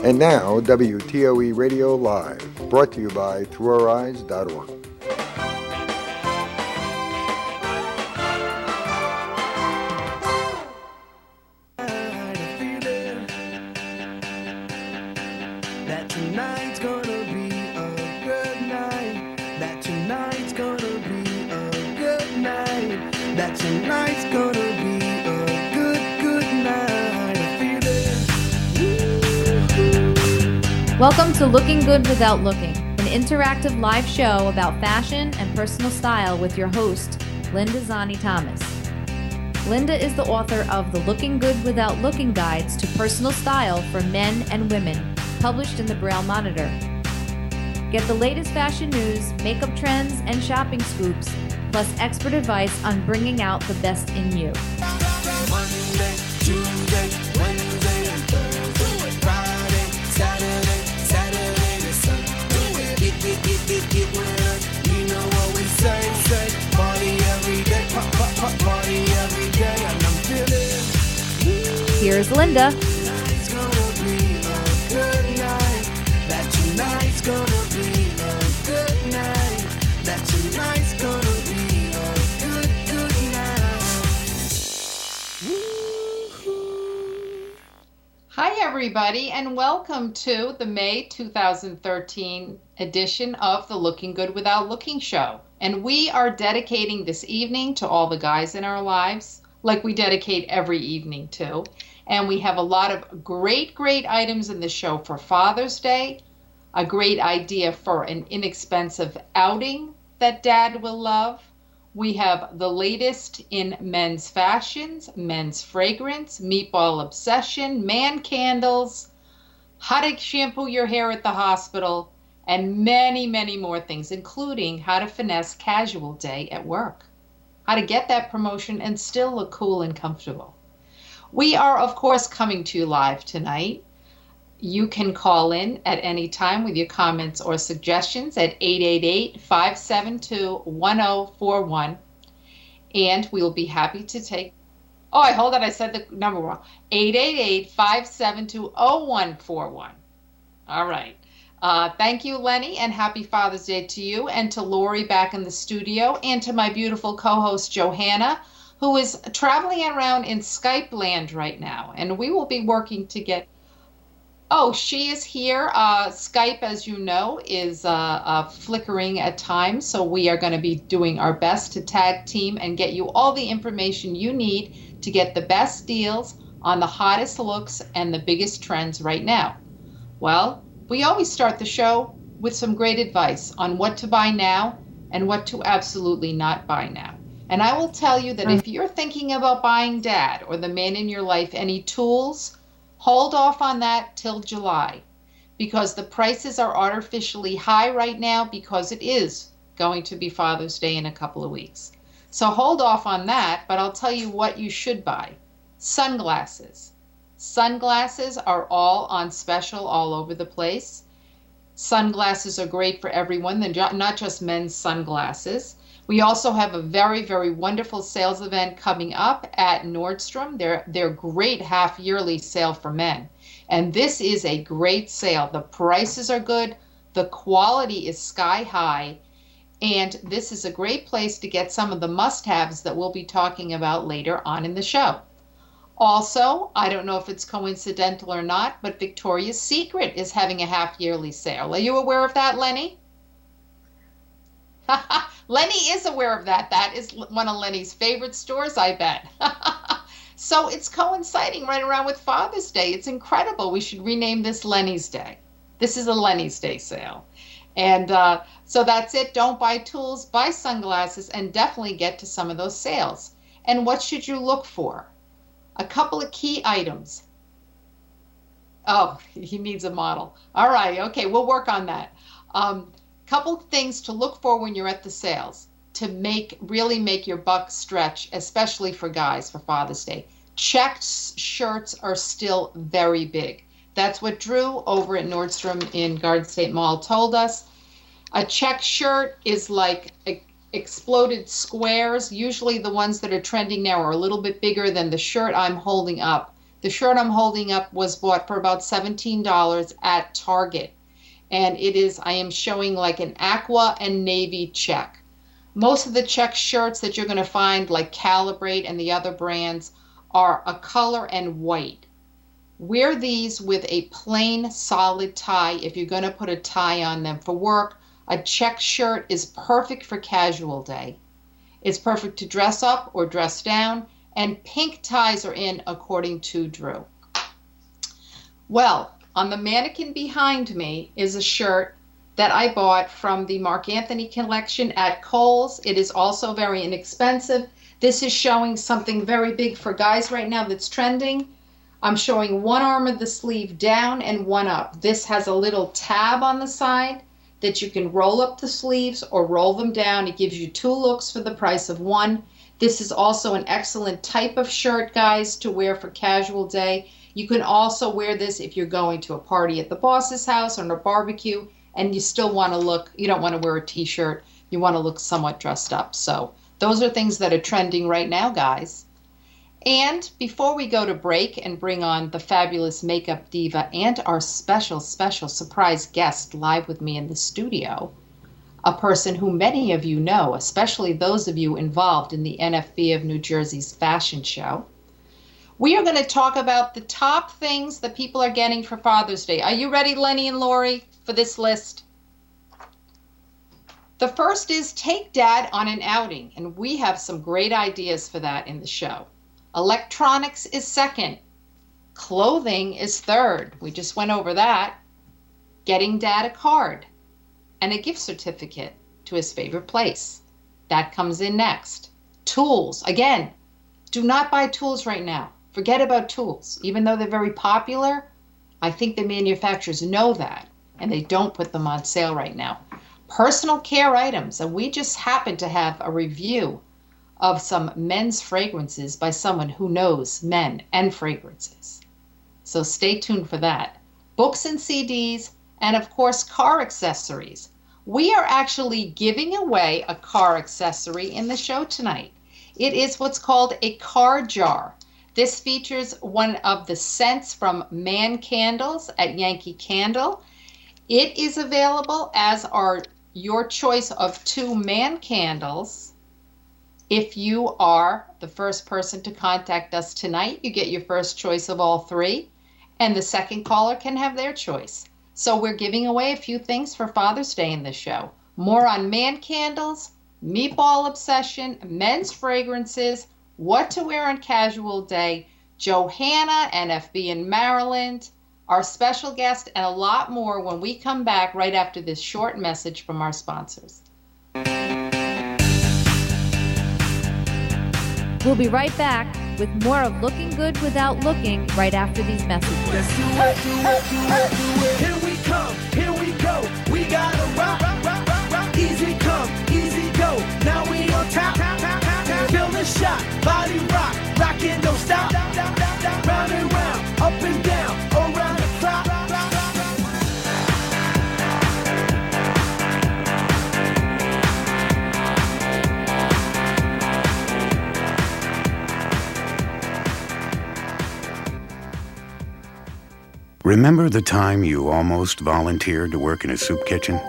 And now, WTOE Radio Live, brought to you by ThroughOurEyes.org. Welcome to Looking Good Without Looking, an interactive live show about fashion and personal style with your host, Linda Zani Thomas. Linda is the author of the Looking Good Without Looking Guides to Personal Style for Men and Women, published in the Braille Monitor. Get the latest fashion news, makeup trends, and shopping scoops, plus expert advice on bringing out the best in you. Monday, Tuesday, Wednesday, and Thursday, Friday, Saturday to Sunday. Get with us. You know what we say, party every day, party every day, and I'm feeling. Here's Linda. Tonight's gonna be a good night. That tonight's gonna be a good night. That tonight's gonna be a good night. Hi, everybody, and welcome to the May 2013 edition of the Looking Good Without Looking show. And we are dedicating this evening to all the guys in our lives, like we dedicate every evening to. And we have a lot of great items in the show for Father's Day, a great idea for an inexpensive outing that Dad will love. We have the latest in men's fashions, men's fragrance, meatball obsession, man candles, how to shampoo your hair at the hospital, and many more things, including how to finesse casual day at work, how to get that promotion and still look cool and comfortable. We are, of course, coming to you live tonight. You can call in at any time with your comments or suggestions at 888-572-1041, and we will be happy to take... Oh, hold on, I said the number wrong. 888-572-0141. All right. Thank you, Lenny, and happy Father's Day to you, and to Lori back in the studio, and to my beautiful co-host, Johanna, who is traveling around in Skype land right now, and we will be working to get... Oh, she is here. Skype, as you know, is flickering at times, so we are going to be doing our best to tag team and get you all the information you need to get the best deals on the hottest looks and the biggest trends right now. Well, we always start the show with some great advice on what to buy now and what to absolutely not buy now. And I will tell you that if you're thinking about buying Dad or the man in your life any tools, hold off on that till July, because the prices are artificially high right now because it is going to be Father's Day in a couple of weeks. So hold off on that, but I'll tell you what you should buy. Sunglasses. Sunglasses are all on special all over the place. Sunglasses are great for everyone, not just men's sunglasses. We also have a very wonderful sales event coming up at Nordstrom. Their great half-yearly sale for men. And this is a great sale. The prices are good. The quality is sky high. And this is a great place to get some of the must-haves that we'll be talking about later on in the show. Also, I don't know if it's coincidental or not, but Victoria's Secret is having a half-yearly sale. Are you aware of that, Lenny? Lenny is aware of that. That is one of Lenny's favorite stores, I bet. So it's coinciding right around with Father's Day. It's incredible. We should rename this Lenny's Day. This is a Lenny's Day sale. And so that's it. Don't buy tools, buy sunglasses, and definitely get to some of those sales. And what should you look for? A couple of key items. Oh, he needs a model. All right. Okay, we'll work on that. Couple things to look for when you're at the sales to really make your buck stretch, especially for guys for Father's Day. Checked shirts are still very big. That's what Drew over at Nordstrom in Garden State Mall told us. A check shirt is like exploded squares. Usually the ones that are trending now are a little bit bigger than the shirt I'm holding up. The shirt I'm holding up was bought for about $17 at Target. And I am showing like an aqua and navy check. Most of the check shirts that you're going to find, like Calibrate and the other brands, are a color and white. Wear these with a plain solid tie if you're going to put a tie on them for work. A check shirt is perfect for casual day. It's perfect to dress up or dress down, and pink ties are in according to Drew. Well, on the mannequin behind me is a shirt that I bought from the Mark Anthony collection at Kohl's. It is also very inexpensive. This is showing something very big for guys right now that's trending. I'm showing one arm of the sleeve down and one up. This has a little tab on the side that you can roll up the sleeves or roll them down. It gives you two looks for the price of one. This is also an excellent type of shirt, guys, to wear for casual day. You can also wear this if you're going to a party at the boss's house or on a barbecue and you still want to look, you don't want to wear a t-shirt, you want to look somewhat dressed up. So those are things that are trending right now, guys. And before we go to break and bring on the fabulous makeup diva and our special surprise guest live with me in the studio, a person who many of you know, especially those of you involved in the NFB of New Jersey's fashion show, we are going to talk about the top things that people are getting for Father's Day. Are you ready, Lenny and Lori, for this list? The first is take Dad on an outing, and we have some great ideas for that in the show. Electronics is second. Clothing is third. We just went over that. Getting Dad a card and a gift certificate to his favorite place. That comes in next. Tools. Again, do not buy tools right now. Forget about tools. Even though they're very popular, I think the manufacturers know that, and they don't put them on sale right now. Personal care items, and we just happen to have a review of some men's fragrances by someone who knows men and fragrances. So stay tuned for that. Books and CDs, and of course, car accessories. We are actually giving away a car accessory in the show tonight. It is what's called a car jar. This features one of the scents from Man Candles at Yankee Candle. It is available as your choice of 2 Man Candles. If you are the first person to contact us tonight, you get your first choice of all 3, and the second caller can have their choice. So we're giving away a few things for Father's Day in the show. More on Man Candles, Meatball Obsession, men's fragrances, what to wear on casual day, Johanna, NFB in Maryland, our special guest, and a lot more when we come back right after this short message from our sponsors. We'll be right back with more of Looking Good Without Looking right after these messages. Let's do it. Here we come, here we go. We gotta rock. Easy come, easy go. Now we on top. Feel the shot, body rock. Rockin', don't stop. Round and round, up and down, around the clock. Remember the time you almost volunteered to work in a soup kitchen?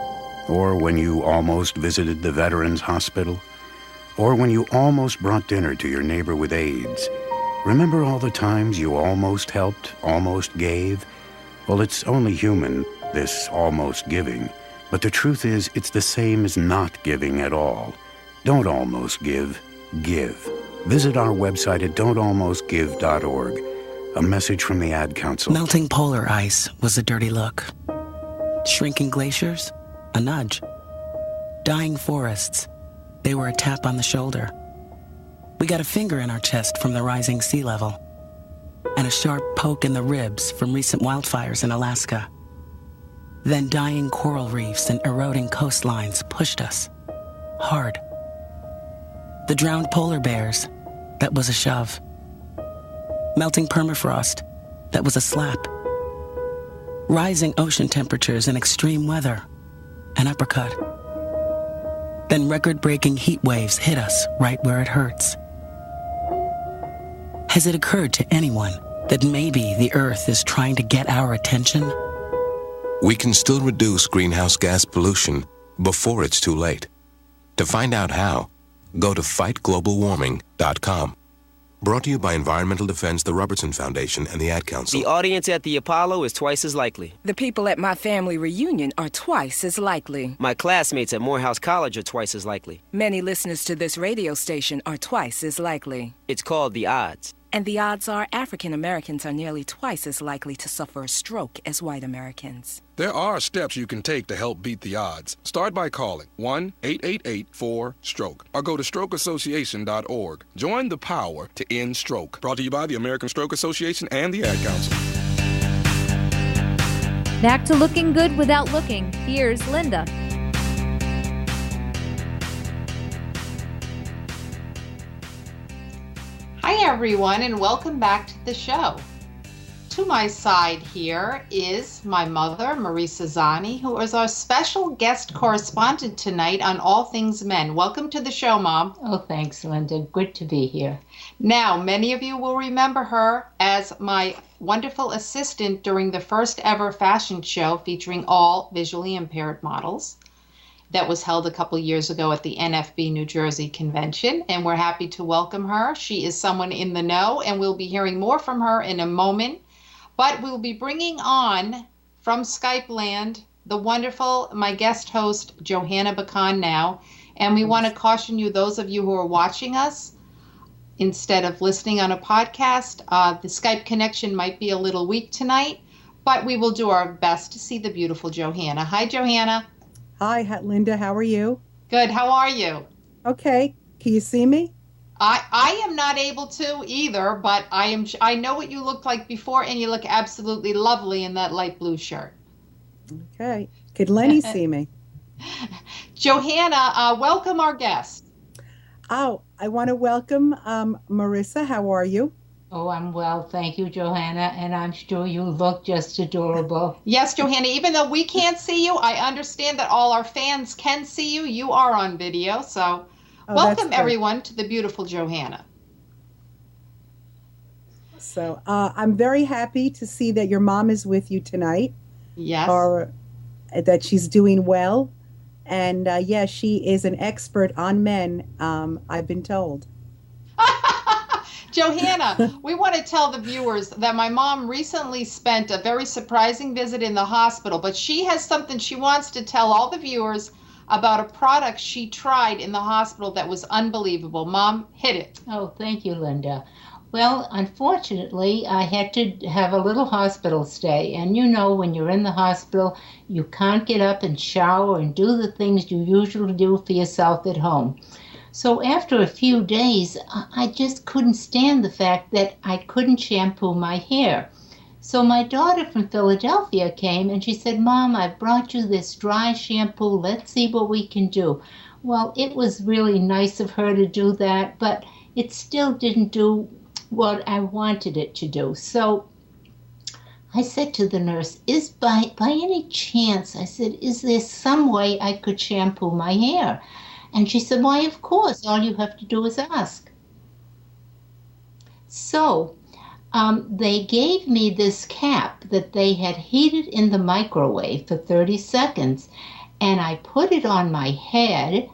Or when you almost visited the Veterans Hospital? Or when you almost brought dinner to your neighbor with AIDS? Remember all the times you almost helped, almost gave? Well, it's only human, this almost giving. But the truth is, it's the same as not giving at all. Don't almost give, give. Visit our website at don'talmostgive.org. A message from the Ad Council. Melting polar ice was a dirty look. Shrinking glaciers, a nudge. Dying forests, they were a tap on the shoulder. We got a finger in our chest from the rising sea level, and a sharp poke in the ribs from recent wildfires in Alaska. Then dying coral reefs and eroding coastlines pushed us hard. The drowned polar bears, that was a shove. Melting permafrost, that was a slap. Rising ocean temperatures and extreme weather, an uppercut. Then record-breaking heat waves hit us right where it hurts. Has it occurred to anyone That maybe the Earth is trying to get our attention? We can still reduce greenhouse gas pollution before it's too late. To find out how, go to fightglobalwarming.com. Brought to you by Environmental Defense, the Robertson Foundation, and the Ad Council. The audience at the Apollo is twice as likely. The people at my family reunion are twice as likely. My classmates at Morehouse College are twice as likely. Many listeners to this radio station are twice as likely. It's called the odds. And the odds are African Americans are nearly twice as likely to suffer a stroke as white Americans. There are steps you can take to help beat the odds. Start by calling 1-888-4-STROKE or go to strokeassociation.org. Join the power to end stroke. Brought to you by the American Stroke Association and the Ad Council. Back to looking good without looking. Here's Linda. Hi, everyone, and welcome back to the show. To my side here is my mother, Marisa Zani, who is our special guest correspondent tonight on All Things Men. Welcome to the show, Mom. Oh, thanks, Linda. Good to be here. Now, many of you will remember her as my wonderful assistant during the first ever fashion show featuring all visually impaired models. That was held a couple years ago at the NFB New Jersey convention, and we're happy to welcome her. She is someone in the know, and we'll be hearing more from her in a moment. But we'll be bringing on, from Skype land, the wonderful, my guest host, Johanna Bacon now. And we want to caution you, those of you who are watching us, instead of listening on a podcast, the Skype connection might be a little weak tonight, but we will do our best to see the beautiful Johanna. Hi, Johanna. Hi, Linda. How are you? Good. How are you? Okay. Can you see me? I am not able to either, but I know what you looked like before, and you look absolutely lovely in that light blue shirt. Okay. Could Lenny see me? Johanna, welcome our guest. Oh, I want to welcome Marisa. How are you? Oh, I'm well. Thank you, Johanna. And I'm sure you look just adorable. Yes, Johanna, even though we can't see you, I understand that all our fans can see you. You are on video. So welcome, everyone, to the beautiful Johanna. So I'm very happy to see that your mom is with you tonight. Yes. Or that she's doing well. And yes, she is an expert on men, I've been told. Johanna, we want to tell the viewers that my mom recently spent a very surprising visit in the hospital, but she has something she wants to tell all the viewers about a product she tried in the hospital that was unbelievable. Mom, hit it. Oh, thank you, Linda. Well, unfortunately, I had to have a little hospital stay. And you know, when you're in the hospital, you can't get up and shower and do the things you usually do for yourself at home. So after a few days, I just couldn't stand the fact that I couldn't shampoo my hair. So my daughter from Philadelphia came and she said, Mom, I brought you this dry shampoo. Let's see what we can do. Well, it was really nice of her to do that, but it still didn't do what I wanted it to do. So I said to the nurse, by any chance, I said, is there some way I could shampoo my hair? And she said, why, of course, all you have to do is ask. So they gave me this cap that they had heated in the microwave for 30 seconds, and I put it on my hair,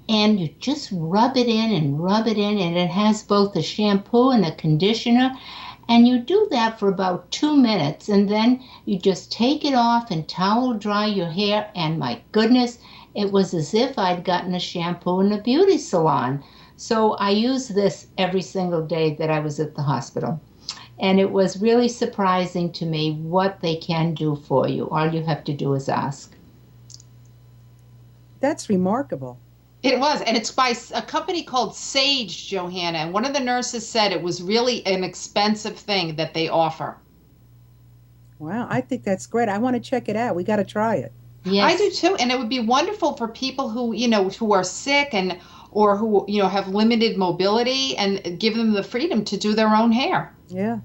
and you just rub it in, and it has both a shampoo and a conditioner, and you do that for about 2 minutes, and then you just take it off and towel dry your hair, and my goodness, it was as if I'd gotten a shampoo in a beauty salon. So I used this every single day that I was at the hospital. And it was really surprising to me what they can do for you. All you have to do is ask. That's remarkable. It was, and it's by a company called Sage, Johanna. And one of the nurses said it was really an expensive thing that they offer. Wow, I think that's great. I want to check it out. We got to try it. Yes. I do too, and it would be wonderful for people who, who are sick or who, have limited mobility, and give them the freedom to do their own hair. Yeah,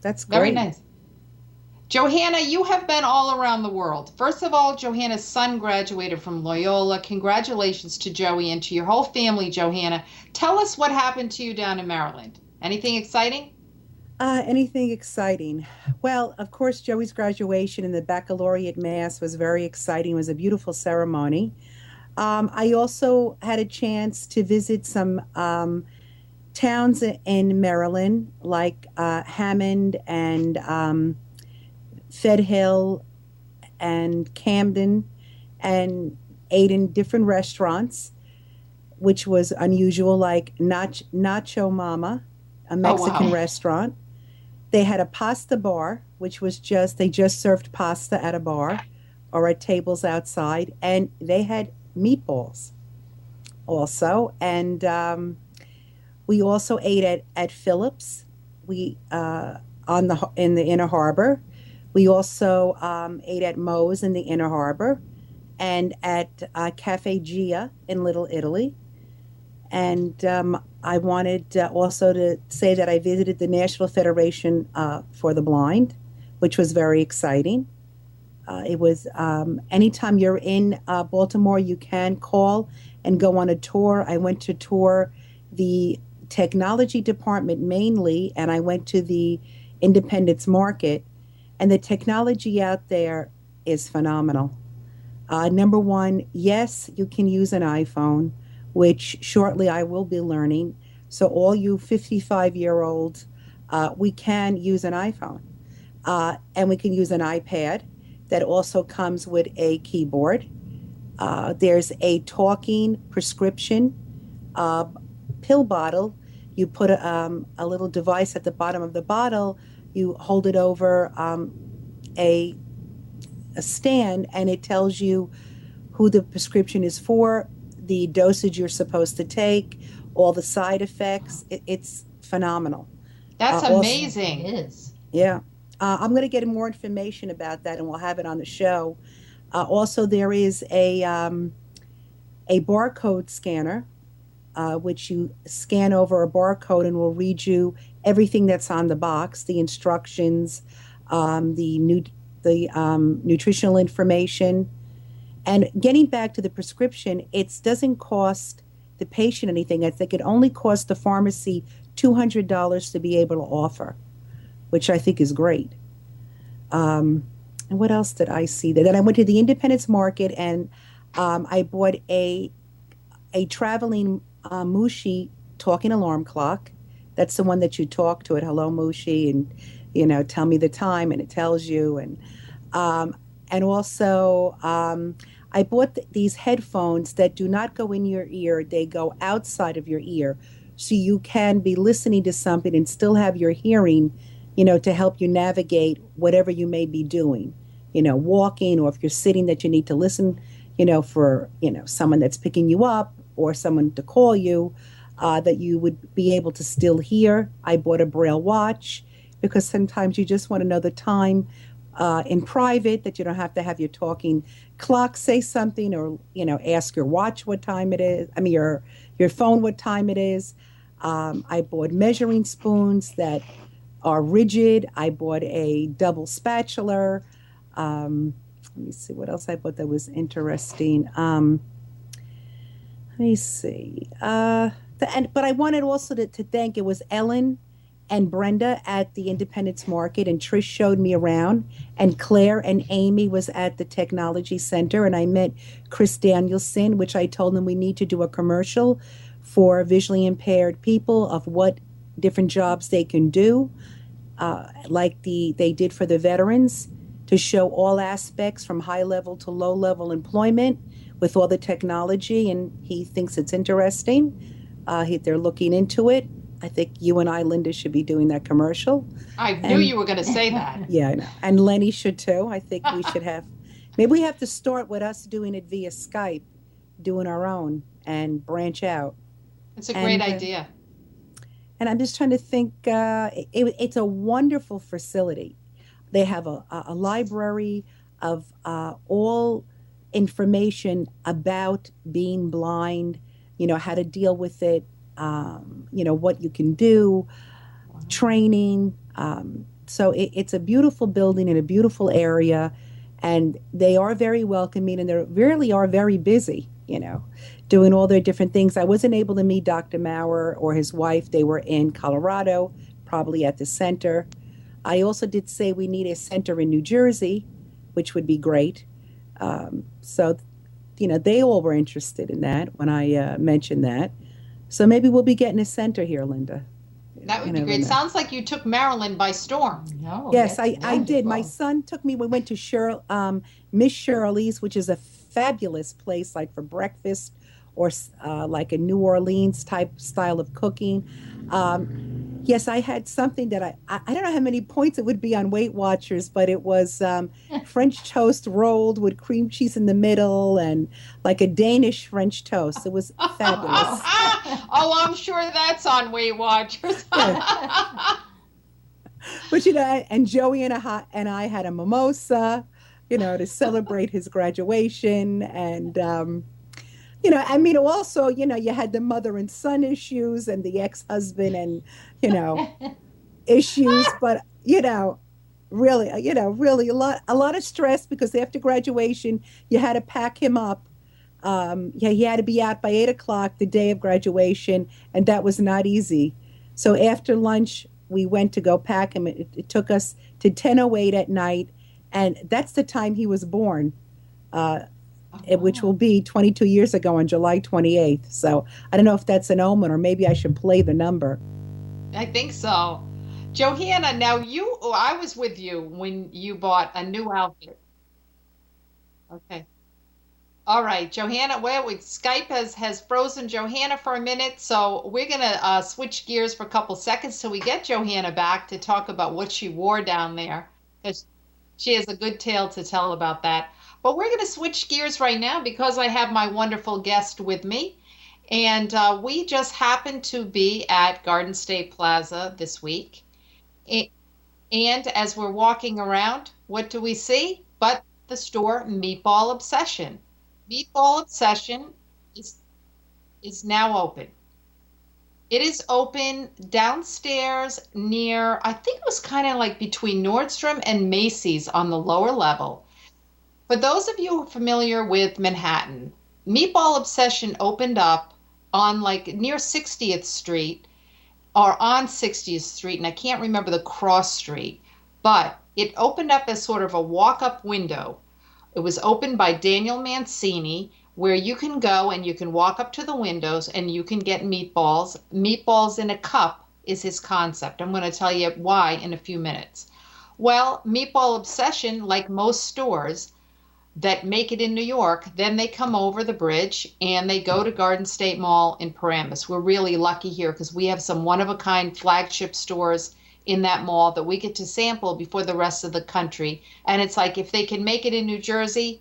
that's great. Very nice. Johanna, you have been all around the world. First of all, Johanna's son graduated from Loyola. Congratulations to Joey and to your whole family, Johanna. Tell us what happened to you down in Maryland. Anything exciting? Anything exciting? Well, of course, Joey's graduation and the baccalaureate mass was very exciting. It was a beautiful ceremony. I also had a chance to visit some towns in Maryland, like Hammond and Fed Hill and Camden, and ate in different restaurants, which was unusual, like Nacho Mama, a Mexican restaurant. They had a pasta bar, which was they just served pasta at a bar or at tables outside, and they had meatballs also. And we also ate at Phillips. We in the Inner Harbor. We also ate at Moe's in the Inner Harbor, and at Cafe Gia in Little Italy. And I wanted also to say that I visited the National Federation for the Blind, which was very exciting. It was anytime you're in Baltimore, you can call and go on a tour. I went to tour the technology department mainly, and I went to the Independence Market, and the technology out there is phenomenal. Number one, yes, you can use an iPhone, which shortly I will be learning. So all you 55-year-olds, we can use an iPhone. And we can use an iPad that also comes with a keyboard. There's a talking prescription pill bottle. You put a little device at the bottom of the bottle. You hold it over a stand, and it tells you who the prescription is for, the dosage you're supposed to take, all the side effects. It's phenomenal. That's amazing. It is. Yeah. I'm going to get more information about that, and we'll have it on the show. Also, there is a barcode scanner, which you scan over a barcode and will read you everything that's on the box, the instructions, the nutritional information. And getting back to the prescription, it doesn't cost the patient anything. I think it only costs the pharmacy $200 to be able to offer, which I think is great. And what else did I see there? Then I went to the Independence Market, and I bought a traveling Mushi talking alarm clock. That's the one that you talk to it, hello Mushi, and tell me the time, and it tells you. And also I bought these headphones that do not go in your ear. They go outside of your ear. So you can be listening to something and still have your hearing, to help you navigate whatever you may be doing, walking, or if you're sitting that you need to listen, for, someone that's picking you up or someone to call you, that you would be able to still hear. I bought a Braille watch because sometimes you just want to know the time in private, that you don't have to have your talking clock say something, or ask your watch what time it is. I mean your phone what time it is. I bought measuring spoons that are rigid. I bought a double spatula. Let me see what else I bought that was interesting. Let me see. But I wanted also to thank, it was Ellen and Brenda at the Independence Market, and Trish showed me around, and Claire and Amy was at the Technology Center, and I met Chris Danielson, which I told them we need to do a commercial for visually impaired people of what different jobs they can do, like they did for the veterans, to show all aspects from high level to low level employment with all the technology, and he thinks it's interesting. They're looking into it. I think you and I, Linda, should be doing that commercial. I knew you were going to say that. Yeah, I know. And Lenny should too. I think we should have, maybe we have to start with us doing it via Skype, doing our own, and branch out. It's a great idea. And I'm just trying to think, it's a wonderful facility. They have a library of all information about being blind, how to deal with it, what you can do, training. So it's a beautiful building in a beautiful area, and they are very welcoming, and they really are very busy, doing all their different things. I wasn't able to meet Dr. Maurer or his wife. They were in Colorado probably at the center. I also did say we need a center in New Jersey, which would be great. So, they all were interested in that when I mentioned that. So maybe we'll be getting a center here, Linda. That would be great. Sounds like you took Maryland by storm. No, yes, I did. My son took me. We went to Miss Shirley's, which is a fabulous place, like for breakfast or like a New Orleans type style of cooking. Yes, I had something that I don't know how many points it would be on Weight Watchers, but it was French toast rolled with cream cheese in the middle and like a Danish French toast. It was fabulous. Oh, I'm sure that's on Weight Watchers. But, and Joey and I had a mimosa, to celebrate his graduation. And, also, you had the mother and son issues and the ex-husband and, issues. But, really a lot of stress because after graduation, you had to pack him up. He had to be out by 8:00 the day of graduation, and that was not easy. So after lunch, we went to go pack him. It took us to 10:08 at night, and that's the time he was born, which will be 22 years ago on July 28th. So I don't know if that's an omen, or maybe I should play the number. I think so. Johanna, now I was with you when you bought a new outfit. Okay. All right, Johanna, Skype has frozen Johanna for a minute, so we're going to switch gears for a couple seconds till we get Johanna back to talk about what she wore down there, because she has a good tale to tell about that. But we're going to switch gears right now because I have my wonderful guest with me, and we just happened to be at Garden State Plaza this week, and as we're walking around, what do we see but the store Meatball Obsession. Meatball Obsession is now open. It is open downstairs near, I think it was kind of like between Nordstrom and Macy's on the lower level. For those of you who are familiar with Manhattan, Meatball Obsession opened up on like near 60th Street or on 60th Street, and I can't remember the cross street, but it opened up as sort of a walk-up window. It was opened by Daniel Mancini, where you can go and you can walk up to the windows and you can get meatballs. Meatballs in a cup is his concept. I'm going to tell you why in a few minutes. Well, Meatball Obsession, like most stores that make it in New York, then they come over the bridge and they go to Garden State Mall in Paramus. We're really lucky here because we have some one-of-a-kind flagship stores in that mall that we get to sample before the rest of the country. And it's like if they can make it in New Jersey,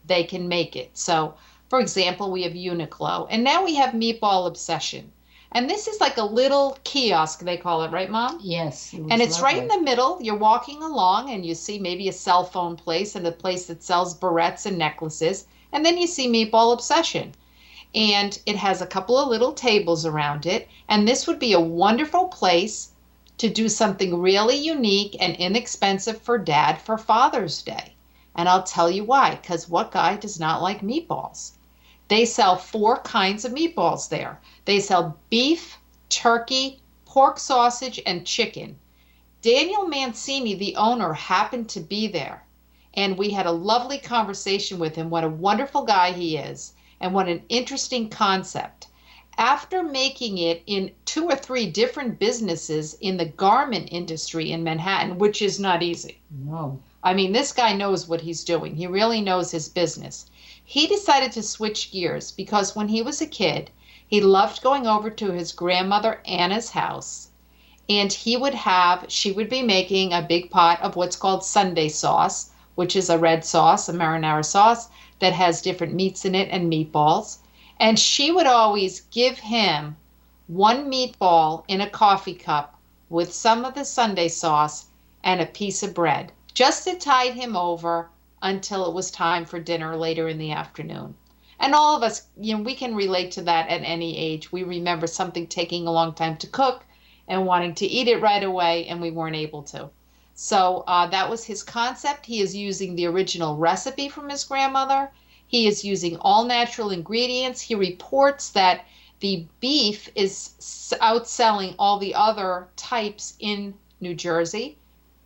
they can make it. So, for example, we have Uniqlo. And now we have Meatball Obsession. And this is like a little kiosk, they call it, right, Mom? Yes. And it's right in the middle. You're walking along and you see maybe a cell phone place and a place that sells barrettes and necklaces. And then you see Meatball Obsession. And it has a couple of little tables around it. And this would be a wonderful place to do something really unique and inexpensive for Dad for Father's Day. And I'll tell you why, because what guy does not like meatballs? They sell 4 kinds of meatballs there. They sell beef, turkey, pork sausage, and chicken. Daniel Mancini, the owner, happened to be there. And we had a lovely conversation with him, what a wonderful guy he is, and what an interesting concept. After making it in 2 or 3 different businesses in the garment industry in Manhattan, which is not easy. No. I mean, this guy knows what he's doing. He really knows his business. He decided to switch gears because when he was a kid, he loved going over to his grandmother Anna's house, and she would be making a big pot of what's called Sunday sauce, which is a red sauce, a marinara sauce that has different meats in it and meatballs. And she would always give him 1 meatball in a coffee cup with some of the Sunday sauce and a piece of bread, just to tide him over until it was time for dinner later in the afternoon. And all of us, we can relate to that at any age. We remember something taking a long time to cook and wanting to eat it right away, and we weren't able to. So that was his concept. He is using the original recipe from his grandmother. He is using all natural ingredients. He reports that The beef is outselling all the other types in New Jersey,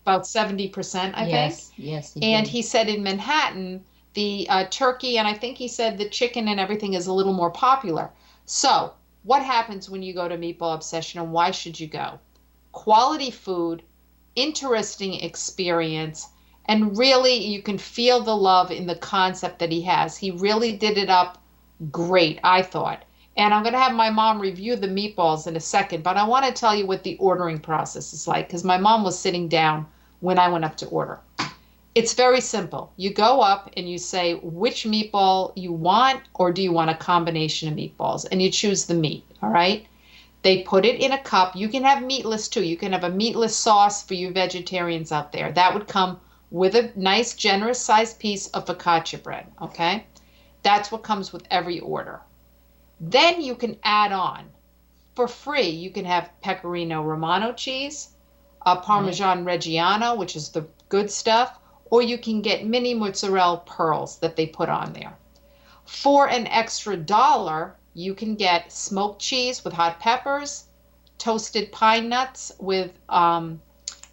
about 70%, I think. Yes. And he said in Manhattan, the turkey, and I think he said the chicken and everything is a little more popular. So what happens when you go to Meatball Obsession, and why should you go? Quality food, interesting experience, and really you can feel the love in the concept that he has. He really did it up great, I thought. And I'm going to have my mom review the meatballs in a second, but I want to tell you what the ordering process is like, because my mom was sitting down when I went up to order. It's very simple. You go up and you say which meatball you want, or do you want a combination of meatballs, and you choose the meat, all right? They put it in a cup. You can have meatless too. You can have a meatless sauce for you vegetarians out there. That would come with a nice, generous sized piece of focaccia bread, okay? That's what comes with every order. Then you can add on, for free, you can have Pecorino Romano cheese, Parmesan Reggiano, which is the good stuff, or you can get mini mozzarella pearls that they put on there. For an extra $1, you can get smoked cheese with hot peppers, toasted pine nuts with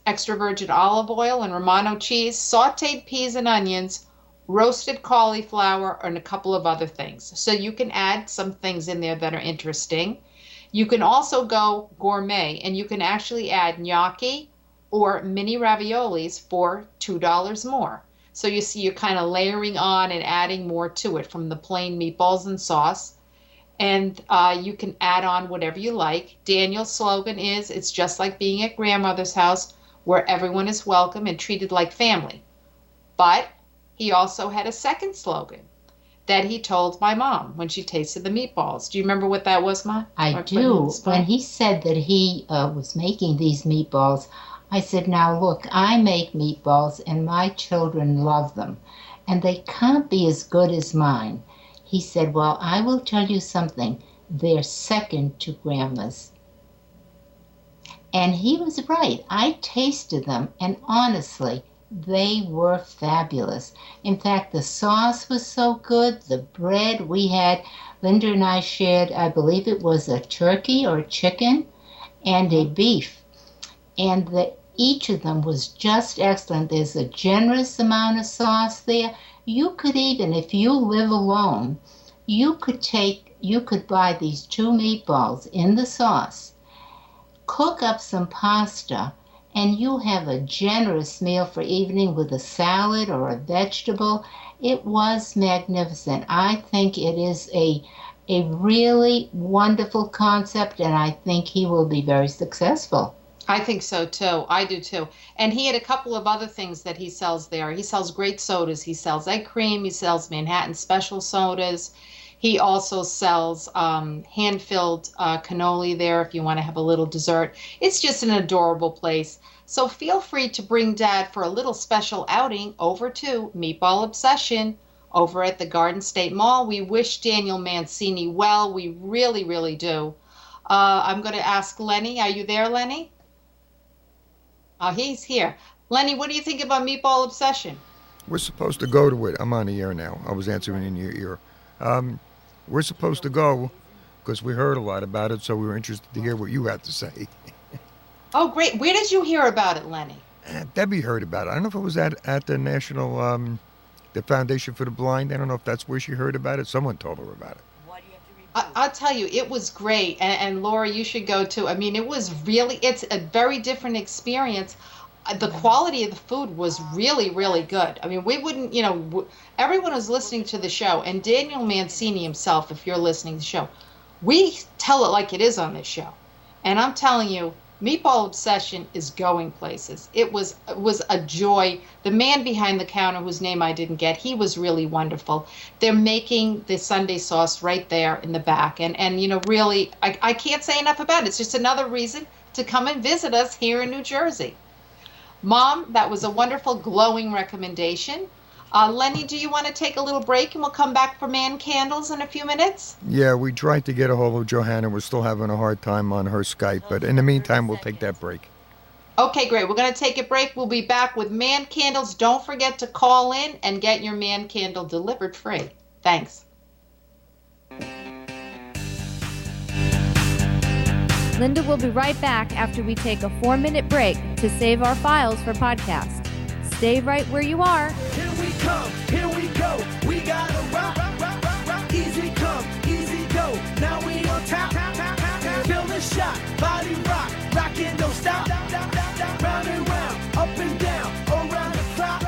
extra virgin olive oil and Romano cheese, sauteed peas and onions, roasted cauliflower, and a couple of other things. So you can add some things in there that are interesting. You can also go gourmet, and you can actually add gnocchi or mini raviolis for $2 more. So you see you're kind of layering on and adding more to it from the plain meatballs and sauce. And you can add on whatever you like. Daniel's slogan is, it's just like being at grandmother's house where everyone is welcome and treated like family. But he also had a second slogan that he told my mom when she tasted the meatballs. Do you remember what that was, Ma? I do. When he said that he was making these meatballs, I said, now look, I make meatballs and my children love them, and they can't be as good as mine. He said, well, I will tell you something. They're second to Grandma's. And he was right. I tasted them, and honestly, they were fabulous. In fact, the sauce was so good. The bread we had, Linda and I shared, I believe it was a turkey or chicken and a beef. And each of them was just excellent. There's a generous amount of sauce there. You could even, if you live alone, you could buy these 2 meatballs in the sauce, cook up some pasta, and you have a generous meal for evening with a salad or a vegetable. It was magnificent. I think it is a really wonderful concept, and I think he will be very successful. I think so too. I do too. And he had a couple of other things that he sells there. He sells great sodas. He sells egg cream. He sells Manhattan special sodas. He also sells hand-filled cannoli there if you want to have a little dessert. It's just an adorable place. So feel free to bring Dad for a little special outing over to Meatball Obsession over at the Garden State Mall. We wish Daniel Mancini well. We really, really do. I'm going to ask Lenny. Are you there, Lenny? Oh, he's here. Lenny, what do you think about Meatball Obsession? We're supposed to go to it. I'm on the air now. I was answering in your ear. We're supposed to go because we heard a lot about it, so we were interested to hear what you had to say. Oh, great. Where did you hear about it, Lenny? Debbie heard about it. I don't know if it was at the National, the Foundation for the Blind. I don't know if that's where she heard about it. Someone told her about it. I'll tell you, it was great. And Laura, you should go too. I mean, it's a very different experience. The quality of the food was really, really good. I mean, we wouldn't, everyone was listening to the show, and Daniel Mancini himself, if you're listening to the show, we tell it like it is on this show. And I'm telling you, Meatball Obsession is going places. It was a joy. The man behind the counter, whose name I didn't get, he was really wonderful. They're making the Sunday sauce right there in the back. And really, I can't say enough about it. It's just another reason to come and visit us here in New Jersey. Mom, that was a wonderful, glowing recommendation. Lenny, do you want to take a little break and we'll come back for Man Candles in a few minutes? Yeah, we tried to get a hold of Johanna. We're still having a hard time on her Skype, but in the meantime, we'll take that break. Okay, great. We're going to take a break. We'll be back with Man Candles. Don't forget to call in and get your Man Candle delivered free. Thanks. Linda will be right back after we take a 4-minute break to save our files for podcast. Stay right where you are. Here we come, here we go. We gotta rock. Easy come, easy go. Now we on top. Feel the shot, body rock. Rockin', don't stop. Round and round, up and down, around the clock.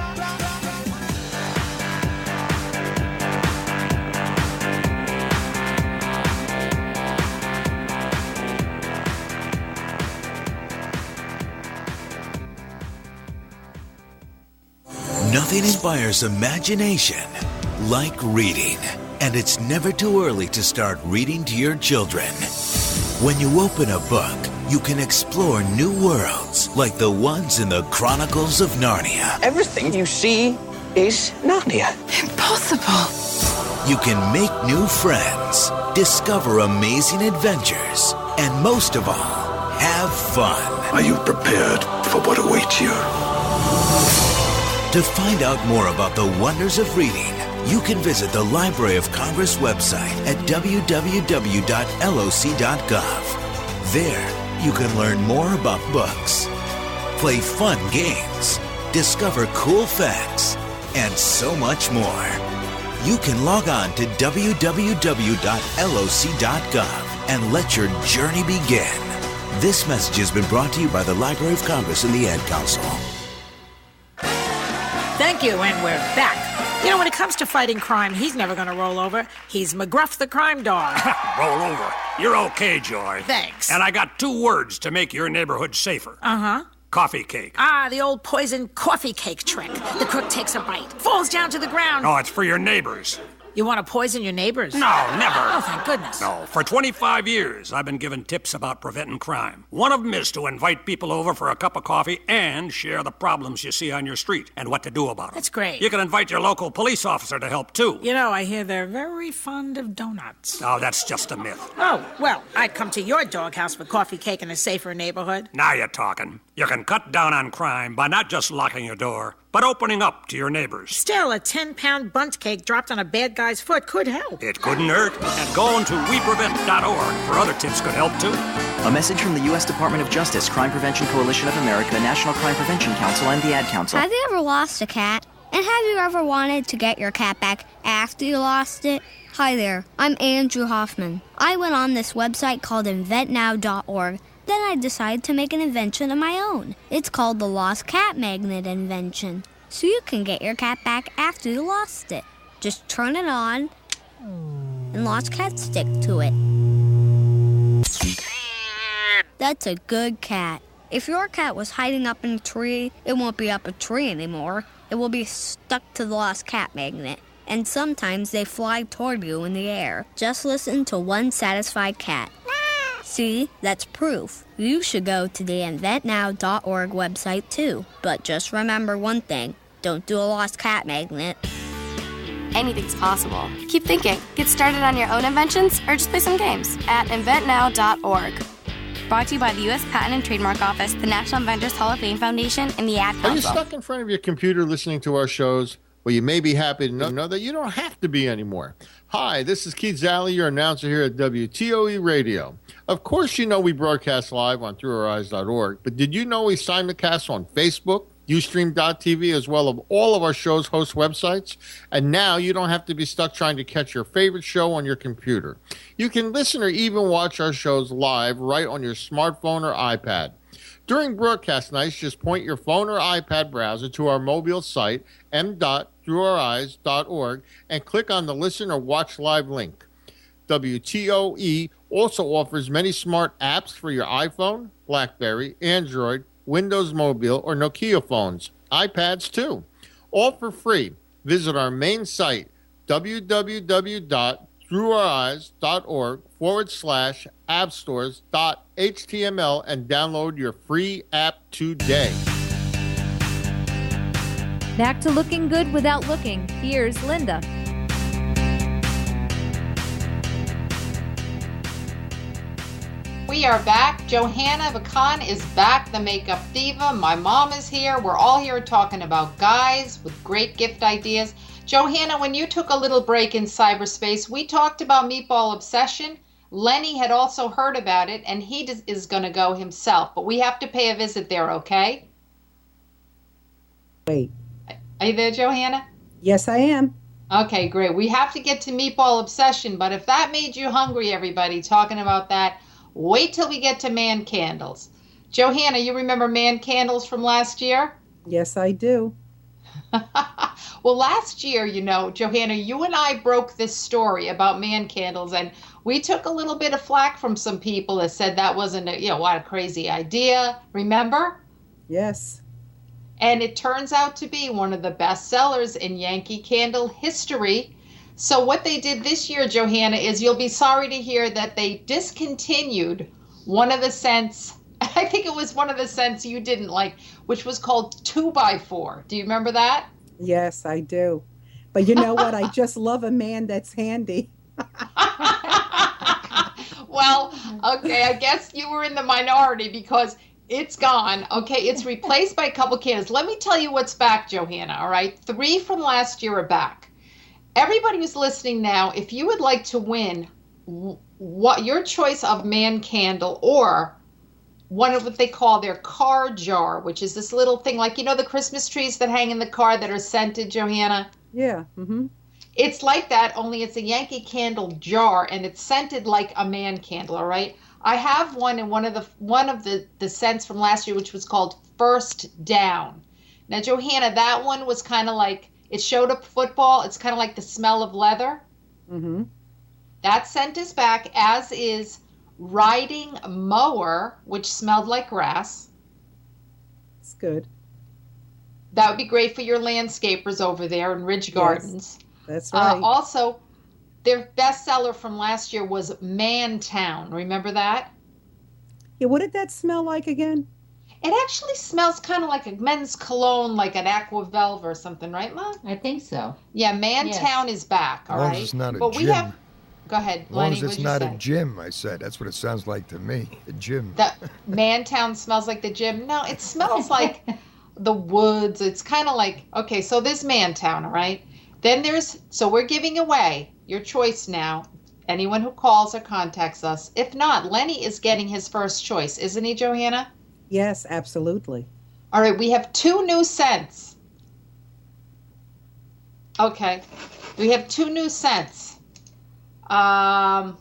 Nothing inspires imagination like reading. And it's never too early to start reading to your children. When you open a book, you can explore new worlds like the ones in the Chronicles of Narnia. Everything you see is Narnia. Impossible. You can make new friends, discover amazing adventures, and most of all, have fun. Are you prepared for what awaits you? To find out more about the wonders of reading, you can visit the Library of Congress website at www.loc.gov. There, you can learn more about books, play fun games, discover cool facts, and so much more. You can log on to www.loc.gov and let your journey begin. This message has been brought to you by the Library of Congress and the Ad Council. Thank you, and we're back. You know, when it comes to fighting crime, he's never going to roll over. He's McGruff the crime dog. Roll over. You're okay, Joy. Thanks. And I got 2 words to make your neighborhood safer. Uh-huh. Coffee cake. Ah, the old poison coffee cake trick. The crook takes a bite, falls down to the ground. No, it's for your neighbors. You want to poison your neighbors? No, never. Oh, thank goodness. No, for 25 years, I've been giving tips about preventing crime. One of them is to invite people over for a cup of coffee and share the problems you see on your street and what to do about them. That's great. You can invite your local police officer to help, too. You know, I hear they're very fond of donuts. Oh, that's just a myth. Oh, well, I'd come to your doghouse for coffee cake in a safer neighborhood. Now you're talking. You can cut down on crime by not just locking your door, but opening up to your neighbors. Still, a 10-pound bundt cake dropped on a bad guy's foot could help. It couldn't hurt. And going to weprevent.org for other tips could help, too. A message from the U.S. Department of Justice, Crime Prevention Coalition of America, National Crime Prevention Council, and the Ad Council. Have you ever lost a cat? And have you ever wanted to get your cat back after you lost it? Hi there, I'm Andrew Hoffman. I went on this website called inventnow.org. Then I decided to make an invention of my own. It's called the Lost Cat Magnet Invention. So you can get your cat back after you lost it. Just turn it on, and lost cats stick to it. That's a good cat. If your cat was hiding up in a tree, it won't be up a tree anymore. It will be stuck to the lost cat magnet. And sometimes they fly toward you in the air. Just listen to one satisfied cat. See, that's proof. You should go to the inventnow.org website too. But just remember one thing. Don't do a lost cat magnet. Anything's possible. Keep thinking. Get started on your own inventions or just play some games at inventnow.org. Brought to you by the U.S. Patent and Trademark Office, the National Inventors Hall of Fame Foundation, and the Ad Council. Are you stuck in front of your computer listening to our shows? Well, you may be happy to know that you don't have to be anymore. Hi, this is Keith Zalley, your announcer here at WTOE Radio. Of course, you know we broadcast live on throughoureyes.org, but did you know we simulcast on Facebook, Ustream.tv, as well as all of our show's host websites? And now you don't have to be stuck trying to catch your favorite show on your computer. You can listen or even watch our shows live right on your smartphone or iPad. During broadcast nights, just point your phone or iPad browser to our mobile site, m.throughoureyes.org, and click on the Listen or Watch Live link. WTOE also offers many smart apps for your iPhone, BlackBerry, Android, Windows Mobile, or Nokia phones, iPads too, all for free. Visit our main site, www.throughoureyes.org/appstores.html, and download your free app today. Back to looking good without looking. Here's Linda. We are back. Johanna Vacan is back, the makeup diva. My mom is here. We're all here talking about guys with great gift ideas. Johanna, when you took a little break in cyberspace, we talked about Meatball Obsession. Lenny had also heard about it, and he is going to go himself. But we have to pay a visit there, okay? Wait. Are you there, Johanna? Yes, I am. Okay, great. We have to get to Meatball Obsession, but if that made you hungry, everybody, talking about that, wait till we get to man candles. Johanna, you remember man candles from last year? Yes, I do. Well, last year, Johanna, you and I broke this story about man candles, and we took a little bit of flack from some people that said that wasn't what a crazy idea. Remember? Yes. And it turns out to be one of the best sellers in Yankee Candle history. So what they did this year, Johanna, is you'll be sorry to hear that they discontinued one of the scents. I think it was one of the scents you didn't like, which was called 2x4. Do you remember that? Yes, I do. But you know what? I just love a man that's handy. Well, okay, I guess you were in the minority because it's gone. Okay, it's replaced by a couple candles. Let me tell you what's back, Johanna, all right? 3 from last year are back. Everybody who's listening now, if you would like to win what your choice of man candle or one of what they call their car jar, which is this little thing like, the Christmas trees that hang in the car that are scented, Johanna? Yeah. Mm-hmm. It's like that, only it's a Yankee Candle jar, and it's scented like a man candle, all right? I have one in one of the scents from last year, which was called First Down. Now, Johanna, that one was kind of like, it showed up football. It's kind of like the smell of leather. Mm-hmm. That scent is back, as is Riding Mower, which smelled like grass. It's good. That would be great for your landscapers over there in Ridge Gardens. Yes, that's right. Also, their bestseller from last year was Mantown. Remember that? Yeah, what did that smell like again? It actually smells kind of like a men's cologne, like an Aqua Velva or something, right, Ma? I think so. Yeah, Mantown is back, all As long right? as it's not a But gym. we have... Go ahead, As long Lenny, as it's what'd you not say? a gym, I said. That's what it sounds like to me, a gym. That Mantown smells like the gym? No, it smells like the woods. It's kind of like... Okay, so there's Mantown, all right? Then there's... So we're giving away your choice now. Anyone who calls or contacts us. If not, Lenny is getting his first choice, isn't he, Johanna? Yes, absolutely. All right, we have 2 new scents. Okay, we have 2 new scents. I'll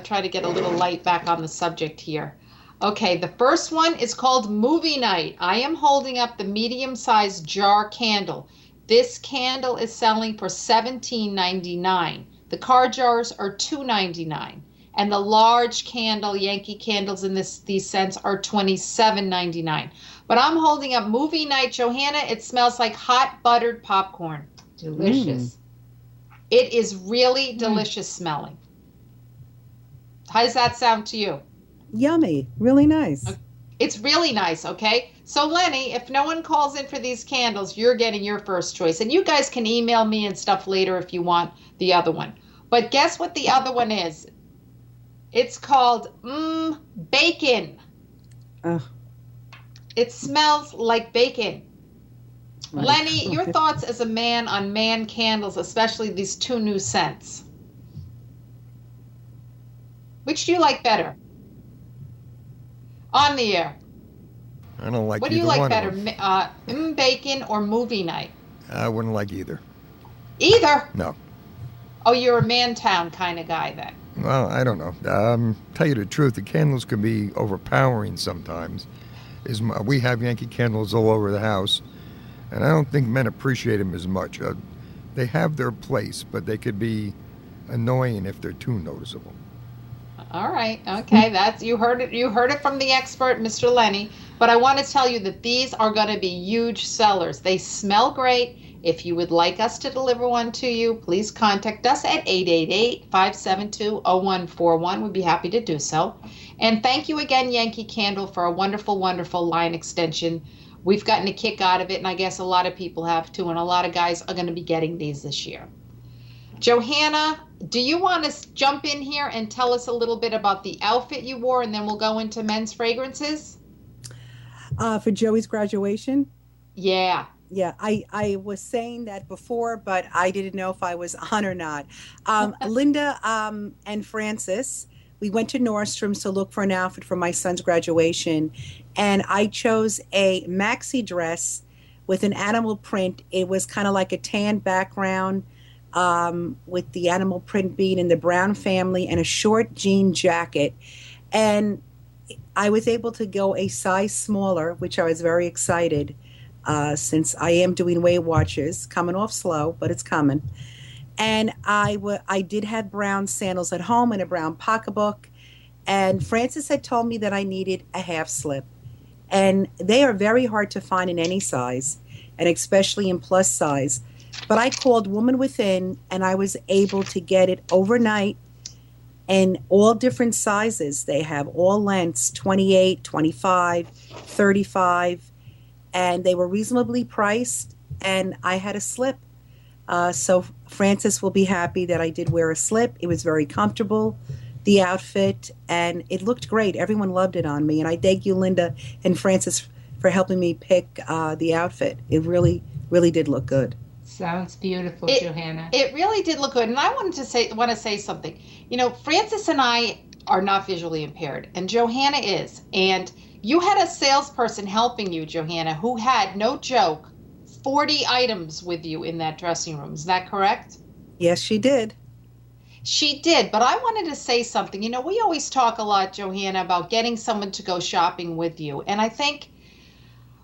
try to get a little light back on the subject here. Okay, the first one is called Movie Night. I am holding up the medium-sized jar candle. This candle is selling for $17.99. The car jars are $2.99. And the large candle, Yankee candles in these scents, are $27.99. But I'm holding up Movie Night, Johanna. It smells like hot buttered popcorn. Delicious. It is really delicious smelling. How does that sound to you? Yummy. Really nice. It's really nice, okay? So, Lenny, if no one calls in for these candles, you're getting your first choice. And you guys can email me and stuff later if you want the other one. But guess what the other one is? It's called Bacon. It smells like bacon. Lenny, your thoughts as a man on man candles, especially these 2 new scents. Which do you like better? On the air. I don't like What do either you like one better, of them. Bacon or Movie Night? I wouldn't like either. Either? No. Oh, you're a Mantown kind of guy then. Well, I don't know. Tell you the truth, the candles can be overpowering sometimes. We have Yankee candles all over the house, and I don't think men appreciate them as much. They have their place, but they could be annoying if they're too noticeable. All right. Okay. You heard it. You heard it from the expert, Mr. Lenny. But I want to tell you that these are going to be huge sellers. They smell great. If you would like us to deliver one to you, please contact us at 888-572-0141. We'd be happy to do so. And thank you again, Yankee Candle, for a wonderful, wonderful line extension. We've gotten a kick out of it, and I guess a lot of people have too, and a lot of guys are going to be getting these this year. Johanna, do you want to jump in here and tell us a little bit about the outfit you wore, and then we'll go into men's fragrances? For Joey's graduation? Yeah. Yeah, I was saying that before, but I didn't know if I was on or not. Linda and Francis we went to Nordstrom's to look for an outfit for my son's graduation, and I chose a maxi dress with an animal print. It was kind of like a tan background with the animal print being in the brown family, and a short jean jacket. And I was able to go a size smaller, which I was very excited since I am doing Weight Watchers, coming off slow, but it's coming. And I did have brown sandals at home and a brown pocketbook. And Francis had told me that I needed a half slip. And they are very hard to find in any size, and especially in plus size. But I called Woman Within, and I was able to get it overnight in all different sizes. They have all lengths, 28, 25, 35, and they were reasonably priced, and I had a slip. So Francis will be happy that I did wear a slip. It was very comfortable, the outfit, and it looked great. Everyone loved it on me, and I thank you, Linda and Francis, for helping me pick the outfit. It really, really did look good. Sounds beautiful, Johanna. It really did look good, and I want to say something. You know, Francis and I are not visually impaired, and Johanna is. And you had a salesperson helping you, Johanna, who had, no joke, 40 items with you in that dressing room. Is that correct? Yes, she did. She did, but I wanted to say something. You know, we always talk a lot, Johanna, about getting someone to go shopping with you, and I think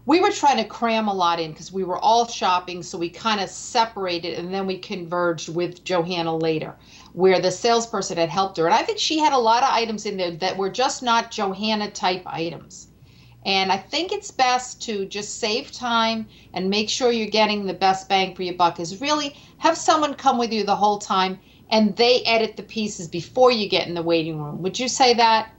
we were trying to cram a lot in because we were all shopping, so we kind of separated, and then we converged with Johanna later, where the salesperson had helped her. And I think she had a lot of items in there that were just not Johanna-type items. And I think it's best to just save time and make sure you're getting the best bang for your buck, is really have someone come with you the whole time, and they edit the pieces before you get in the waiting room. Would you say that?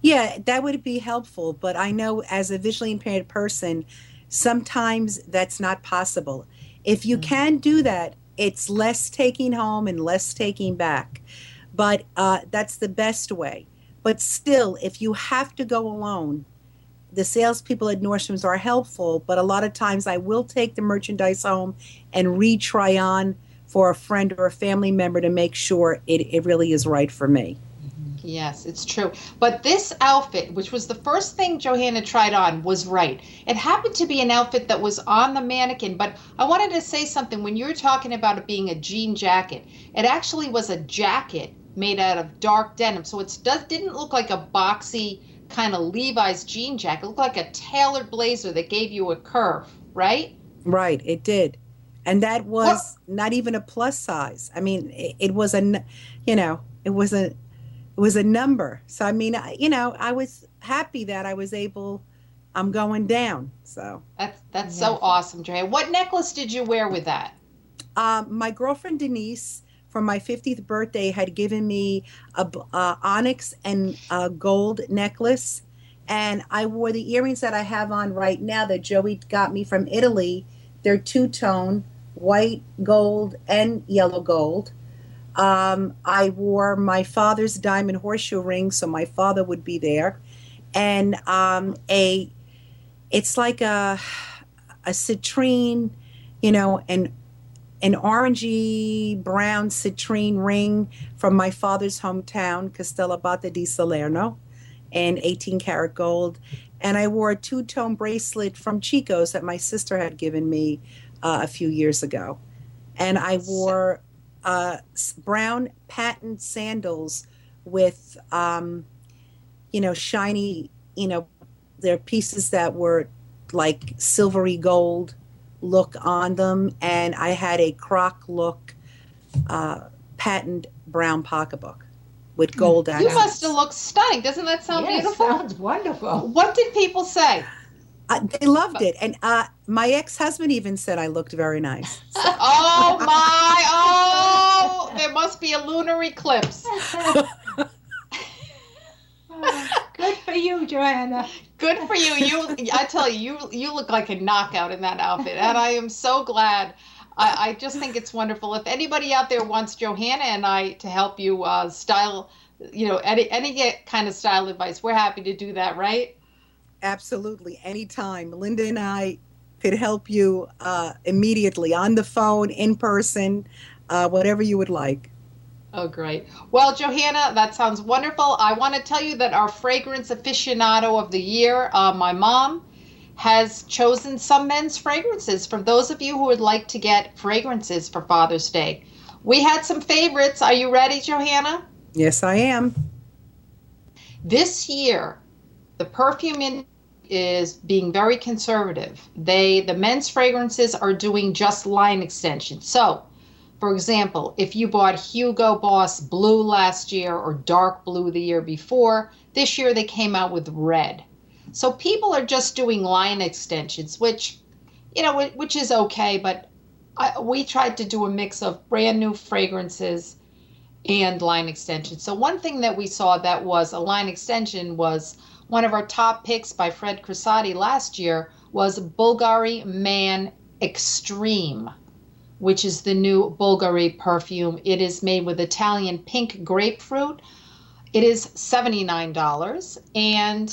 Yeah, that would be helpful, but I know as a visually impaired person, sometimes that's not possible. If you can do that, it's less taking home and less taking back, but that's the best way. But still, if you have to go alone, the salespeople at Nordstrom's are helpful, but a lot of times I will take the merchandise home and retry on for a friend or a family member to make sure it really is right for me. Yes, it's true. But this outfit, which was the first thing Johanna tried on, was right. It happened to be an outfit that was on the mannequin, but I wanted to say something. When you were talking about it being a jean jacket, it actually was a jacket made out of dark denim. So it didn't look like a boxy kind of Levi's jean jacket. It looked like a tailored blazer that gave you a curve, right? Right, it did. And that was not even a plus size. I mean, it was it was a number. So, I mean, I was happy that I was I'm going down. So that's so awesome, Johanna. What necklace did you wear with that? My girlfriend Denise, for my 50th birthday, had given me a onyx and a gold necklace. And I wore the earrings that I have on right now that Joey got me from Italy. They're two-tone, white, gold, and yellow gold. I wore my father's diamond horseshoe ring, so my father would be there, and it's like a citrine, an orangey brown citrine ring from my father's hometown, Castellabate di Salerno, and 18 karat gold. And I wore a two-tone bracelet from Chico's that my sister had given me a few years ago, and I wore brown patent sandals with, shiny, they're pieces that were like silvery gold look on them. And I had a croc look patent brown pocketbook with gold accents. You must have looked stunning. Doesn't that sound beautiful? Sounds wonderful. What did people say? They loved it. And my ex-husband even said I looked very nice. Oh, my. Oh, there must be a lunar eclipse. Good for you, Johanna. Good for you. I tell you, you look like a knockout in that outfit. And I am so glad. I just think it's wonderful. If anybody out there wants Johanna and I to help you style, any kind of style advice, we're happy to do that, right? Absolutely. Anytime. Linda and I could help you immediately on the phone, in person, whatever you would like. Oh, great. Well, Johanna, that sounds wonderful. I want to tell you that our fragrance aficionado of the year, my mom, has chosen some men's fragrances for those of you who would like to get fragrances for Father's Day. We had some favorites. Are you ready, Johanna? Yes, I am. This year, the perfume industry is being very conservative. The men's fragrances are doing just line extensions. So, for example, if you bought Hugo Boss Blue last year or Dark Blue the year before, this year they came out with red. So people are just doing line extensions, which is okay, but we tried to do a mix of brand new fragrances and line extensions. So one thing that we saw that was a line extension was one of our top picks by Fred Crissati last year was Bulgari Man Extreme, which is the new Bulgari perfume. It is made with Italian pink grapefruit. It is $79, and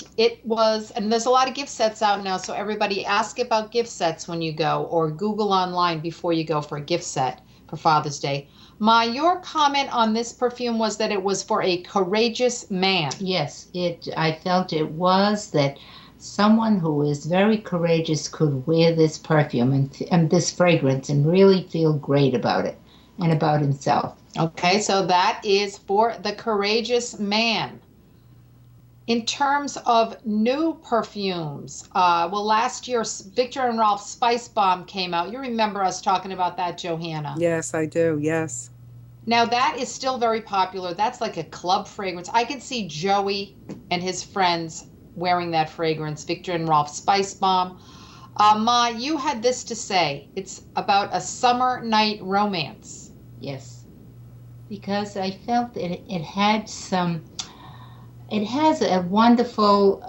there's a lot of gift sets out now, so everybody ask about gift sets when you go, or Google online before you go for a gift set for Father's Day. Ma, your comment on this perfume was that it was for a courageous man. Yes, I felt it was that someone who is very courageous could wear this perfume and this fragrance and really feel great about it and about himself. Okay, so that is for the courageous man. In terms of new perfumes, last year Victor and Rolf Spice Bomb came out. You remember us talking about that, Johanna? Yes, I do. Yes. Now that is still very popular. That's like a club fragrance. I can see Joey and his friends wearing that fragrance, Victor and Rolf Spice Bomb. Ma, you had this to say. It's about a summer night romance. Yes. Because I felt that it has a wonderful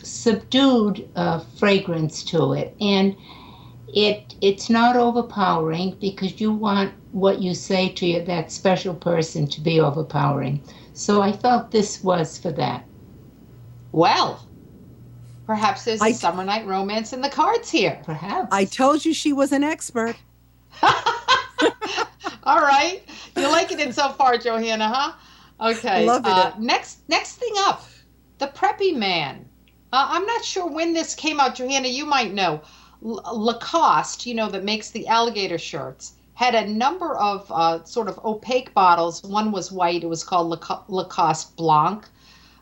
subdued fragrance to it, and it's not overpowering because you want what you say to that special person to be overpowering. So I felt this was for that. Well, perhaps there's a summer night romance in the cards here. Perhaps. I told you she was an expert. All right. You're liking it so far, Johanna, huh? Okay. Love it. Next thing up, the Preppy Man. I'm not sure when this came out, Johanna. You might know. Lacoste, that makes the alligator shirts, had a number of sort of opaque bottles. One was white. It was called Lacoste Blanc.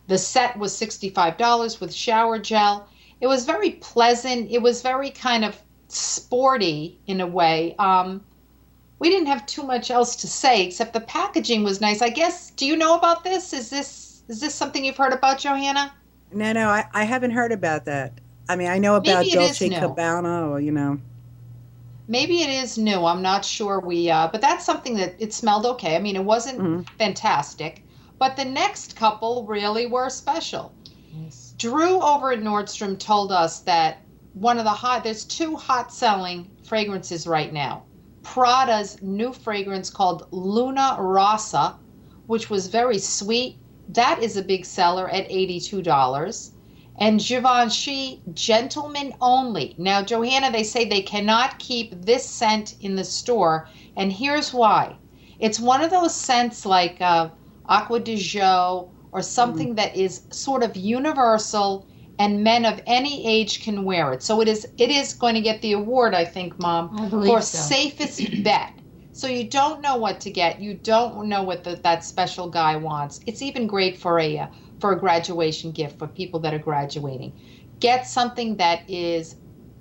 The set was $65 with shower gel. It was very pleasant. It was very kind of sporty in a way. We didn't have too much else to say except the packaging was nice. I guess, do you know about this? Is this something you've heard about, Johanna? No, I haven't heard about that. I mean, I know about Dolce & Gabbana, or Maybe it is new. I'm not sure. But that's something that it smelled okay. I mean, it wasn't fantastic, but the next couple really were special. Yes. Drew over at Nordstrom told us that there's two hot selling fragrances right now. Prada's new fragrance called Luna Rossa, which was very sweet. That is a big seller at $82. And Givenchy Gentleman Only. Now, Johanna, they say they cannot keep this scent in the store, and here's why. It's one of those scents like Aqua di Gio or something that is sort of universal, and men of any age can wear it. So it is going to get the award, I think, Mom, for safest bet. So you don't know what to get. You don't know what that special guy wants. It's even great for a graduation gift for people that are graduating. Get something that is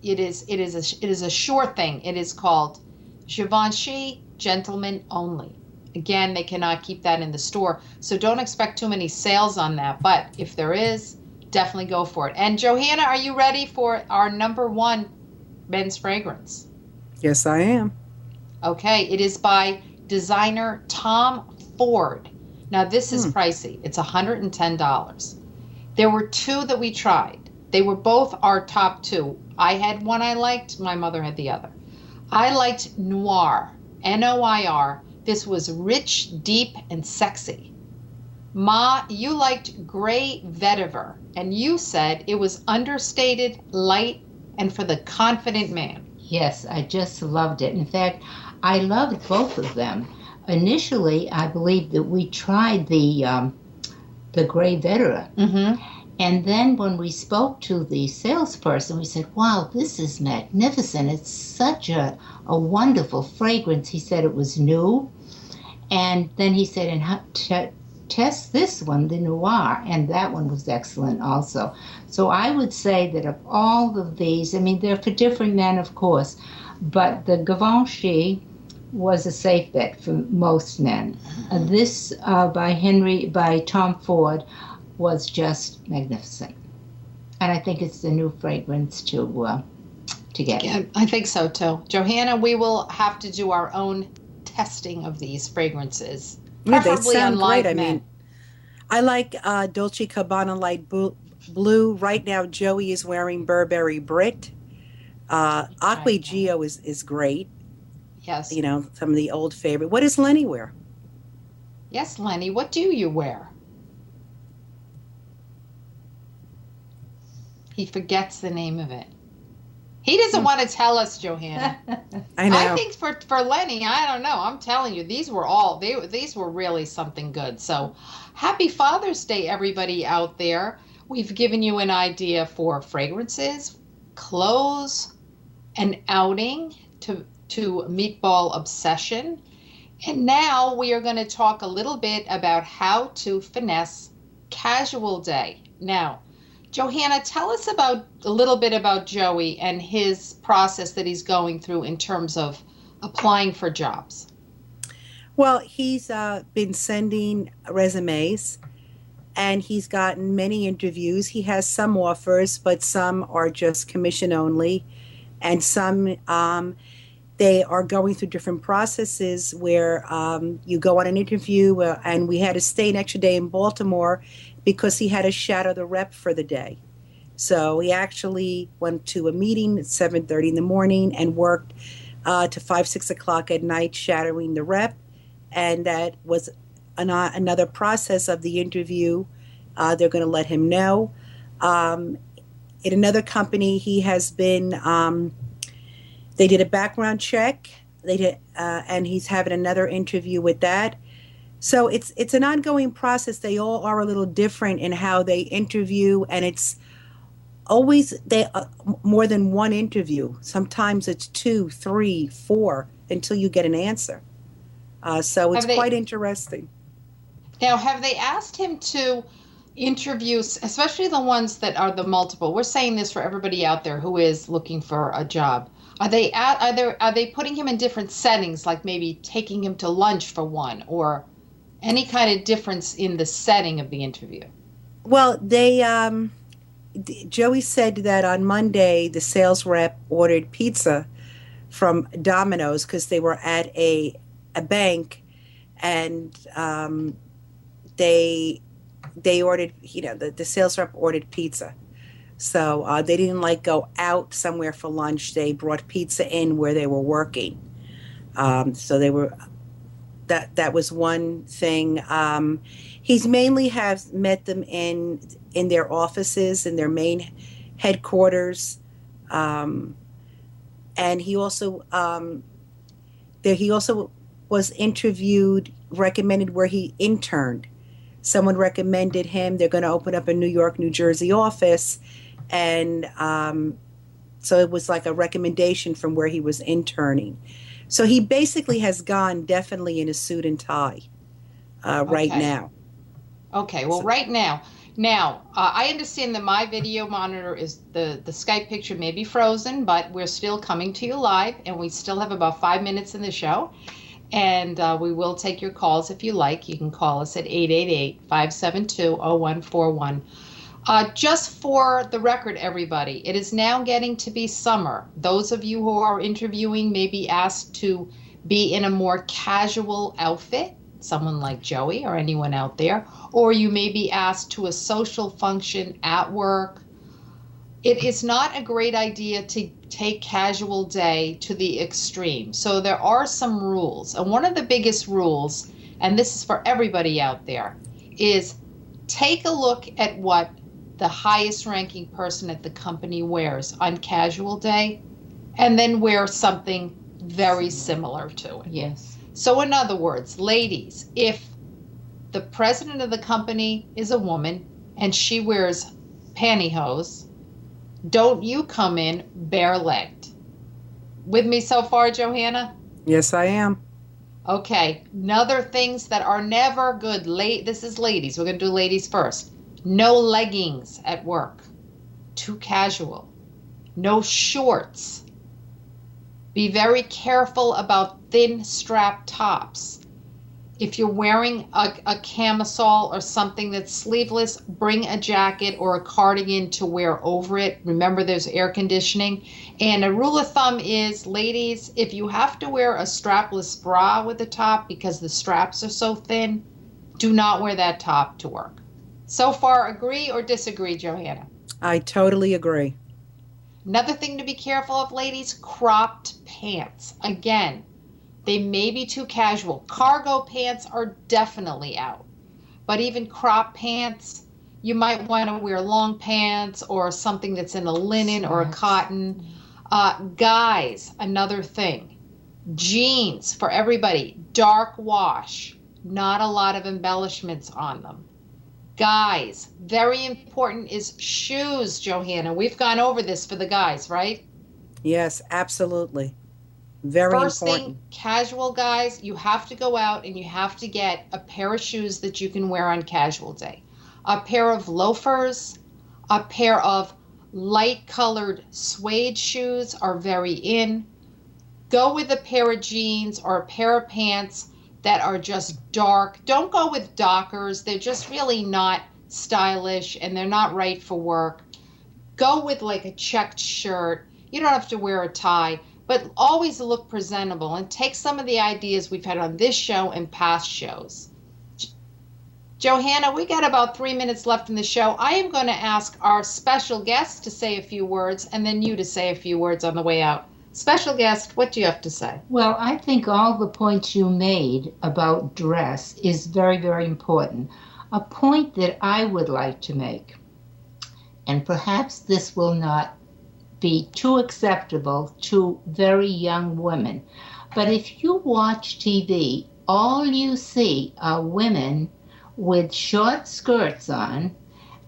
a sure thing. It is called Givenchy Gentleman Only. Again, they cannot keep that in the store, so don't expect too many sales on that. But if there is, definitely go for it. And Johanna, are you ready for our number one men's fragrance? Yes, I am. Okay, it is by designer Tom Ford. Now, this is pricey. It's $110. There were two that we tried. They were both our top two. I had one I liked. My mother had the other. I liked Noir, Noir. This was rich, deep, and sexy. Ma, you liked Gray Vetiver, and you said it was understated, light, and for the confident man. Yes, I just loved it. In fact, I loved both of them. initially, I believe that we tried the Gray Veteran. Mm-hmm. And then when we spoke to the salesperson, we said, wow, this is magnificent. It's such a wonderful fragrance. He said it was new. And then he said, and test this one, the Noir. And that one was excellent also. So I would say that of all of these, I mean, they're for different men, of course, but the Givenchy was a safe bet for most men. This by Tom Ford was just magnificent. And I think it's the new fragrance to get. Yeah, I think so too. Johanna, we will have to do our own testing of these fragrances. Yeah, they Preferably sound on live great. I men. mean, I like Dolce Gabbana Light Blue. Right now, Joey is wearing Burberry Brit. Acqui Gio is great. Yes. You know, some of the old favorite. What does Lenny wear? Yes, Lenny, what do you wear? He forgets the name of it. He doesn't want to tell us, Johanna. I know. I think for Lenny, I don't know. I'm telling you, these were really something good. So, happy Father's Day, everybody out there. We've given you an idea for fragrances, clothes, an outing to Meatball Obsession. And now we are going to talk a little bit about how to finesse Casual Day. Now, Johanna, tell us a little bit about Joey and his process that he's going through in terms of applying for jobs. Well, he's been sending resumes, and he's gotten many interviews. He has some offers, but some are just commission only, and some they are going through different processes where you go on an interview, and we had to stay an extra day in Baltimore because he had to shadow the rep for the day. So he actually went to a meeting at 7:30 in the morning and worked to 5, 6 o'clock at night shadowing the rep. And that was another process of the interview. They're going to let him know. In another company, he has been, they did a background check. They did, and he's having another interview with that. So it's an ongoing process. They all are a little different in how they interview, and it's always more than one interview. Sometimes it's 2, 3, 4 until you get an answer. So it's quite interesting. Now, have they asked him to interview, especially the ones that are the multiple? We're saying this for everybody out there who is looking for a job. Are they putting him in different settings, like maybe taking him to lunch for one, or any kind of difference in the setting of the interview? Well, Joey said that on Monday the sales rep ordered pizza from Domino's because they were at a bank, and they ordered, the sales rep ordered pizza. So they didn't go out somewhere for lunch. They brought pizza in where they were working. So they were. That was one thing. He's mainly have met them in their offices, in their main headquarters, and he also was interviewed, recommended where he interned. Someone recommended him. They're going to open up a New York, New Jersey office, and so it was like a recommendation from where he was interning. So he basically has gone definitely in a suit and tie right now. Okay, well, right now. Now, I understand that my video monitor is, the Skype picture may be frozen, but we're still coming to you live, and we still have about 5 minutes in the show. And we will take your calls if you like. You can call us at 888-572-0141. Just for the record, everybody, it is now getting to be summer. Those of you who are interviewing may be asked to be in a more casual outfit, someone like Joey or anyone out there, or you may be asked to a social function at work. It is not a great idea to take Casual Day to the extreme. So there are some rules. And one of the biggest rules, and this is for everybody out there, is take a look at what the highest ranking person at the company wears on Casual Day, and then wear something very similar to it. Yes. So in other words, ladies, if the president of the company is a woman and she wears pantyhose, don't you come in bare-legged. With me so far, Johanna? Yes, I am. Okay, other things that are never good. This is ladies. We're going to do ladies first. No leggings at work. Too casual. No shorts. Be very careful about thin strap tops. If you're wearing a camisole or something that's sleeveless, bring a jacket or a cardigan to wear over it. Remember, there's air conditioning. And a rule of thumb is, ladies, if you have to wear a strapless bra with the top because the straps are so thin, do not wear that top to work. So far, agree or disagree, Johanna? I totally agree. Another thing to be careful of, ladies, cropped pants. Again, they may be too casual. Cargo pants are definitely out. But even crop pants, you might want to wear long pants or something that's in a linen or a cotton. Guys, another thing. Jeans for everybody. Dark wash. Not a lot of embellishments on them. Guys, very important is shoes, Johanna. We've gone over this for the guys, right? Yes, absolutely. Very First important. thing, casual guys, you have to go out and you have to get a pair of shoes that you can wear on casual day. A pair of loafers, a pair of light colored suede shoes are very in. Go with a pair of jeans or a pair of pants that are just dark. Don't go with Dockers. They're just really not stylish and they're not right for work. Go with like a checked shirt. You don't have to wear a tie, but always look presentable and take some of the ideas we've had on this show and past shows. Johanna, we got about 3 minutes left in the show. I am going to ask our special guest to say a few words and then you to say a few words on the way out. Special guest, what do you have to say? Well, I think all the points you made about dress is very, very important. A point that I would like to make, and perhaps this will not be too acceptable to very young women, but if you watch TV, all you see are women with short skirts on,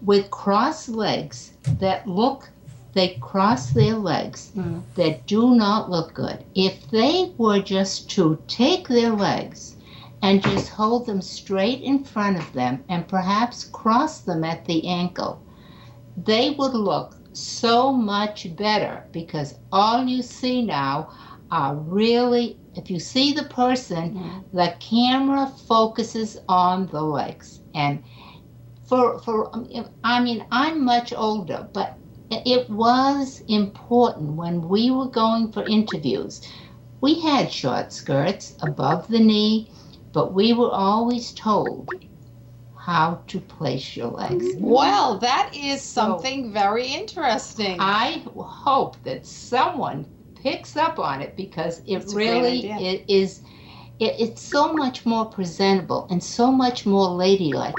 with crossed legs that look, they cross their legs that do not look good. If they were just to take their legs and just hold them straight in front of them and perhaps cross them at the ankle, they would look so much better, because all you see now are really, if you see the person, the camera focuses on the legs. And I'm much older, but it was important when we were going for interviews. We had short skirts above the knee, but we were always told how to place your legs. Well, that is something very interesting. I hope that someone picks up on it, because it That's a great really idea. it's so much more presentable and so much more ladylike.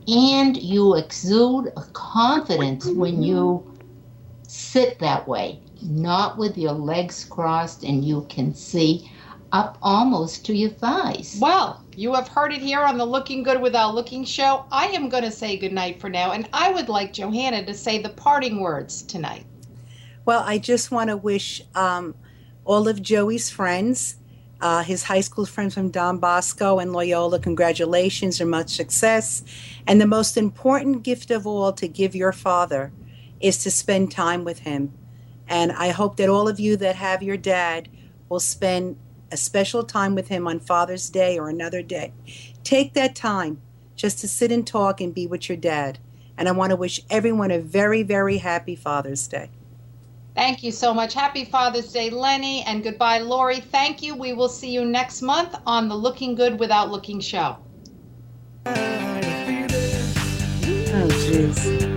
And you exude a confidence when you sit that way, not with your legs crossed and you can see up almost to your thighs. Well, you have heard it here on the Looking Good Without Looking show. I am going to say goodnight for now, and I would like Johanna to say the parting words tonight. Well, I just want to wish all of Joey's friends, his high school friends from Don Bosco and Loyola, congratulations and much success. And the most important gift of all to give your father is to spend time with him. And I hope that all of you that have your dad will spend a special time with him on Father's Day or another day. Take that time just to sit and talk and be with your dad. And I want to wish everyone a very, very happy Father's Day. Thank you so much. Happy Father's Day, Lenny, and goodbye, Lori. Thank you. We will see you next month on the Looking Good Without Looking show. Oh, jeez.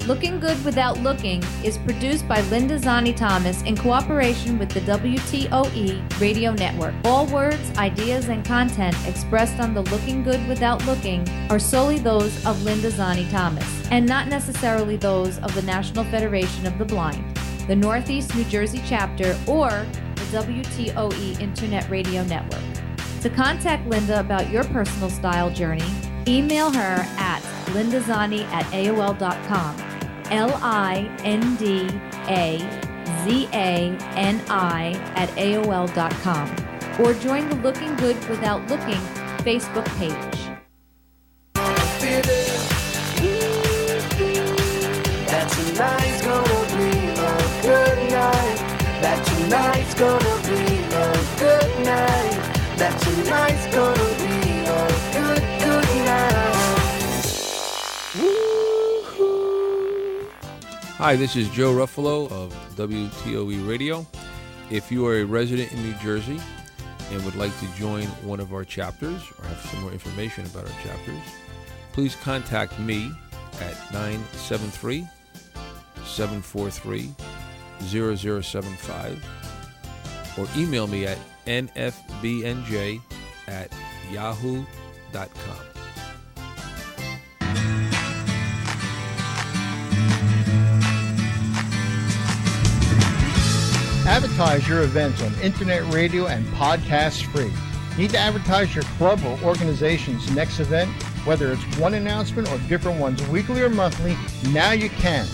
Looking Good Without Looking is produced by Linda Zani Thomas in cooperation with the WTOE Radio Network. All words, ideas, and content expressed on the Looking Good Without Looking are solely those of Linda Zani Thomas, and not necessarily those of the National Federation of the Blind, the Northeast New Jersey chapter, or the WTOE Internet Radio Network. To contact Linda about your personal style journey, email her at lindazani@aol.com. LINDAZANI@aol.com. Or join the Looking Good Without Looking Facebook page. That tonight's gonna be a good night. That tonight's gonna be a good night. That tonight's gonna be a good night. Hi, this is Joe Ruffalo of WTOE Radio. If you are a resident in New Jersey and would like to join one of our chapters or have some more information about our chapters, please contact me at 973-743-0075 or email me at nfbnj@yahoo.com. Advertise your events on internet radio and podcasts free. Need to advertise your club or organization's next event? Whether it's one announcement or different ones weekly or monthly, now you can.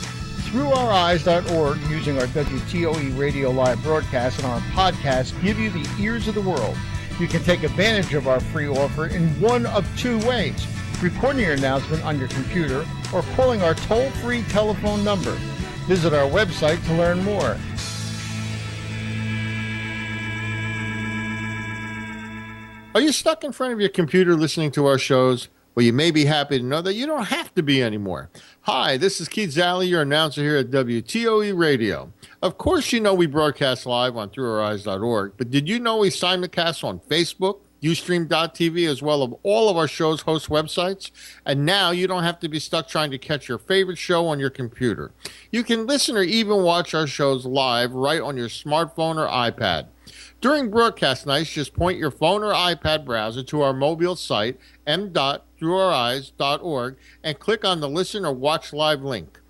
ThroughOurEyes.org, using our WTOE radio live broadcast and our podcast, give you the ears of the world. You can take advantage of our free offer in one of two ways: recording your announcement on your computer or calling our toll-free telephone number. Visit our website to learn more. Are you stuck in front of your computer listening to our shows? Well, you may be happy to know that you don't have to be anymore. Hi, this is Keith Zalley, your announcer here at WTOE Radio. Of course, you know we broadcast live on throughoureeyes.org, but did you know we simulcast on Facebook, Ustream.tv, as well as all of our show's host websites? And now you don't have to be stuck trying to catch your favorite show on your computer. You can listen or even watch our shows live right on your smartphone or iPad. During broadcast nights, just point your phone or iPad browser to our mobile site, m.throughoureeyes.org, and click on the Listen or Watch Live link.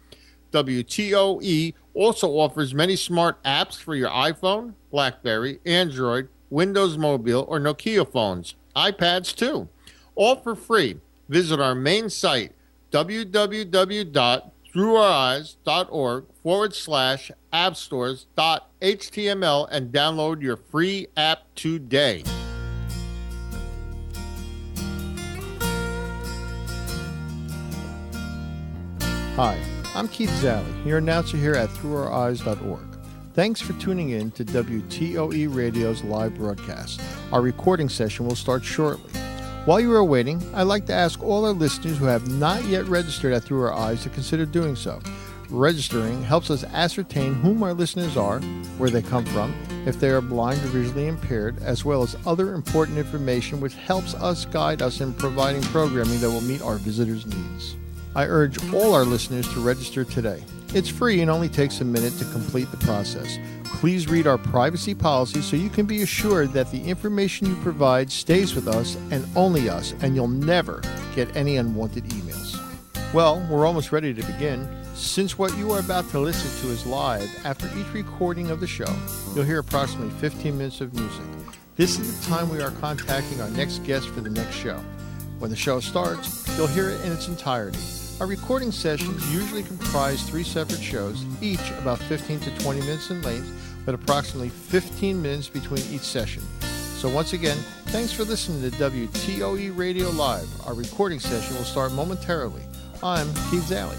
WTOE also offers many smart apps for your iPhone, BlackBerry, Android, Windows Mobile, or Nokia phones, iPads too. All for free. Visit our main site, www.throughoureeyes.org/appstores.html, and download your free app today. Hi, I'm Keith Zalley, your announcer here at throughoureeyes.org. Thanks for tuning in to WTOE Radio's live broadcast. Our recording session will start shortly. While you are waiting, I'd like to ask all our listeners who have not yet registered at Through Our Eyes to consider doing so. Registering helps us ascertain whom our listeners are, where they come from, if they are blind or visually impaired, as well as other important information which helps us guide us in providing programming that will meet our visitors' needs. I urge all our listeners to register today. It's free and only takes a minute to complete the process. Please read our privacy policy so you can be assured that the information you provide stays with us and only us, and you'll never get any unwanted emails. Well, we're almost ready to begin. Since what you are about to listen to is live, after each recording of the show, you'll hear approximately 15 minutes of music. This is the time we are contacting our next guest for the next show. When the show starts, you'll hear it in its entirety. Our recording sessions usually comprise 3 separate shows, each about 15 to 20 minutes in length, with approximately 15 minutes between each session. So once again, thanks for listening to WTOE Radio Live. Our recording session will start momentarily. I'm Keith Zalley.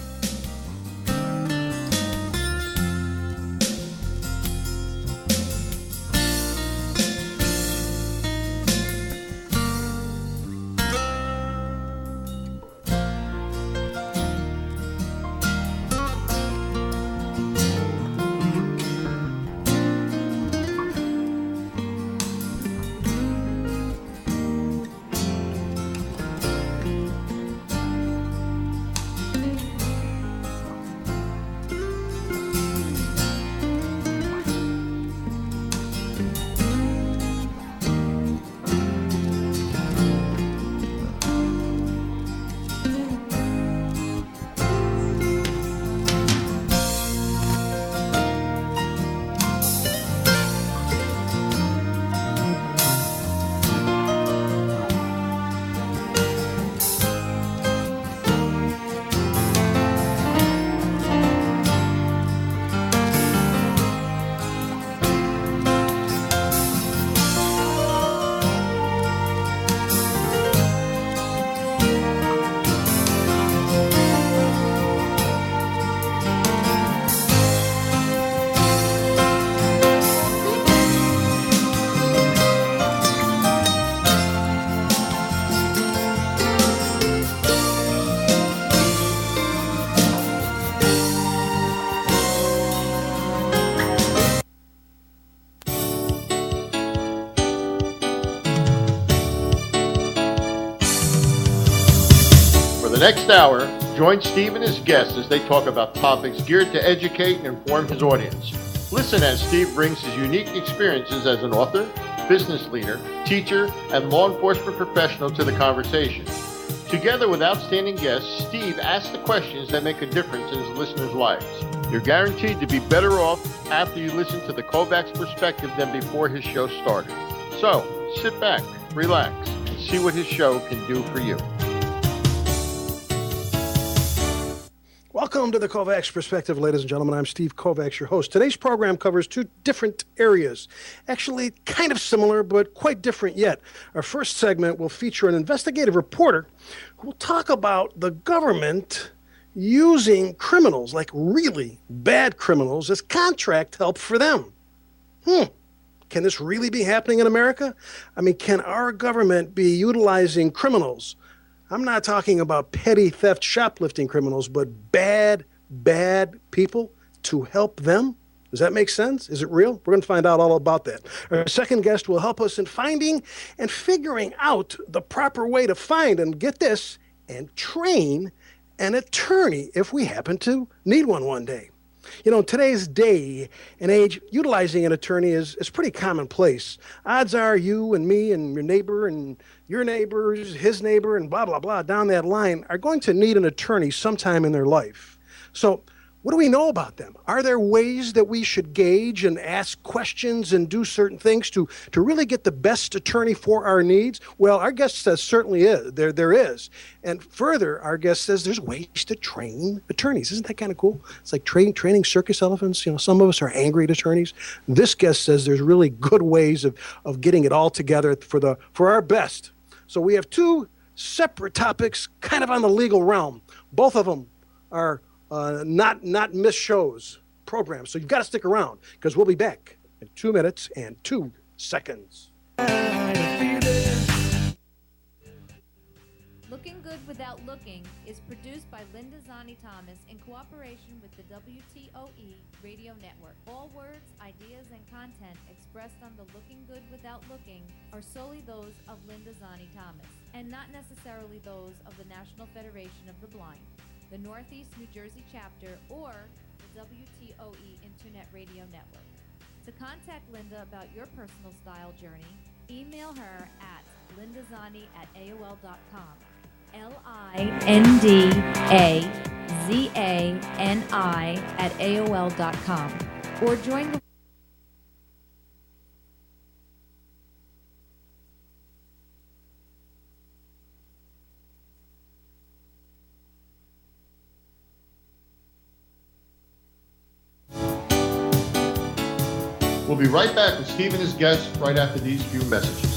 Next hour, join Steve and his guests as they talk about topics geared to educate and inform his audience. Listen as Steve brings his unique experiences as an author, business leader, teacher, and law enforcement professional to the conversation. Together with outstanding guests, Steve asks the questions that make a difference in his listeners' lives. You're guaranteed to be better off after you listen to the KOVACS Perspective than before his show started. So, sit back, relax, and see what his show can do for you. Welcome to the KOVACS Perspective, ladies and gentlemen. I'm Steve KOVACS, your host. Today's program covers two different areas. Actually, kind of similar, but quite different yet. Our first segment will feature an investigative reporter who will talk about the government using criminals, like really bad criminals, as contract help for them. Can this really be happening in America? I mean, can our government be utilizing criminals? I'm not talking about petty theft, shoplifting criminals, but bad people to help them. Does that make sense? Is it real? We're going to find out all about that. Our second guest will help us in finding and figuring out the proper way to find and get this and train an attorney if we happen to need one day. You know, in today's day and age, utilizing an attorney is pretty commonplace. Odds are you and me and your neighbor and your neighbors, his neighbor, and blah, blah, blah, down that line are going to need an attorney sometime in their life. So what do we know about them? Are there ways that we should gauge and ask questions and do certain things to really get the best attorney for our needs? Well, our guest says certainly is. There is. And further, our guest says there's ways to train attorneys. Isn't that kind of cool? It's like training circus elephants. You know, some of us are angry at attorneys. This guest says there's really good ways of getting it all together for our best. So we have two separate topics kind of on the legal realm. Both of them are not miss shows, programs. So you've got to stick around because we'll be back in 2 minutes and 2 seconds. Looking Good Without Looking is produced by Linda Zani Thomas in cooperation with the WTOE Radio Network. All words, ideas, and content expressed on the Looking Good Without Looking are solely those of Linda Zani Thomas and not necessarily those of the National Federation of the Blind, the Northeast New Jersey chapter, or the WTOE Internet Radio Network. To contact Linda about your personal style journey, email her at lindazani@aol.com. LINDAZANI@aol.com. Or join the We'll be right back with Steve and his guests right after these few messages.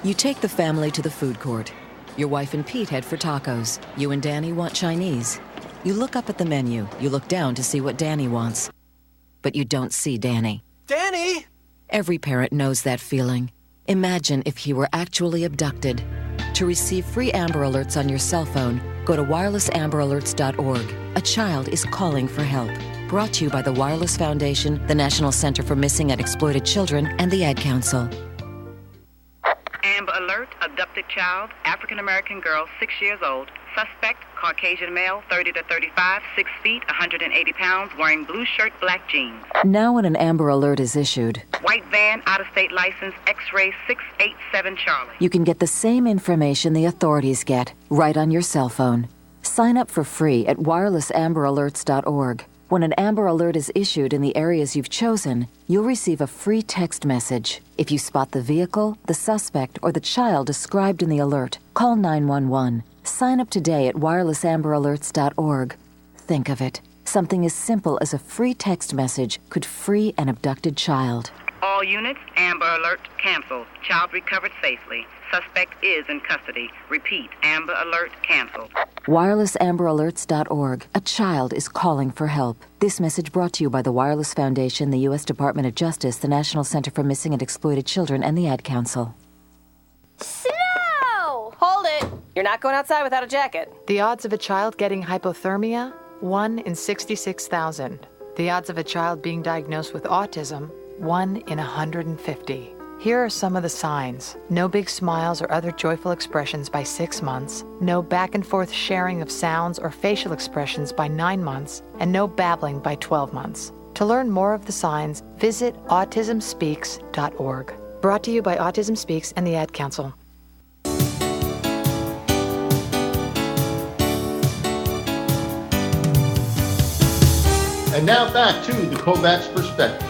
You take the family to the food court. Your wife and Pete head for tacos. You and Danny want Chinese. You look up at the menu. You look down to see what Danny wants. But you don't see Danny. Danny! Every parent knows that feeling. Imagine if he were actually abducted. To receive free Amber Alerts on your cell phone, go to wirelessamberAlerts.org. A child is calling for help. Brought to you by the Wireless Foundation, the National Center for Missing and Exploited Children, and the Ad Council. Amber Alert, abducted child, African-American girl, 6 years old. Suspect, Caucasian male, 30 to 35, 6 feet, 180 pounds, wearing blue shirt, black jeans. Now when an Amber Alert is issued, White van, out-of-state license, X-ray 687 Charlie. you can get the same information the authorities get right on your cell phone. Sign up for free at wirelessamberAlerts.org. When an Amber Alert is issued in the areas you've chosen, you'll receive a free text message. If you spot the vehicle, the suspect, or the child described in the alert, call 911. Sign up today at wirelessamberAlerts.org. Think of it. Something as simple as a free text message could free an abducted child. All units, Amber Alert canceled. Child recovered safely. Suspect is in custody. Repeat, Amber Alert canceled. WirelessAmberAlerts.org. A child is calling for help. This message brought to you by the Wireless Foundation, the U.S. Department of Justice, the National Center for Missing and Exploited Children, and the Ad Council. Snow! Hold it! You're not going outside without a jacket. The odds of a child getting hypothermia? 1 in 66,000. The odds of a child being diagnosed with autism, 1 in 150. Here are some of the signs. No big smiles or other joyful expressions by 6 months, no back and forth sharing of sounds or facial expressions by 9 months, and no babbling by 12 months. To learn more of the signs, visit autismspeaks.org. Brought to you by Autism Speaks and the Ad Council. And now back to the KOVACS Perspective.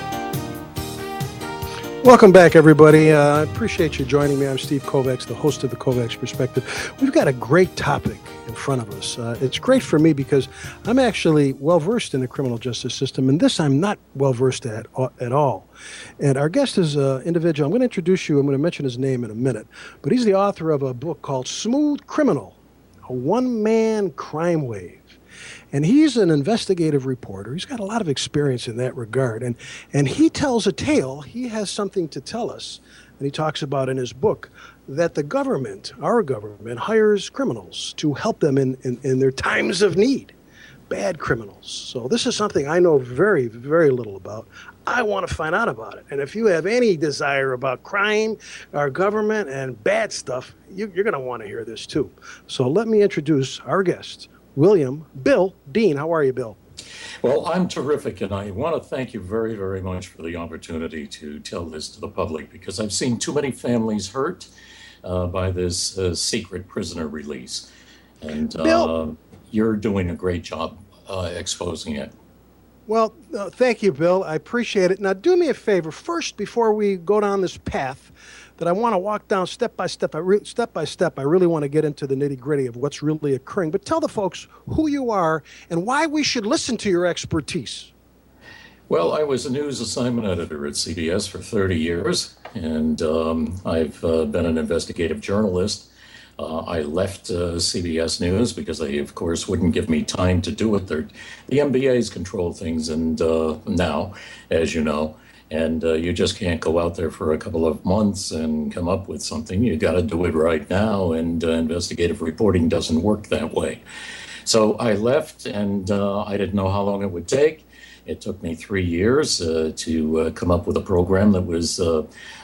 Welcome back, everybody. I appreciate you joining me. I'm Steve KOVACS, the host of the KOVACS Perspective. We've got a great topic in front of us. It's great for me because I'm actually well-versed in the criminal justice system, and this I'm not well-versed at all. And our guest is an individual. I'm going to introduce you. I'm going to mention his name in a minute. But he's the author of a book called Smooth Criminal, a one-man crime wave. And he's an investigative reporter. He's got a lot of experience in that regard. And he tells a tale. He has something to tell us. And he talks about in his book that the government, our government, hires criminals to help them in their times of need. Bad criminals. So this is something I know very, very little about. I want to find out about it. And if you have any desire about crime, our government, and bad stuff, you're going to want to hear this too. So let me introduce our guest, Bill Deane. How are you, Bill? Well, I'm terrific, and I want to thank you very, very much for the opportunity to tell this to the public, because I've seen too many families hurt by this secret prisoner release. And you're doing a great job exposing it. Well, thank you, Bill. I appreciate it. Now, do me a favor. First, before we go down this path that I want to walk down step by step, I really want to get into the nitty-gritty of what's really occurring. But tell the folks who you are and why we should listen to your expertise. Well, I was a news assignment editor at CBS for 30 years, and I've been an investigative journalist. I left CBS News because they, of course, wouldn't give me time to do it. The MBAs control things, and now, as you know, and you just can't go out there for a couple of months and come up with something. You got to do it right now, and investigative reporting doesn't work that way. So I left, and I didn't know how long it would take. It took me 3 years to come up with a program that was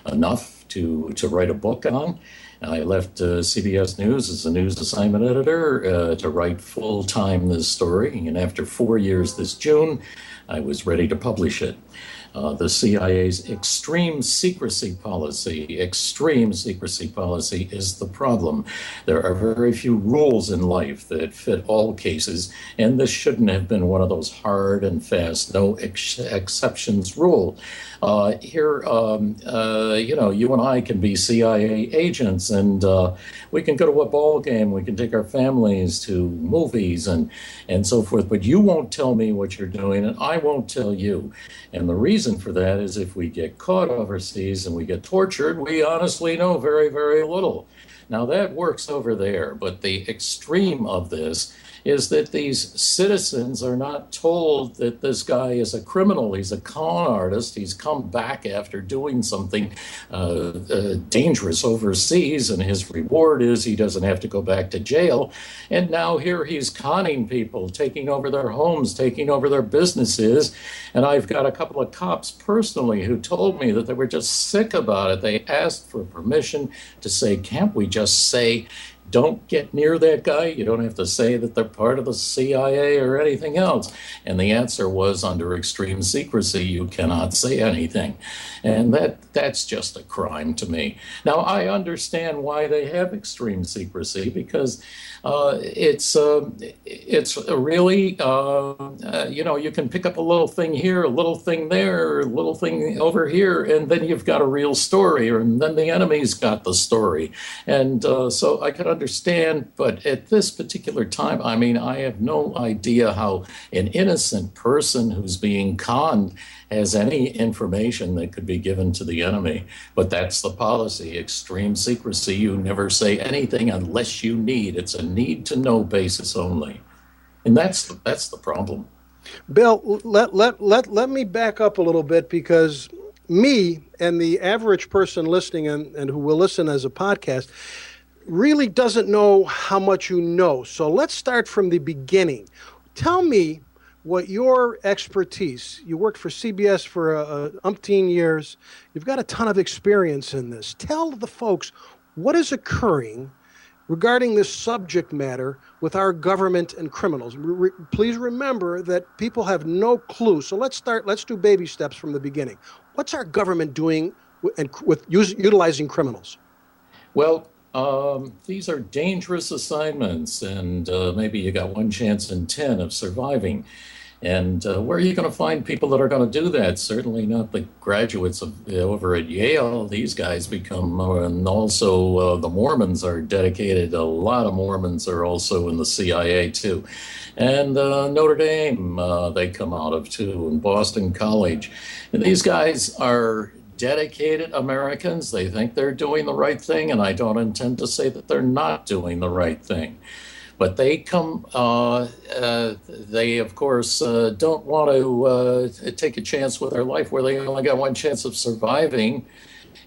enough to write a book on. I left CBS News as a news assignment editor to write full-time this story, and after 4 years this June, I was ready to publish it. The CIA's extreme secrecy policy is the problem. There are very few rules in life that fit all cases, and this shouldn't have been one of those hard and fast, no exceptions rule. Here, you and I can be CIA agents, and we can go to a ball game, we can take our families to movies and so forth, but you won't tell me what you're doing, and I won't tell you. And the reason for that is if we get caught overseas and we get tortured, we honestly know very, very little. Now that works over there, but the extreme of this is that these citizens are not told that this guy is a criminal. He's a con artist. He's come back after doing something dangerous overseas, and his reward is he doesn't have to go back to jail. And now here he's conning people, taking over their homes, taking over their businesses. And I've got a couple of cops personally who told me that they were just sick about it. They asked for permission to say, can't we just say, don't get near that guy. You don't have to say that they're part of the CIA or anything else. And the answer was, under extreme secrecy, you cannot say anything. And that's just a crime to me. Now, I understand why they have extreme secrecy, because it's really, you can pick up a little thing here, a little thing there, a little thing over here, and then you've got a real story, and then the enemy's got the story. And so I can understand, but at this particular time, I mean, I have no idea how an innocent person who's being conned has any information that could be given to the enemy. But that's the policy, extreme secrecy. You never say anything unless you need. It's a need-to-know basis only. And that's the problem. Bill, let me back up a little bit, because me and the average person listening and who will listen as a podcast really doesn't know how much you know. So let's start from the beginning. Tell me, what your expertise, you worked for CBS for umpteen years. You've got a ton of experience in this. Tell the folks what is occurring regarding this subject matter with our government and criminals. Please remember that people have no clue. So let's do baby steps from the beginning. What's our government doing with utilizing criminals? Well, these are dangerous assignments, and maybe you got one chance in 10 of surviving. And where are you going to find people that are going to do that? Certainly not the graduates over at Yale. These guys become, and also the Mormons are dedicated. A lot of Mormons are also in the CIA too. And Notre Dame, they come out of too, and Boston College. And these guys are dedicated Americans. They think they're doing the right thing, and I don't intend to say that they're not doing the right thing. But they come, they of course don't want to take a chance with their life where they only got one chance of surviving.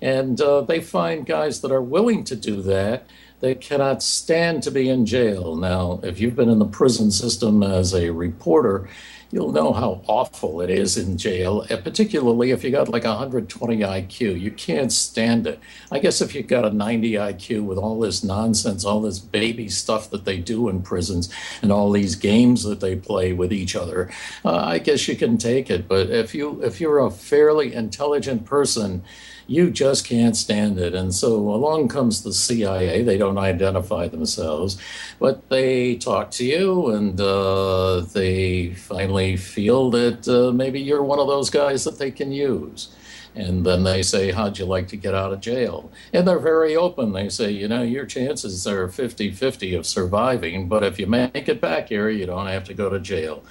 And they find guys that are willing to do that. They cannot stand to be in jail. Now, if you've been in the prison system as a reporter, you'll know how awful it is in jail, particularly if you got like 120 IQ. You can't stand it. I guess if you got a 90 IQ with all this nonsense, all this baby stuff that they do in prisons and all these games that they play with each other, I guess you can take it. But if you're a fairly intelligent person, you just can't stand it. And so along comes the CIA. They don't identify themselves, but they talk to you, and they finally feel that maybe you're one of those guys that they can use. And then they say, how'd you like to get out of jail? And they're very open. They say, your chances are 50-50 of surviving, but if you make it back here, you don't have to go to jail.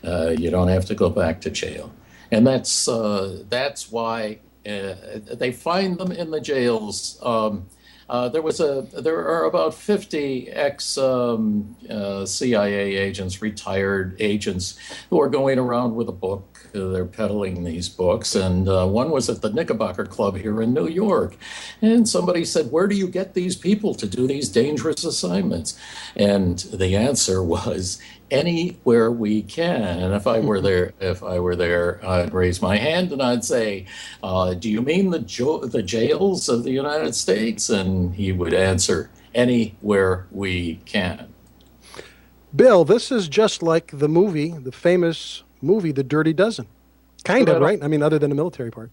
You don't have to go back to jail. And that's why they find them in the jails. There are about 50 ex-CIA agents, retired agents, who are going around with a book. They're peddling these books. And one was at the Knickerbocker Club here in New York. And somebody said, where do you get these people to do these dangerous assignments? And the answer was, anywhere we can. And if I were there, I'd raise my hand and I'd say, do you mean the jails of the United States? And he would answer, anywhere we can. Bill, this is just like the famous movie, The Dirty Dozen. Kind of, right? I mean, other than the military part.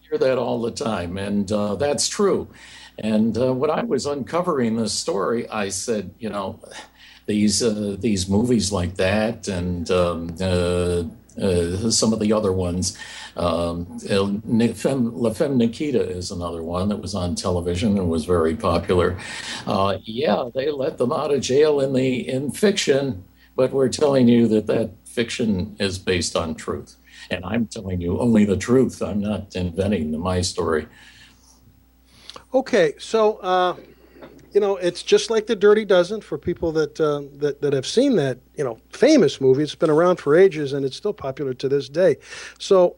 I hear that all the time, and that's true. And when I was uncovering this story, I said, these movies like that, and some of the other ones. La Femme Nikita is another one that was on television and was very popular. They let them out of jail in fiction, but we're telling you that fiction is based on truth. And I'm telling you only the truth. I'm not inventing my story. Okay, so it's just like The Dirty Dozen for people that have seen that famous movie. It's been around for ages and it's still popular to this day. So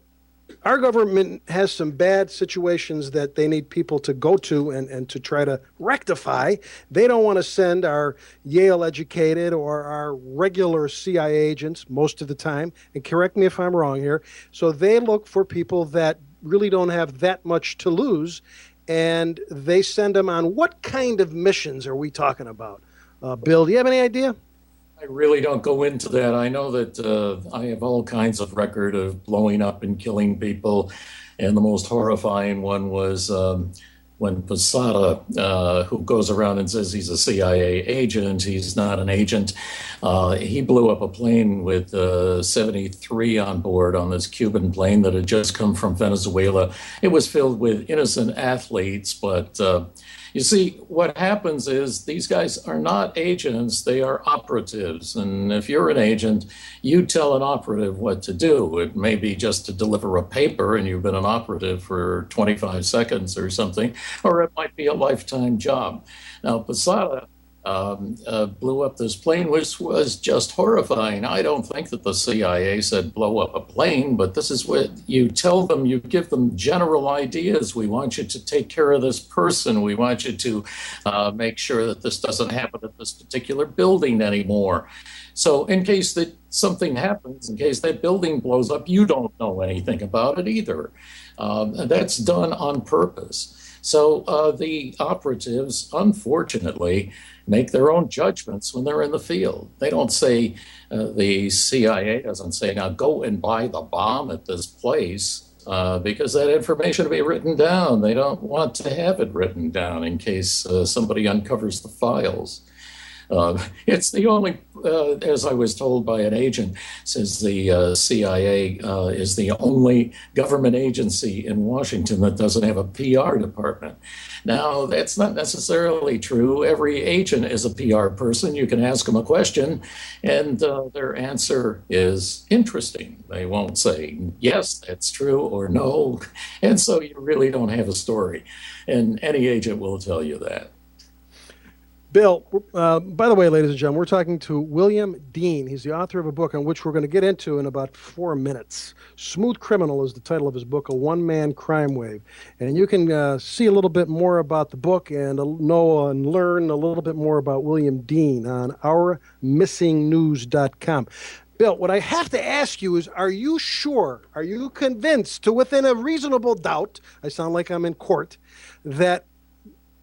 our government has some bad situations that they need people to go to and to try to rectify. They don't want to send our Yale-educated or our regular CIA agents most of the time, and correct me if I'm wrong here. So they look for people that really don't have that much to lose, and they send them on what kind of missions are we talking about? Bill, do you have any idea? I really don't go into that. I know that I have all kinds of record of blowing up and killing people. And the most horrifying one was when Posada, who goes around and says he's a CIA agent, he's not an agent. He blew up a plane with 73 on board on this Cuban plane that had just come from Venezuela. It was filled with innocent athletes, but you see, what happens is these guys are not agents, they are operatives. And if you're an agent, you tell an operative what to do. It may be just to deliver a paper and you've been an operative for 25 seconds or something, or it might be a lifetime job. Now, Posada blew up this plane, which was just horrifying. I don't think that the CIA said blow up a plane, but this is what you tell them. You give them general ideas. We want you to take care of this person. We want you to make sure that this doesn't happen at this particular building anymore. So in case that something happens, in case that building blows up, you don't know anything about it either. That's done on purpose. So the operatives, unfortunately, make their own judgments when they're in the field. They don't say, the CIA doesn't say, now go and buy the bomb at this place, because that information will be written down. They don't want to have it written down in case somebody uncovers the files. It's the only, as I was told by an agent, says the CIA is the only government agency in Washington that doesn't have a PR department. Now, that's not necessarily true. Every agent is a PR person. You can ask them a question, and their answer is interesting. They won't say, yes, that's true, or no. And so you really don't have a story. And any agent will tell you that. Bill, by the way, ladies and gentlemen, we're talking to William Deane. He's the author of a book on which we're going to get into in about 4 minutes. Smooth Criminal is the title of his book, A One-Man Crime Wave. And you can see a little bit more about the book and know and learn a little bit more about William Deane on ourmissingnews.com. Bill, what I have to ask you is, are you sure, are you convinced to within a reasonable doubt, I sound like I'm in court, that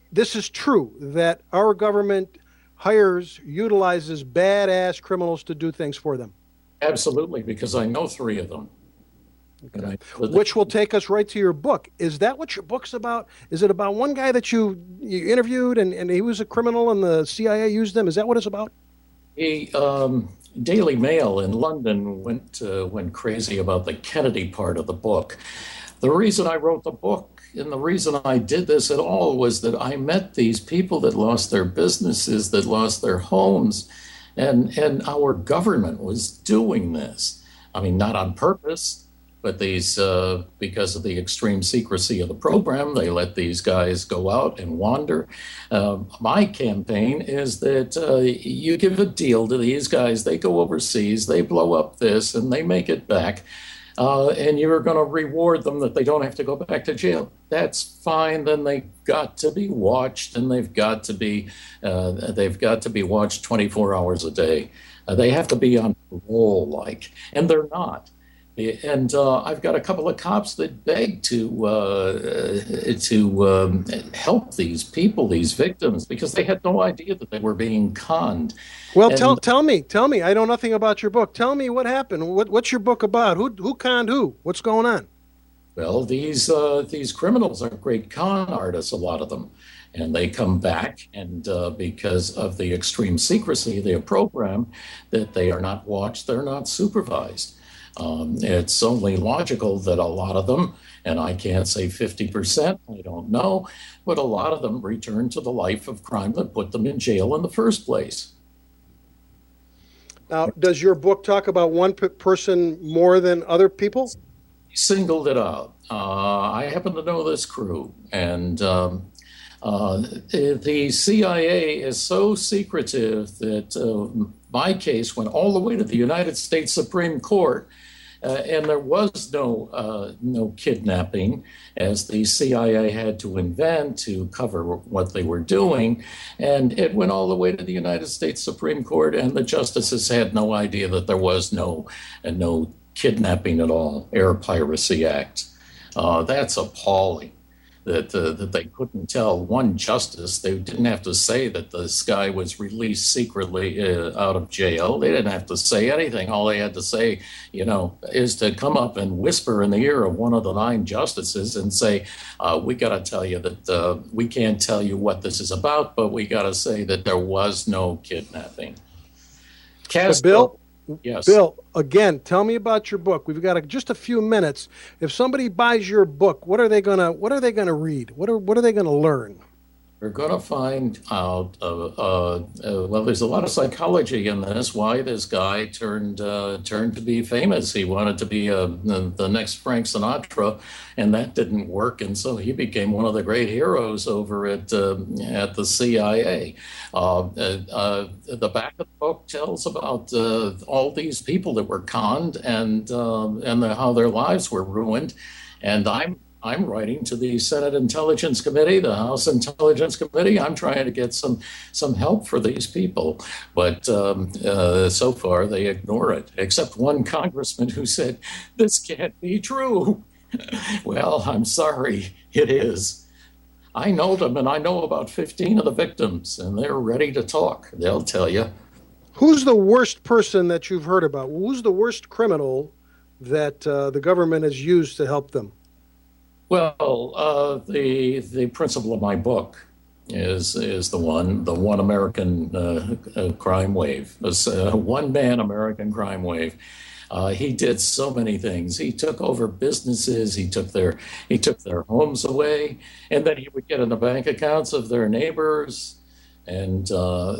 this is true, that our government utilizes badass criminals to do things for them? Absolutely, because I know 3 of them. Okay. Which will take us right to your book. Is that what your book's about? Is it about one guy that you interviewed and he was a criminal and the CIA used him? Is that what it's about? The Daily Mail in London went crazy about the Kennedy part of the book. The reason I wrote the book and the reason I did this at all was that I met these people that lost their businesses, that lost their homes, and our government was doing this. I mean, not on purpose, but these, because of the extreme secrecy of the program, they let these guys go out and wander. My campaign is that you give a deal to these guys, they go overseas, they blow up this, and they make it back. And you're going to reward them that they don't have to go back to jail. That's fine. Then they've got to be watched, and they've got to be watched 24 hours a day. They have to be on parole, and they're not. And I've got a couple of cops that beg to help these people, these victims, because they had no idea that they were being conned. Well, tell me. I know nothing about your book. Tell me what happened. What's your book about? Who conned who? What's going on? Well, these criminals are great con artists, a lot of them. And they come back, and because of the extreme secrecy of their program, that they are not watched, they're not supervised. It's only logical that a lot of them, and I can't say 50%, I don't know, but a lot of them return to the life of crime that put them in jail in the first place. Now, does your book talk about one person more than other people? Singled it out. I happen to know this crew, and the CIA is so secretive that my case went all the way to the United States Supreme Court, and there was no kidnapping, as the CIA had to invent to cover what they were doing, and it went all the way to the United States Supreme Court, and the justices had no idea that there was no kidnapping at all, Air Piracy Act. That's appalling. That they couldn't tell one justice. They didn't have to say that this guy was released secretly out of jail. They didn't have to say anything. All they had to say, is to come up and whisper in the ear of one of the 9 justices and say, we got to tell you that we can't tell you what this is about, but we got to say that there was no kidnapping. Bill? Yes. Bill, again, tell me about your book. We've got just a few minutes. If somebody buys your book, what are they gonna read? What are they gonna learn? We're going to find out, well, there's a lot of psychology in this, why this guy turned to be famous. He wanted to be the next Frank Sinatra, and that didn't work, and so he became one of the great heroes over at the CIA. The back of the book tells about all these people that were conned and how their lives were ruined. And I'm I'm writing to the Senate Intelligence Committee, the House Intelligence Committee. I'm trying to get some help for these people. But so far, they ignore it, except one congressman who said, this can't be true. Well, I'm sorry, it is. I know them, and I know about 15 of the victims, and they're ready to talk. They'll tell you. Who's the worst person that you've heard about? Who's the worst criminal that the government has used to help them? Well, the principle of my book is the one American crime wave, this one man American crime wave. He did so many things. He took over businesses. He took their homes away, and then he would get in the bank accounts of their neighbors. And I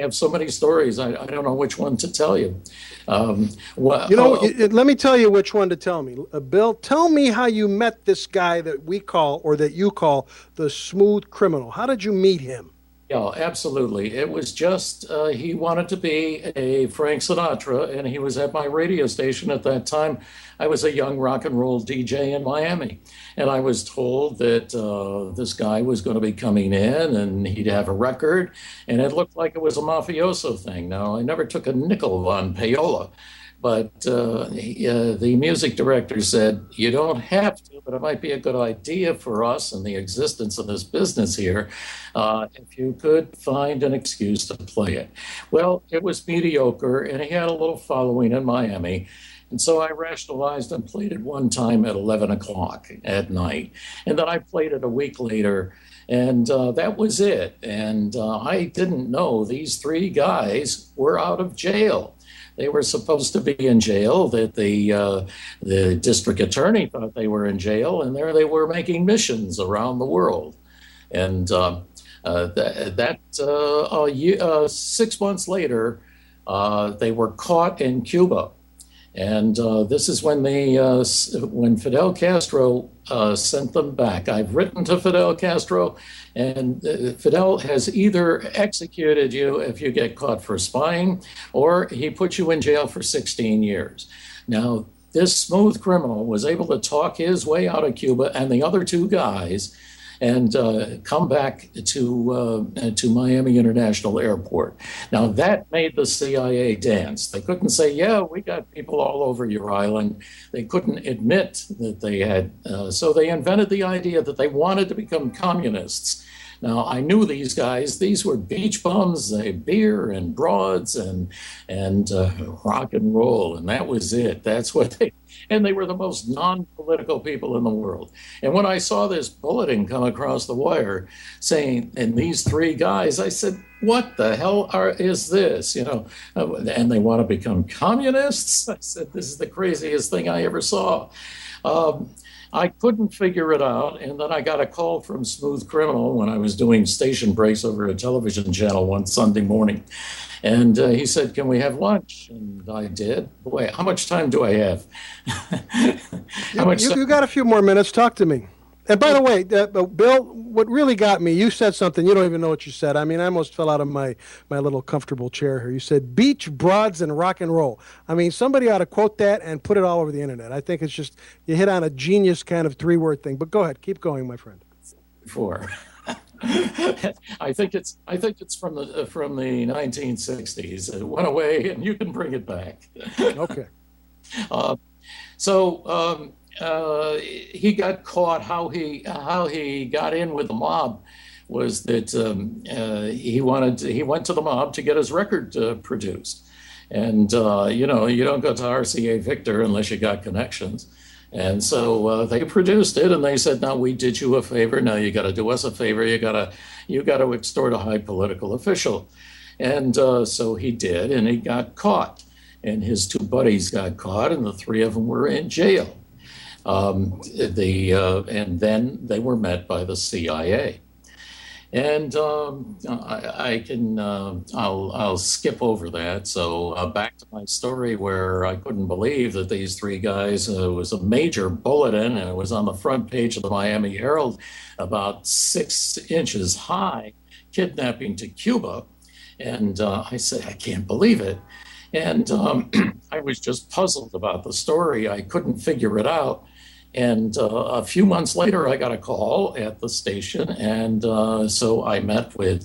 have so many stories. I don't know which one to tell you. Let me tell you which one to tell me. Bill, tell me how you met this guy that we call, or that you call, the smooth criminal. How did you meet him? Yeah, absolutely. It was just he wanted to be a Frank Sinatra, and he was at my radio station at that time. I was a young rock and roll DJ in Miami, and I was told that this guy was going to be coming in, and he'd have a record, and it looked like it was a mafioso thing. Now, I never took a nickel on payola, but the music director said, you don't have to, but it might be a good idea for us and the existence of this business here if you could find an excuse to play it. Well, it was mediocre, and he had a little following in Miami. And so I rationalized and played it one time at 11 o'clock at night. And then I played it a week later, and that was it. And I didn't know these three guys were out of jail. They were supposed to be in jail, that the district attorney thought they were in jail, and there they were making missions around the world. And 6 months later, they were caught in Cuba. And this is when when Fidel Castro sent them back. I've written to Fidel Castro, and Fidel has either executed you if you get caught for spying, or he puts you in jail for 16 years. Now, this smooth criminal was able to talk his way out of Cuba and the other two guys and come back to Miami International Airport. Now, that made the CIA dance. They couldn't say, yeah, we got people all over your island. They couldn't admit that they had. So they invented the idea that they wanted to become communists. Now, I knew these guys. These were beach bums, beer and broads and rock and roll, and that was it. That's what and they were the most non-political people in the world. And when I saw this bulletin come across the wire saying, and these three guys, I said, what the hell is this? And they want to become communists? I said, this is the craziest thing I ever saw. I couldn't figure it out, and then I got a call from Smooth Criminal when I was doing station breaks over a television channel one Sunday morning. And he said, can we have lunch? And I did. Boy, how much time do I have? You got a few more minutes. Talk to me. And by the way, Bill, what really got me, you said something, you don't even know what you said. I mean, I almost fell out of my little comfortable chair here. You said beach, broads, and rock and roll. I mean, somebody ought to quote that and put it all over the internet. I think it's just, you hit on a genius kind of three-word thing. But go ahead, keep going, my friend. I think it's from the 1960s. It went away, and you can bring it back. Okay. He got caught. How he got in with the mob was that he went to the mob to get his record produced, and you don't go to RCA Victor unless you got connections. And so they produced it, and they said, "Now we did you a favor. Now you got to do us a favor. You got to extort a high political official." And so he did, and he got caught. And his two buddies got caught, and the three of them were in jail. And then they were met by the CIA. And I'll skip over that. So back to my story where I couldn't believe that these three guys, it was a major bulletin, and it was on the front page of the Miami Herald, about 6 inches high, kidnapping to Cuba. And I said, I can't believe it. And I was just puzzled about the story. I couldn't figure it out. And a few months later, I got a call at the station, and so I met with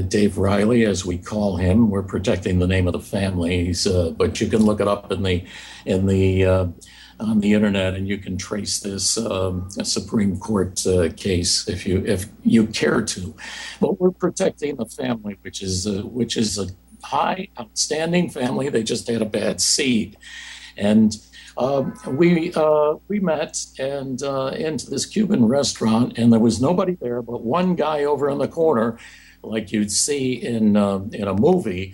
Dave Riley, as we call him. We're protecting the name of the family, but you can look it up on the internet, and you can trace this Supreme Court case if you care to. But we're protecting the family, which is a high, outstanding family. They just had a bad seed, and we met and into this Cuban restaurant, and there was nobody there but one guy over in the corner, like you'd see in a movie.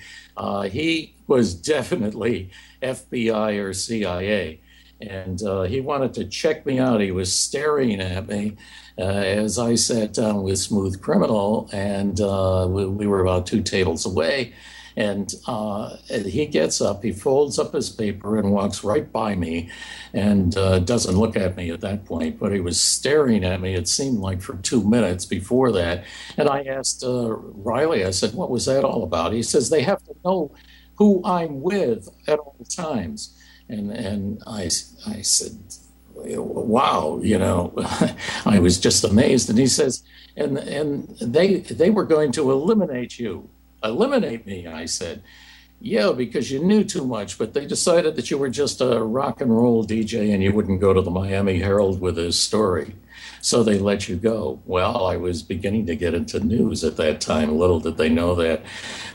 He was definitely FBI or CIA, and he wanted to check me out. He was staring at me as I sat down with Smooth Criminal, and we were about 2 tables away. And he gets up, he folds up his paper and walks right by me and doesn't look at me at that point, but he was staring at me, it seemed like, for 2 minutes before that. And I asked Riley, I said, what was that all about? He says, they have to know who I'm with at all times. And I said, wow, I was just amazed. And he says, and they were going to eliminate you. Eliminate me, I said. Yeah, because you knew too much, but they decided that you were just a rock and roll DJ and you wouldn't go to the Miami Herald with his story. So they let you go. Well, I was beginning to get into news at that time. Little did they know that.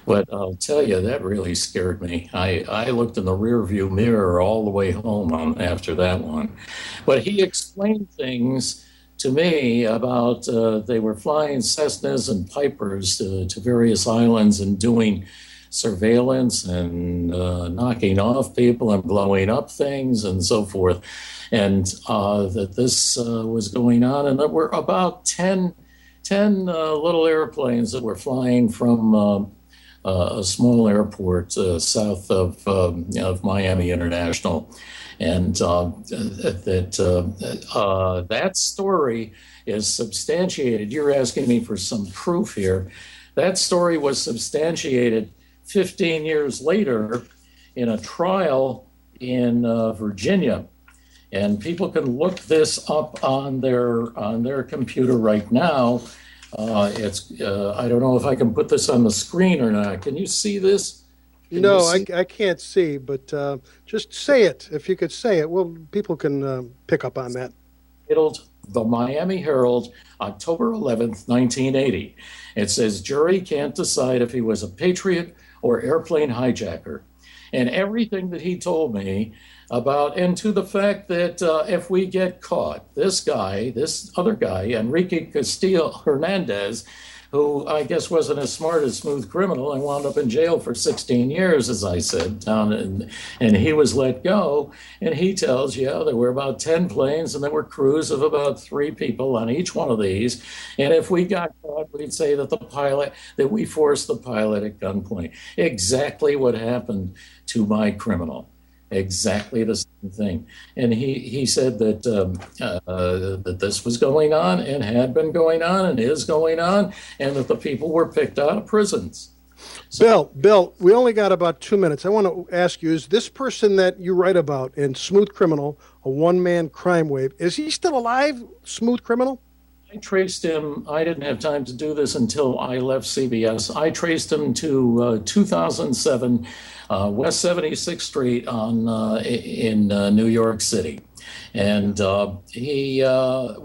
But I'll tell you, that really scared me. I looked in the rearview mirror all the way home after that one. But he explained things to me about they were flying Cessnas and Pipers to various islands and doing surveillance and knocking off people and blowing up things and so forth. And that this was going on. And there were about 10 little airplanes that were flying from a small airport south of Miami International. And that story is substantiated. You're asking me for some proof here. That story was substantiated 15 years later in a trial in Virginia. And people can look this up on their computer right now. I don't know if I can put this on the screen or not. Can you see this? No, I can't see, but just say it. If you could say it, well, people can pick up on that. Titled The Miami Herald, October 11th, 1980. It says, jury can't decide if he was a patriot or airplane hijacker. And everything that he told me about, and to the fact that if we get caught, this other guy, Enrique Castillo Hernandez, who I guess wasn't as smart as Smooth Criminal and wound up in jail for 16 years, as I said, and he was let go. And he tells, there were about 10 planes and there were crews of about 3 people on each one of these. And if we got caught, we'd say that we forced the pilot at gunpoint. Exactly what happened to my criminal. Exactly the same thing. And he said that that this was going on and had been going on and is going on, and that the people were picked out of prisons. So, Bill, we only got about 2 minutes. I want to ask you, is this person that you write about in Smooth Criminal, a one-man crime wave, is he still alive, Smooth Criminal? I traced him. I didn't have time to do this until I left CBS. I traced him to 2007 West 76th Street in New York City. And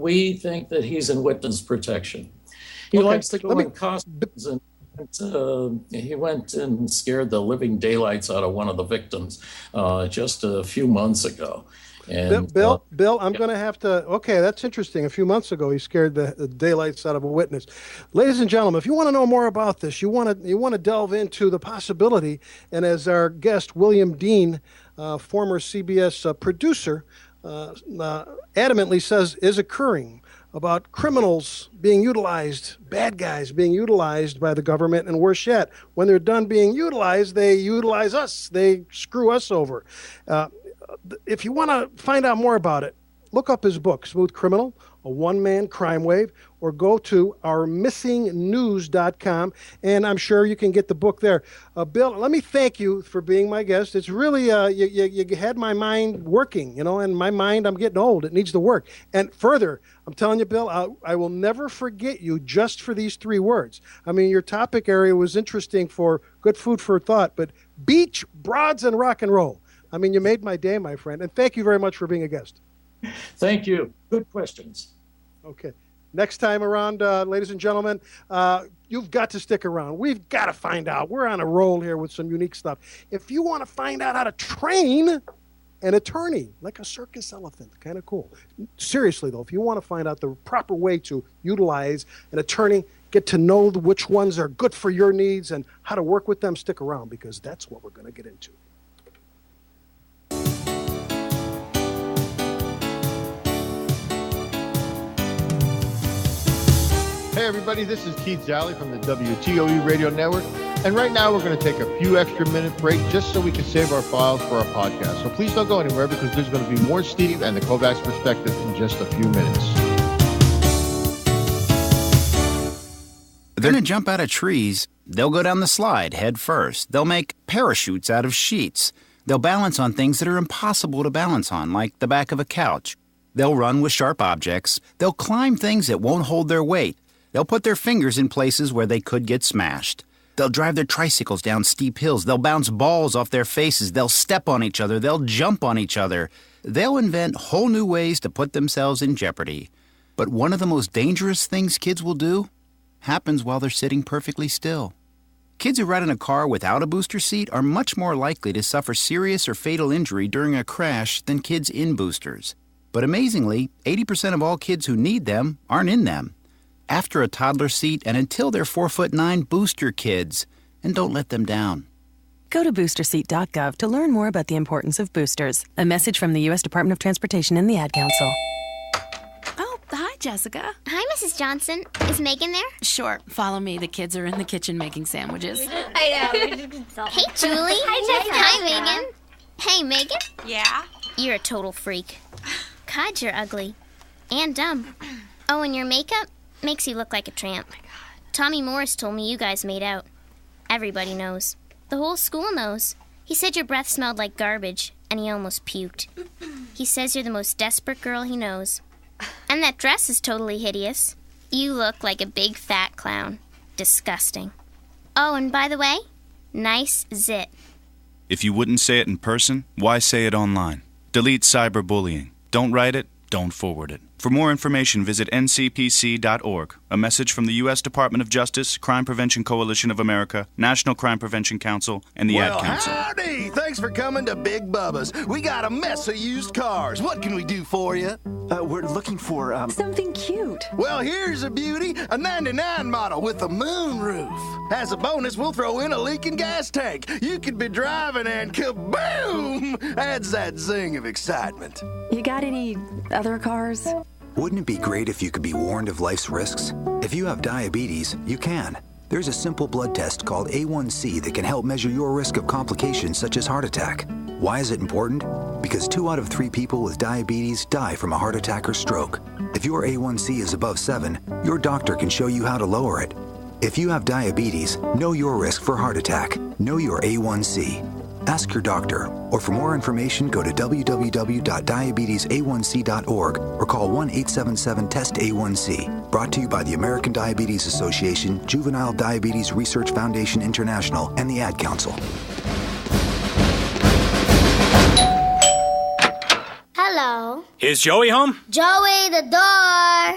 we think that he's in witness protection. He likes to go in costumes, and he went and scared the living daylights out of one of the victims just a few months ago. And, Bill, I'm going to have to. Okay, that's interesting. A few months ago, he scared the daylights out of a witness. Ladies and gentlemen, if you want to know more about this, you want to delve into the possibility. And as our guest William Deane, former CBS producer, adamantly says is occurring about criminals being utilized, bad guys being utilized by the government, and worse yet, when they're done being utilized, they utilize us. They screw us over. If you want to find out more about it, look up his book, Smooth Criminal, a one-man crime wave, or go to ourmissingnews.com, and I'm sure you can get the book there. Bill, let me thank you for being my guest. It's really, you had my mind working, and my mind, I'm getting old. It needs to work. And further, I'm telling you, Bill, I will never forget you just for these 3 words. I mean, your topic area was interesting for good food for thought, but beach, broads, and rock and roll. I mean, you made my day, my friend. And thank you very much for being a guest. Thank you. Good questions. Okay. Next time around, ladies and gentlemen, you've got to stick around. We've got to find out. We're on a roll here with some unique stuff. If you want to find out how to train an attorney, like a circus elephant, kind of cool. Seriously, though, if you want to find out the proper way to utilize an attorney, get to know which ones are good for your needs and how to work with them, stick around, because that's what we're going to get into. Hey everybody, this is Keith Zalley from the WTOE Radio Network, and right now we're going to take a few extra minute break just so we can save our files for our podcast. So please don't go anywhere, because there's going to be more Steve and the KOVACS Perspective in just a few minutes. They're going to jump out of trees. They'll go down the slide head first. They'll make parachutes out of sheets. They'll balance on things that are impossible to balance on, like the back of a couch. They'll run with sharp objects. They'll climb things that won't hold their weight. They'll put their fingers in places where they could get smashed. They'll drive their tricycles down steep hills. They'll bounce balls off their faces. They'll step on each other. They'll jump on each other. They'll invent whole new ways to put themselves in jeopardy. But one of the most dangerous things kids will do happens while they're sitting perfectly still. Kids who ride in a car without a booster seat are much more likely to suffer serious or fatal injury during a crash than kids in boosters. But amazingly, 80% of all kids who need them aren't in them. After a toddler seat and until they're 4'9", booster kids, and don't let them down. Go to boosterseat.gov to learn more about the importance of boosters. A message from the U.S. Department of Transportation and the Ad Council. Oh, hi, Jessica. Hi, Mrs. Johnson. Is Megan there? Sure. Follow me. The kids are in the kitchen making sandwiches. I know. Hey, Julie. Hi, Jessica. Hi, Megan. Hey, Megan. Yeah? You're a total freak. God, you're ugly. And dumb. Oh, and your makeup makes you look like a tramp. Oh my God. Tommy Morris told me you guys made out. Everybody knows. The whole school knows. He said your breath smelled like garbage, and he almost puked. He says you're the most desperate girl he knows. And that dress is totally hideous. You look like a big fat clown. Disgusting. Oh, and by the way, nice zit. If you wouldn't say it in person, why say it online? Delete cyberbullying. Don't write it, don't forward it. For more information, visit ncpc.org. A message from the U.S. Department of Justice, Crime Prevention Coalition of America, National Crime Prevention Council, and the Ad Council. Howdy! Thanks for coming to Big Bubba's. We got a mess of used cars. What can we do for you? We're looking for, something cute. Well, here's a beauty, a 99 model with a moonroof. As a bonus, we'll throw in a leaking gas tank. You could be driving and kaboom! Adds that zing of excitement. You got any other cars? Wouldn't it be great if you could be warned of life's risks? If you have diabetes, you can. There's a simple blood test called A1C that can help measure your risk of complications such as heart attack. Why is it important? Because 2 out of 3 people with diabetes die from a heart attack or stroke. If your A1C is above 7, your doctor can show you how to lower it. If you have diabetes, know your risk for heart attack. Know your A1C. Ask your doctor, or for more information, go to www.diabetesa1c.org or call 1-877-TEST-A1C. Brought to you by the American Diabetes Association, Juvenile Diabetes Research Foundation International, and the Ad Council. Hello. Is Joey home? Joey, the door.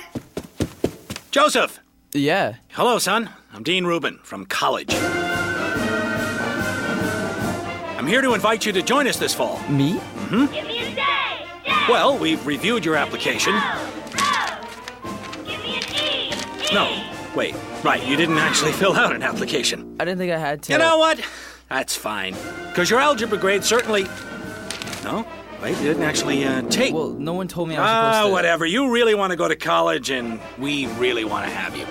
Joseph. Yeah. Hello, son. I'm Deane Rubin from college. I'm here to invite you to join us this fall. Me? Mm-hmm. Give me a day. Well, we've reviewed your application. Give me an E. No, wait. Right, you didn't actually fill out an application. I didn't think I had to. You know what? That's fine. Because your algebra grade certainly... No? Wait, you didn't actually take... Well, no one told me I was supposed to... whatever. You really want to go to college, and we really want to have you.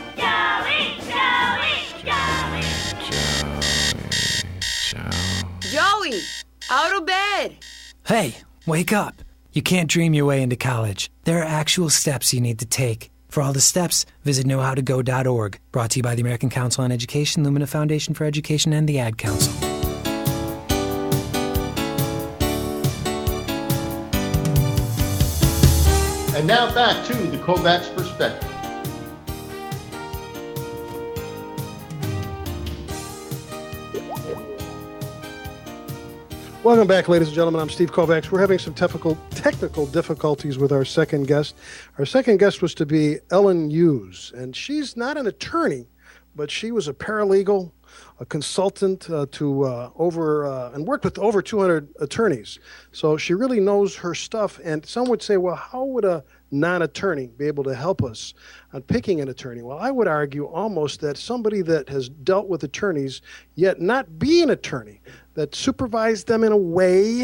Joey, out of bed. Hey, wake up. You can't dream your way into college. There are actual steps you need to take. For all the steps, visit knowhowtogo.org. Brought to you by the American Council on Education, Lumina Foundation for Education, and the Ad Council. And now back to the KOVACS Perspective. Welcome back, ladies and gentlemen. I'm Steve KOVACS. We're having some technical difficulties with our second guest. Our second guest was to be Ellen Hughes, and she's not an attorney, but she was a paralegal, a consultant and worked with over 200 attorneys. So she really knows her stuff. And some would say, well, how would a non-attorney be able to help us on picking an attorney? Well, I would argue almost that somebody that has dealt with attorneys, yet not be an attorney, that supervised them in a way,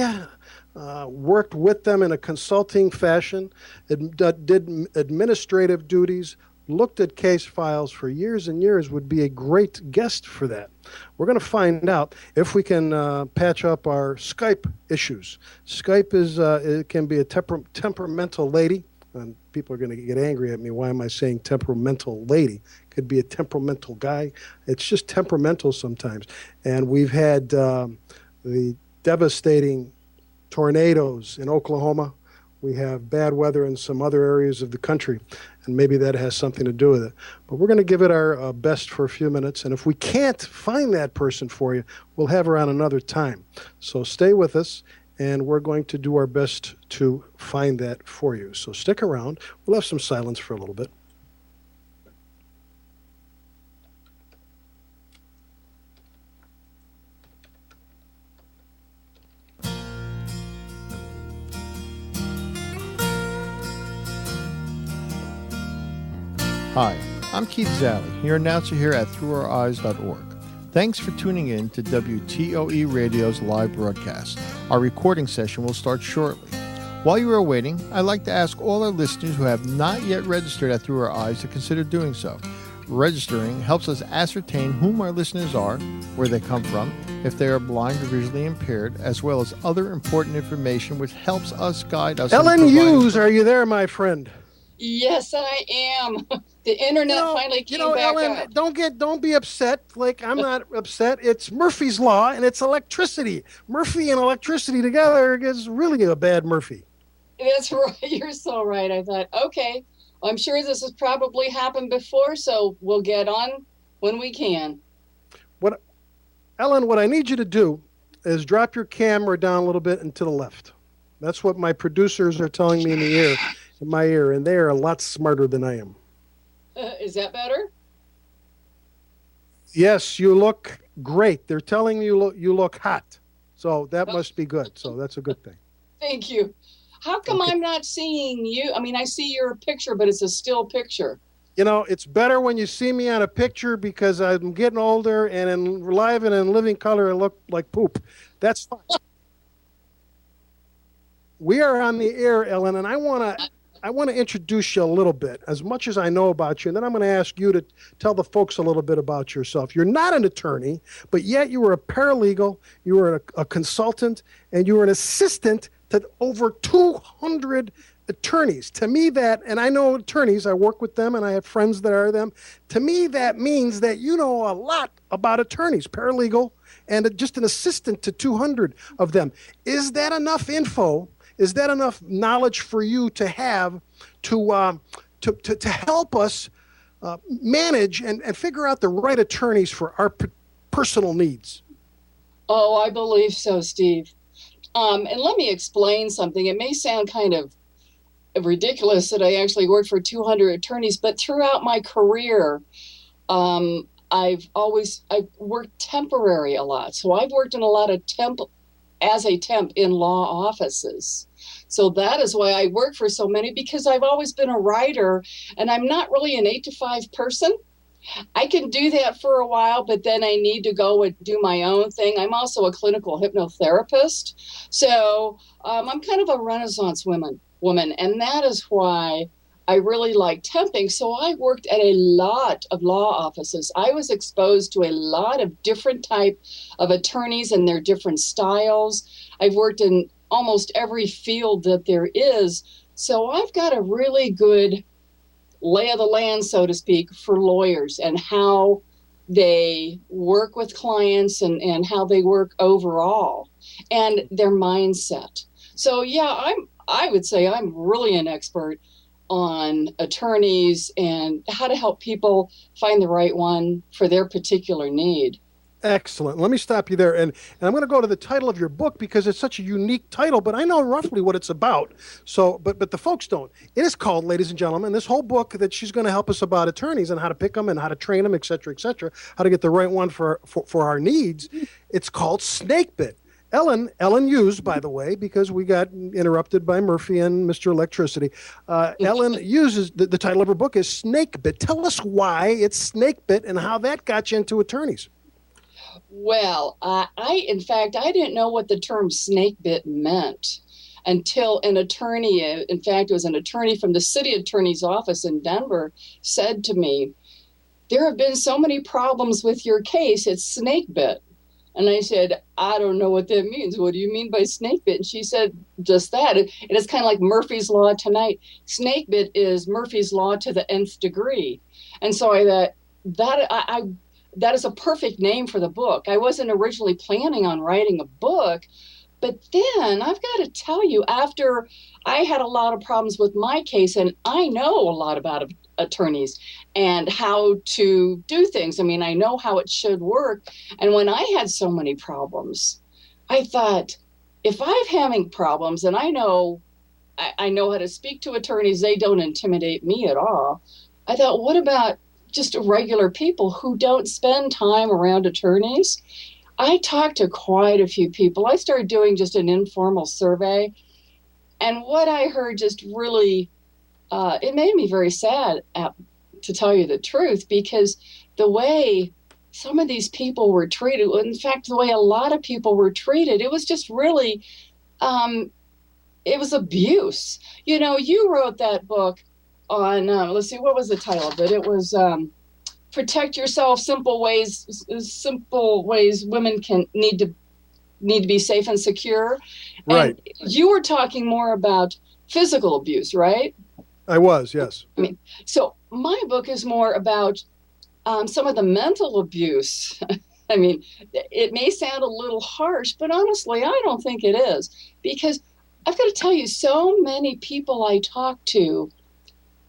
worked with them in a consulting fashion, did administrative duties, looked at case files for years and years would be a great guest for that. We're going to find out if we can patch up our Skype issues. Skype it can be a temperamental lady, and people are going to get angry at me. Why am I saying temperamental lady? Could be a temperamental guy. It's just temperamental sometimes. And we've had the devastating tornadoes in Oklahoma. We have bad weather in some other areas of the country, and maybe that has something to do with it. But we're going to give it our best for a few minutes, and if we can't find that person for you, we'll have her on another time. So stay with us, and we're going to do our best to find that for you. So stick around. We'll have some silence for a little bit. Hi, I'm Keith Zalley, your announcer here at throughoureyes.org. Thanks for tuning in to WTOE Radio's live broadcast. Our recording session will start shortly. While you are waiting, I'd like to ask all our listeners who have not yet registered at Through Our Eyes to consider doing so. Registering helps us ascertain whom our listeners are, where they come from, if they are blind or visually impaired, as well as other important information which helps us guide us. Ellen Hughes, are you there, my friend? Yes, I am. The internet finally came back Ellen, up. Don't be upset. Like, I'm not upset. It's Murphy's Law, and it's electricity. Murphy and electricity together is really a bad Murphy. That's right. You're so right. I thought, okay, I'm sure this has probably happened before, so we'll get on when we can. Ellen, what I need you to do is drop your camera down a little bit and to the left. That's what my producers are telling me in my ear, and they are a lot smarter than I am. Is that better? Yes, you look great. They're telling me you look hot. So that must be good. So that's a good thing. Thank you. How come I'm not seeing you? I mean, I see your picture, but it's a still picture. You know, it's better when you see me on a picture because I'm getting older, and in live and in living color, I look like poop. That's fine. We are on the air, Ellen, and I want to introduce you a little bit, as much as I know about you, and then I'm going to ask you to tell the folks a little bit about yourself. You're not an attorney, but yet you were a paralegal, you were a consultant, and you were an assistant to over 200 attorneys. To me that, and I know attorneys, I work with them, and I have friends that are them. To me, that means that you know a lot about attorneys, paralegal, and just an assistant to 200 of them. Is that enough info? Is that enough knowledge for you to have to help us manage and figure out the right attorneys for our personal needs? Oh, I believe so, Steve. And let me explain something. It may sound kind of ridiculous that I actually worked for 200 attorneys, but throughout my career, I've worked temporary a lot. So I've worked in a lot of temp in law offices. So that is why I work for so many, because I've always been a writer, and I'm not really an 8 to 5 person. I can do that for a while, but then I need to go and do my own thing. I'm also a clinical hypnotherapist. So I'm kind of a Renaissance woman, and that is why I really like temping. So I worked at a lot of law offices. I was exposed to a lot of different type of attorneys and their different styles. I've worked in almost every field that there is. So I've got a really good lay of the land, so to speak, for lawyers and how they work with clients and how they work overall and their mindset. So yeah, I would say I'm really an expert on attorneys and how to help people find the right one for their particular need. Excellent. Let me stop you there. And I'm going to go to the title of your book because it's such a unique title, but I know roughly what it's about. So, but the folks don't. It is called, ladies and gentlemen, this whole book that she's going to help us about attorneys and how to pick them and how to train them, et cetera, how to get the right one for our needs. It's called Snakebit. Ellen Hughes, by the way, because we got interrupted by Murphy and Mr. Electricity. Ellen Hughes, the title of her book is Snakebit. Tell us why it's Snakebit and how that got you into attorneys. Well, in fact, I didn't know what the term snakebit meant until an attorney, in fact, it was an attorney from the city attorney's office in Denver, said to me, "There have been so many problems with your case, it's snakebit." And I said, "I don't know what that means. What do you mean by snakebit?" And she said, "Just that. It is kind of like Murphy's Law tonight. Snakebit is Murphy's Law to the nth degree." And so I thought, that is a perfect name for the book. I wasn't originally planning on writing a book, but then I've got to tell you, after I had a lot of problems with my case, and I know a lot about attorneys and how to do things. I mean, I know how it should work. And when I had so many problems, I thought, if I'm having problems and I know how to speak to attorneys, they don't intimidate me at all. I thought, what about just regular people who don't spend time around attorneys? I talked to quite a few people. I started doing just an informal survey. And what I heard just really, it made me very sad, to tell you the truth, because the way some of these people were treated, in fact, the way a lot of people were treated, it was just really, it was abuse. You know, you wrote that book on, let's see, what was the title of it? It was Protect Yourself, Simple Ways Women need to be safe and secure. Right. And you were talking more about physical abuse, right? I was, yes. I mean, so my book is more about some of the mental abuse. I mean, it may sound a little harsh, but honestly, I don't think it is, because I've got to tell you, so many people I talked to,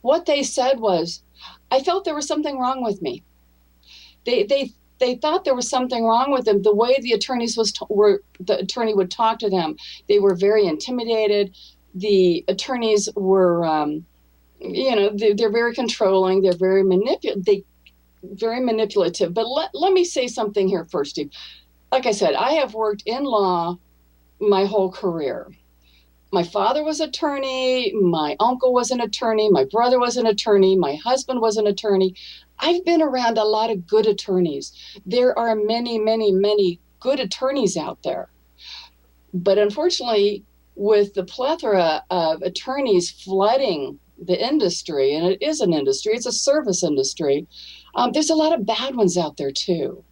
what they said was, I felt there was something wrong with me. They thought there was something wrong with them. The way the attorneys the attorney would talk to them, they were very intimidated. The attorneys were, they're very controlling. They're very manipulative. But let me say something here first, Steve. Like I said, I have worked in law my whole career. My father was an attorney. My uncle was an attorney. My brother was an attorney. My husband was an attorney. I've been around a lot of good attorneys. There are many, many, many good attorneys out there. But unfortunately, with the plethora of attorneys flooding the industry, and it is an industry, it's a service industry, there's a lot of bad ones out there too.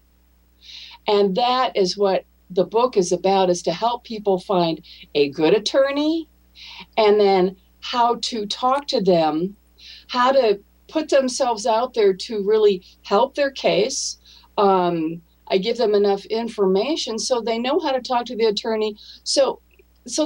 And that is what the book is about, is to help people find a good attorney and then how to talk to them, how to put themselves out there to really help their case. I give them enough information so they know how to talk to the attorney. So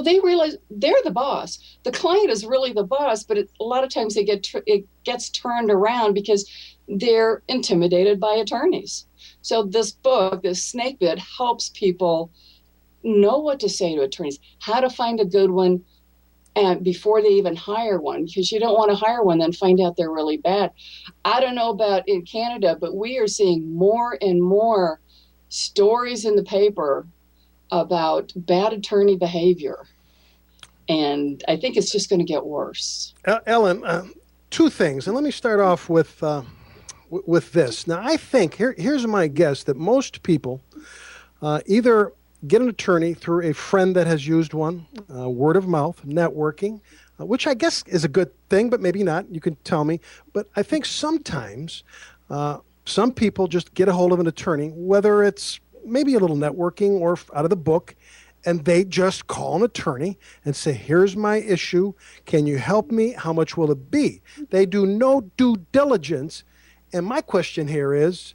they realize they're the boss. The client is really the boss, but a lot of times it gets turned around because they're intimidated by attorneys. So this book, this Snakebit, helps people know what to say to attorneys, how to find a good one, and before they even hire one, because you don't want to hire one then find out they're really bad. I don't know about in Canada, but we are seeing more and more stories in the paper about bad attorney behavior. And I think it's just going to get worse. Ellen, two things. And let me start off with this. Now, I think, here's my guess, that most people either get an attorney through a friend that has used one, word of mouth, networking, which I guess is a good thing, but maybe not. You can tell me. But I think sometimes some people just get a hold of an attorney, whether it's maybe a little networking or out of the book, and they just call an attorney and say, here's my issue. Can you help me? How much will it be? They do no due diligence. And my question here is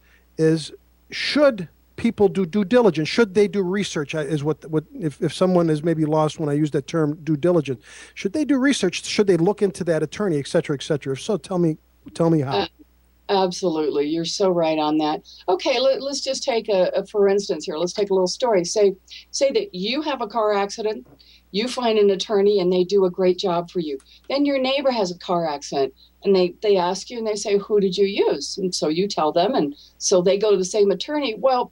should people do due diligence? Should they do research? Is what if someone is maybe lost when I use that term due diligence, should they do research? Should they look into that attorney, et cetera, et cetera? If so, tell me how. Absolutely. You're so right on that. Okay, let's just take for instance here, let's take a little story. Say that you have a car accident, you find an attorney and they do a great job for you. Then your neighbor has a car accident and they ask you and they say, who did you use? And so you tell them, and so they go to the same attorney. Well,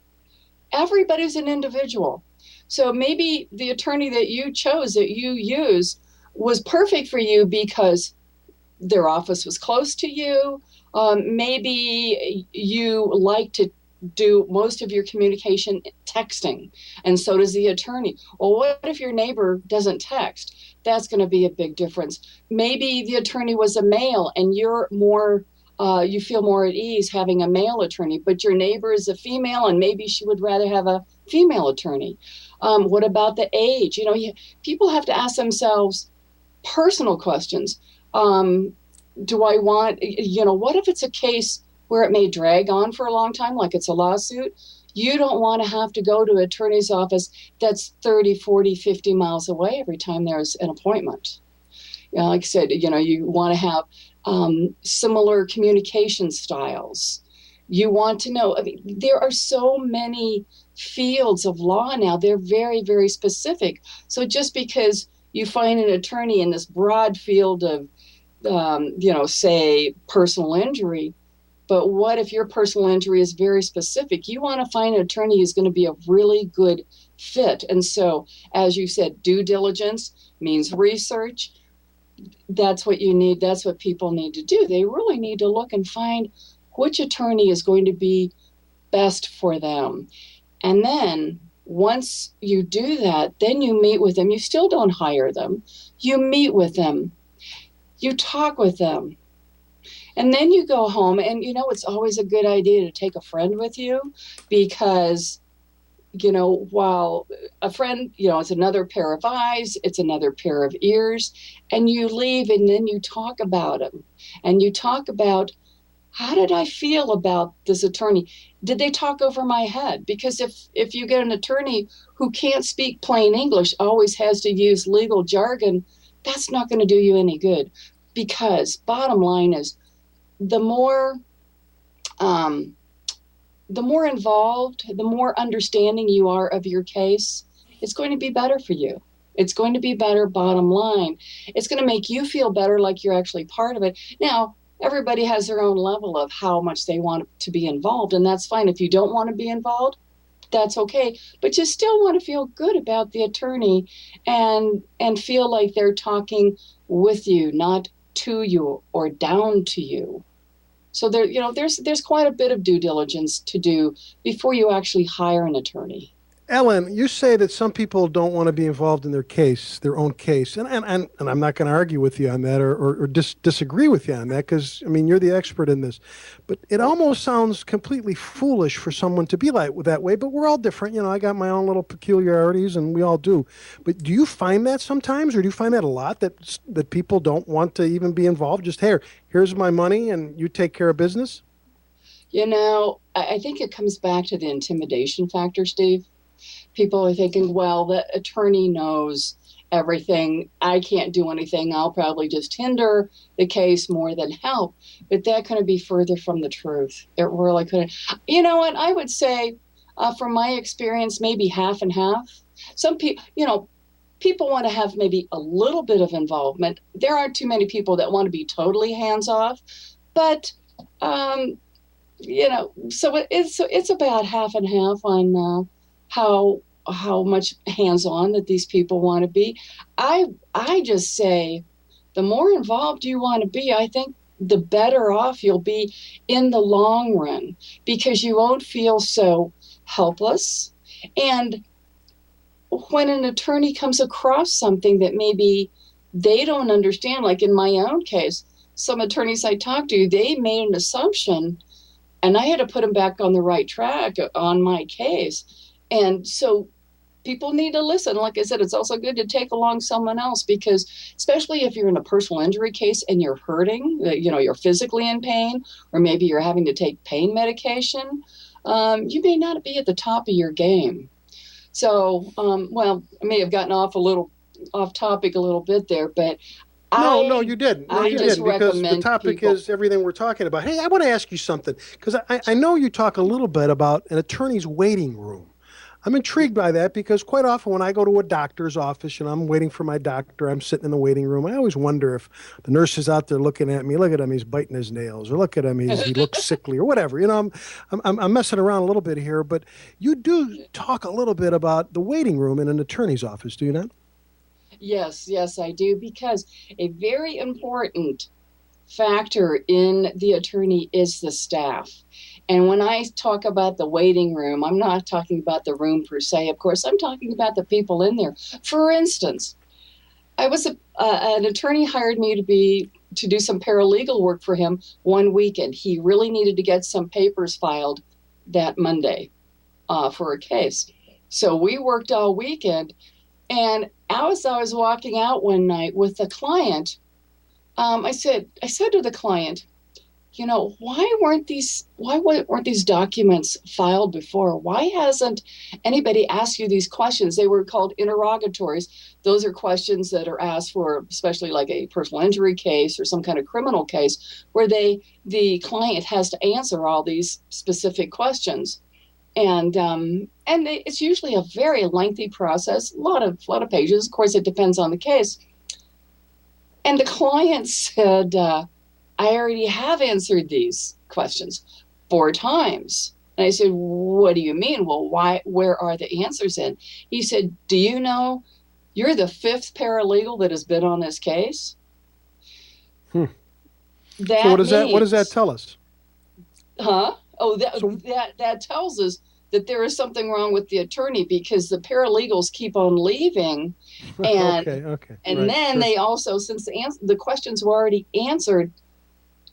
everybody's an individual. So maybe the attorney that you chose, that you use, was perfect for you because their office was close to you. Maybe you like to do most of your communication texting, and so does the attorney. Well, what if your neighbor doesn't text? That's going to be a big difference. Maybe the attorney was a male and you're more, you feel more at ease having a male attorney, but your neighbor is a female and maybe she would rather have a female attorney. What about the age? You know, people have to ask themselves personal questions. Do I want, what if it's a case where it may drag on for a long time, like it's a lawsuit? You don't want to have to go to an attorney's office that's 30, 40, 50 miles away every time there's an appointment. Like I said, you want to have similar communication styles. You want to know, there are so many fields of law now. They're very, very specific. So just because you find an attorney in this broad field of, say personal injury, but what if your personal injury is very specific? You want to find an attorney who's going to be a really good fit. And so, as you said, due diligence means research. That's what you need. That's what people need to do. They really need to look and find which attorney is going to be best for them. And then once you do that, then you meet with them. You still don't hire them. You meet with them. You talk with them. And then you go home, and it's always a good idea to take a friend with you, because while a friend, it's another pair of eyes, it's another pair of ears, and you leave and then you talk about them, and you talk about, how did I feel about this attorney? Did they talk over my head? Because if you get an attorney who can't speak plain English, always has to use legal jargon, that's not going to do you any good. Because bottom line is, the more involved, the more understanding you are of your case, it's going to be better for you. It's going to be better, bottom line. It's going to make you feel better, like you're actually part of it. Now, everybody has their own level of how much they want to be involved, and that's fine. If you don't want to be involved, that's okay. But you still want to feel good about the attorney and feel like they're talking with you, not to you or down to you. So there's quite a bit of due diligence to do before you actually hire an attorney. Ellen, you say that some people don't want to be involved in their own case, and I'm not going to argue with you on that or disagree with you on that, because you're the expert in this. But it almost sounds completely foolish for someone to be that way. But we're all different, I got my own little peculiarities, and we all do. But do you find that sometimes, or do you find that a lot, that people don't want to even be involved? Just here's my money, and you take care of business. I think it comes back to the intimidation factor, Steve. People are thinking, well, the attorney knows everything. I can't do anything. I'll probably just hinder the case more than help. But that couldn't be further from the truth. It really couldn't. And I would say, from my experience, maybe half and half. Some people, people want to have maybe a little bit of involvement. There aren't too many people that want to be totally hands-off. But, so it's about half and half on how much hands-on that these people want to be. I just say, the more involved you want to be, I think the better off you'll be in the long run, because you won't feel so helpless. And when an attorney comes across something that maybe they don't understand, like in my own case, some attorneys I talked to, they made an assumption, and I had to put them back on the right track on my case. And so people need to listen. Like I said, it's also good to take along someone else, because especially if you're in a personal injury case and you're hurting, you're physically in pain, or maybe you're having to take pain medication, you may not be at the top of your game. So, I may have gotten off topic a little bit there, but No, you didn't. No, you didn't, because the topic people is everything we're talking about. Hey, I want to ask you something, because I know you talk a little bit about an attorney's waiting room. I'm intrigued by that, because quite often when I go to a doctor's office, I'm waiting for my doctor, I'm sitting in the waiting room. I always wonder if the nurse is out there looking at me, look at him, he's biting his nails, or look at him, he looks sickly, or whatever. I'm messing around a little bit here, but you do talk a little bit about the waiting room in an attorney's office, do you not? Yes, I do, because a very important factor in the attorney is the staff. And when I talk about the waiting room, I'm not talking about the room per se, of course. I'm talking about the people in there. For instance, I was an attorney hired me to do some paralegal work for him one weekend. He really needed to get some papers filed that Monday for a case. So we worked all weekend, and as I was walking out one night with the client, I said to the client, why weren't these documents filed before? Why hasn't anybody asked you these questions? They were called interrogatories. Those are questions that are asked for, especially like a personal injury case or some kind of criminal case, where the client has to answer all these specific questions. And it's usually a very lengthy process, a lot of pages. Of course, it depends on the case. And the client said, I already have answered these questions 4 times. And I said, what do you mean? Well, where are the answers in? He said, do you know you're the 5th paralegal that has been on this case? So what does that tell us? Huh? Oh, that tells us that there is something wrong with the attorney, because the paralegals keep on leaving. And, okay. And right, then sure. they also, since the questions were already answered,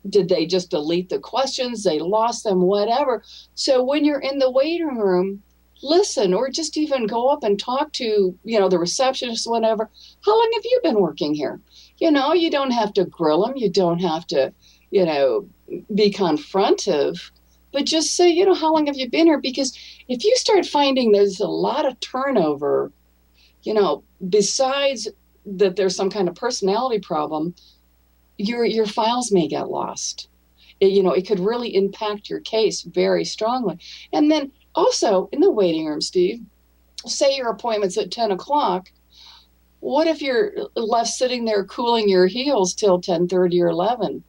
did they just delete the questions? They lost them, whatever. So when you're in the waiting room, listen, or just even go up and talk to, the receptionist, whatever. How long have you been working here? You don't have to grill them. You don't have to, be confrontive, but just say, how long have you been here? Because if you start finding there's a lot of turnover, besides that there's some kind of personality problem, your files may get lost. It could really impact your case very strongly. And then also in the waiting room, Steve, say your appointment's at 10 o'clock. What if you're left sitting there cooling your heels till 10:30 or 11?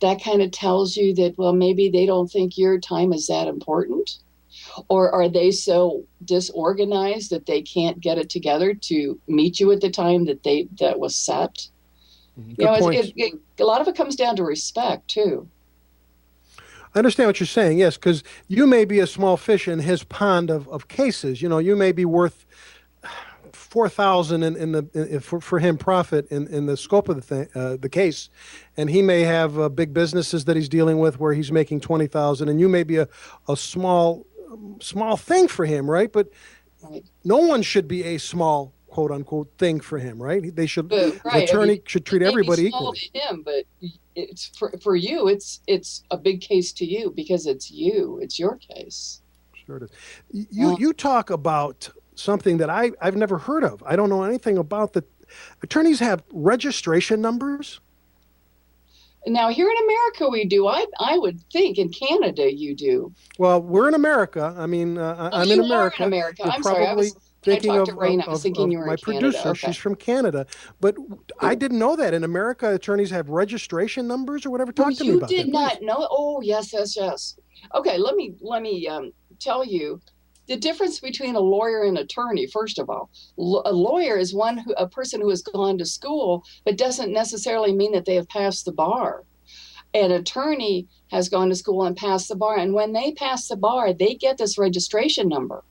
That kind of tells you that, well, maybe they don't think your time is that important. Or are they so disorganized that they can't get it together to meet you at the time that was set? A lot of it comes down to respect, too. I understand what you're saying, yes, because you may be a small fish in his pond of cases. You may be worth $4,000 for him profit in the scope of the case, and he may have big businesses that he's dealing with where he's making $20,000, and you may be a small thing for him, right? But no one should be a small quote unquote thing for him, right? They should. The attorney should treat everybody equally. To him, but it's for you. It's a big case to you because it's you. It's your case. Sure it is. You talk about something that I've never heard of. I don't know anything about the attorneys have registration numbers. Now, here in America, we do. I would think in Canada you do. Well, we're in America. I mean, I'm in America. In America. You're I'm probably sorry. thinking of you were my in producer. Canada. Okay. She's from Canada. But I didn't know that. In America, attorneys have registration numbers or whatever. Talk to me about that. You did not know? Oh, yes. Okay, let me tell you the difference between a lawyer and attorney. First of all, a lawyer is a person who has gone to school, but doesn't necessarily mean that they have passed the bar. An attorney has gone to school and passed the bar, and when they pass the bar, they get this registration number.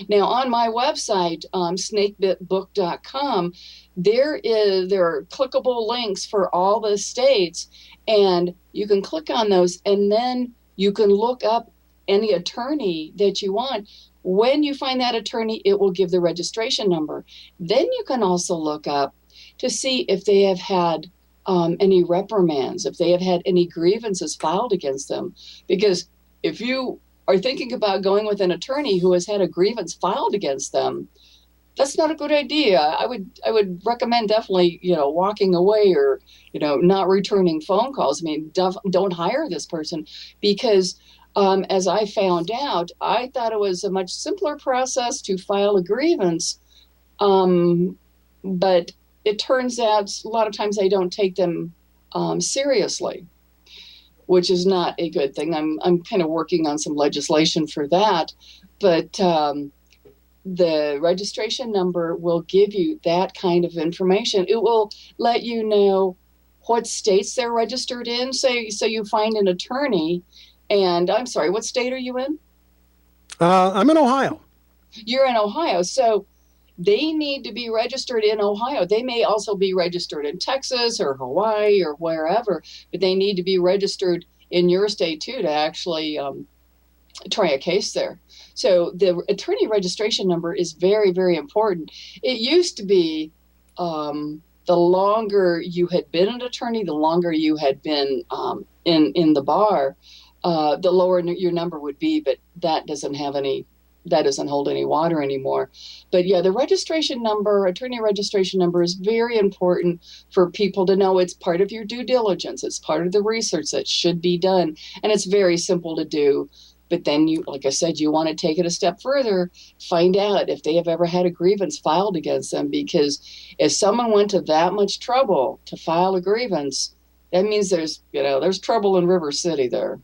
Now, on my website, snakebitbook.com, there are clickable links for all the states, and you can click on those, and then you can look up any attorney that you want. When you find that attorney, it will give the registration number. Then you can also look up to see if they have had any reprimands, if they have had any grievances filed against them. Because if you are thinking about going with an attorney who has had a grievance filed against them, that's not a good idea. I would recommend definitely, walking away or, not returning phone calls. I mean, don't hire this person because as I found out, I thought it was a much simpler process to file a grievance. But it turns out a lot of times they don't take them seriously, which is not a good thing. I'm kind of working on some legislation for that, but the registration number will give you that kind of information. It will let you know what states they're registered in. So you find an attorney, and I'm sorry, what state are you in? I'm in Ohio. You're in Ohio, so they need to be registered in Ohio. They may also be registered in Texas or Hawaii or wherever, but they need to be registered in your state too to actually try a case there. So the attorney registration number is very, very important. It used to be the longer you had been an attorney, the longer you had been in the bar, the lower your number would be, but that doesn't hold any water anymore. But yeah, the registration number, attorney registration number, is very important for people to know. It's part of your due diligence. It's part of the research that should be done. And it's very simple to do. But then you, like I said, you want to take it a step further, find out if they have ever had a grievance filed against them. Because if someone went to that much trouble to file a grievance, that means there's trouble in River City there.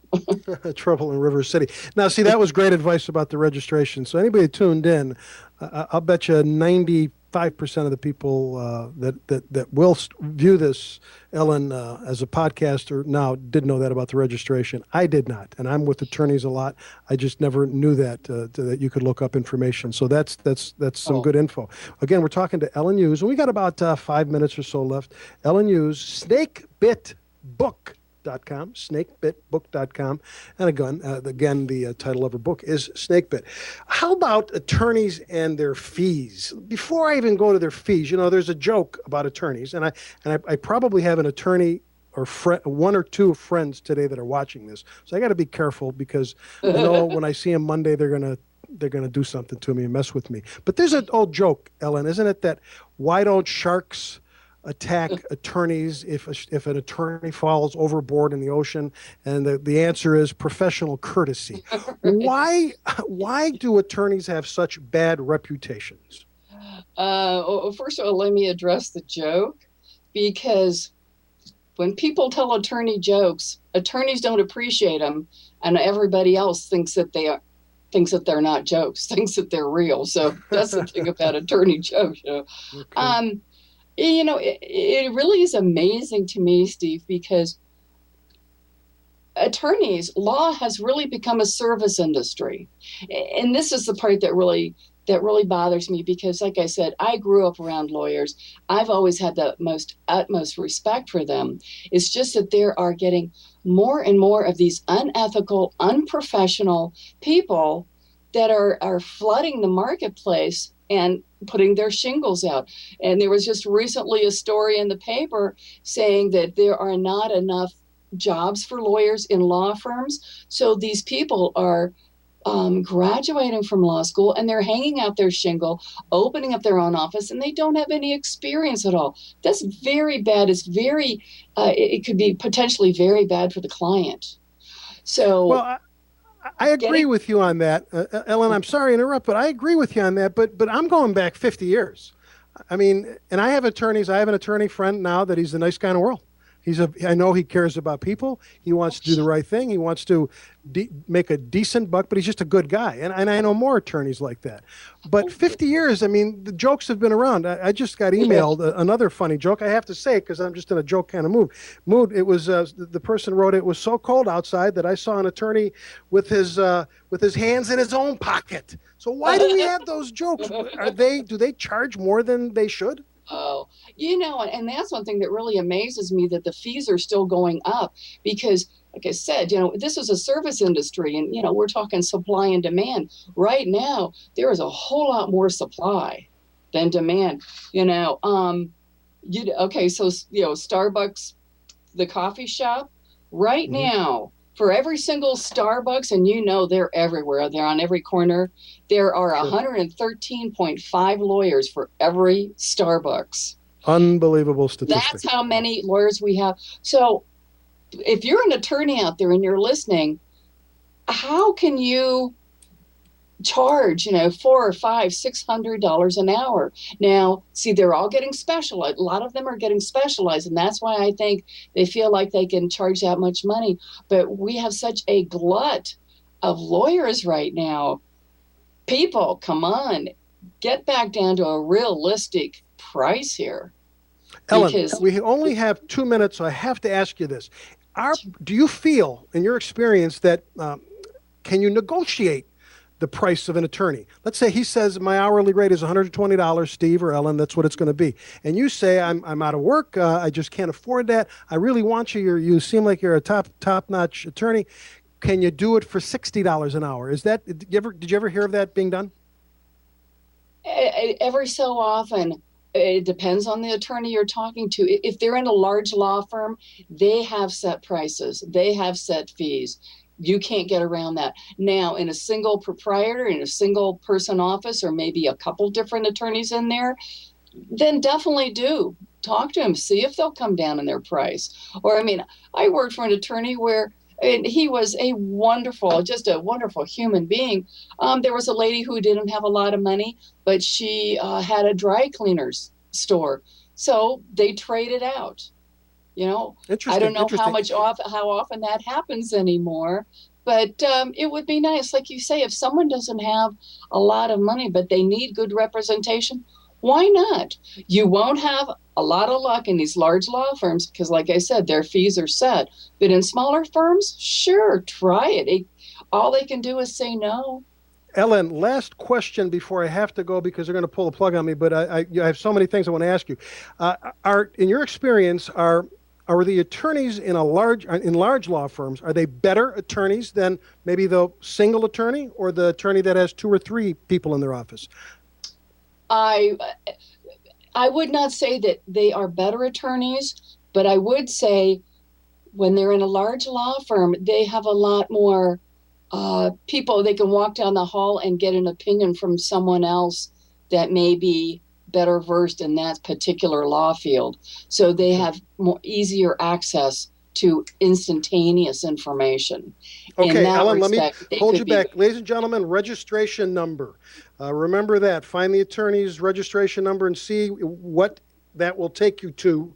Trouble in River City. Now, see, that was great advice about the registration. So anybody tuned in, I'll bet you 95% of the people that will view this, Ellen, as a podcaster now did know that about the registration. I did not, and I'm with attorneys a lot. I just never knew that you could look up information. So that's some good info. Again, we're talking to Ellen Hughes, and we got about 5 minutes or so left. Ellen Hughes, snakebitbook.com, snakebitbook.com. And again, the title of her book is Snakebit. How about attorneys and their fees? Before I even go to their fees, there's a joke about attorneys, and I probably have an attorney or one or two friends today that are watching this. So I got to be careful because I know when I see them Monday, they're going to do something to me and mess with me. But there's an old joke, Ellen, isn't it, that why don't sharks attack attorneys if an attorney falls overboard in the ocean? And the answer is professional courtesy. Why do attorneys have such bad reputations? First of all, let me address the joke, because when people tell attorney jokes, attorneys don't appreciate them, and everybody else thinks that they're not jokes, thinks that they're real. So that's the thing about attorney jokes. Okay. It really is amazing to me, Steve, because law has really become a service industry. And this is the part that really bothers me, because, like I said, I grew up around lawyers. I've always had the utmost respect for them. It's just that there are getting more and more of these unethical, unprofessional people that are flooding the marketplace and putting their shingles out. And there was just recently a story in the paper saying that there are not enough jobs for lawyers in law firms. So these people are graduating from law school, and they're hanging out their shingle, opening up their own office, and they don't have any experience at all. That's very bad. It's very, it could be potentially very bad for the client. So, well, I agree with you on that, Ellen. I'm sorry to interrupt, but I agree with you on that. But I'm going back 50 years. I mean, and I have attorneys. I have an attorney friend now that he's the nice guy in the world. I know he cares about people. He wants to do the right thing. He wants to make a decent buck, but he's just a good guy. And I know more attorneys like that. But 50 years, I mean, the jokes have been around. I just got emailed another funny joke. I have to say, because I'm just in a joke kind of mood. It was the person wrote, "It was so cold outside that I saw an attorney with his hands in his own pocket." So why do we have those jokes? Do they charge more than they should? Oh, and that's one thing that really amazes me, that the fees are still going up, because like I said, this is a service industry, and, we're talking supply and demand. Right now, there is a whole lot more supply than demand, Okay, so, Starbucks, the coffee shop, right now, for every single Starbucks, and they're everywhere, they're on every corner, there are 113.5 lawyers for every Starbucks. Unbelievable statistic. That's how many lawyers we have. So if you're an attorney out there and you're listening, how can you charge, $400 or $500, $600 an hour? Now, see, they're all getting specialized. A lot of them are getting specialized, and that's why I think they feel like they can charge that much money. But we have such a glut of lawyers right now. People, come on, get back down to a realistic price here. Ellen, we only have 2 minutes, so I have to ask you this. Do you feel, in your experience, that can you negotiate the price of an attorney? Let's say he says, my hourly rate is $120, Steve or Ellen, that's what it's going to be. And you say, I'm out of work, I just can't afford that. I really want you. You seem like you're a top-notch attorney. Can you do it for $60 an hour? Did you ever hear of that being done? Every so often. It depends on the attorney you're talking to. If they're in a large law firm, they have set prices. They have set fees. You can't get around that. Now, in a single proprietor, in a single person office, or maybe a couple different attorneys in there, then definitely do talk to them, see if they'll come down in their price. Or, I worked for an attorney where he was just a wonderful human being. There was a lady who didn't have a lot of money, but she had a dry cleaners store. So they traded out. I don't know how often that happens anymore, but it would be nice. Like you say, if someone doesn't have a lot of money, but they need good representation, why not? You won't have a lot of luck in these large law firms because, like I said, their fees are set. But in smaller firms, sure, try it. All they can do is say no. Ellen, last question before I have to go because they're going to pull the plug on me, but I have so many things I want to ask you. In your experience, are the attorneys in large law firms, are they better attorneys than maybe the single attorney or the attorney that has 2 or 3 people in their office? I would not say that they are better attorneys, but I would say when they're in a large law firm, they have a lot more people. They can walk down the hall and get an opinion from someone else that may be better versed in that particular law field. So they have easier access to instantaneous information. Okay, Ellen, let me hold you back. Ladies and gentlemen, registration number. Remember that. Find the attorney's registration number and see what that will take you to,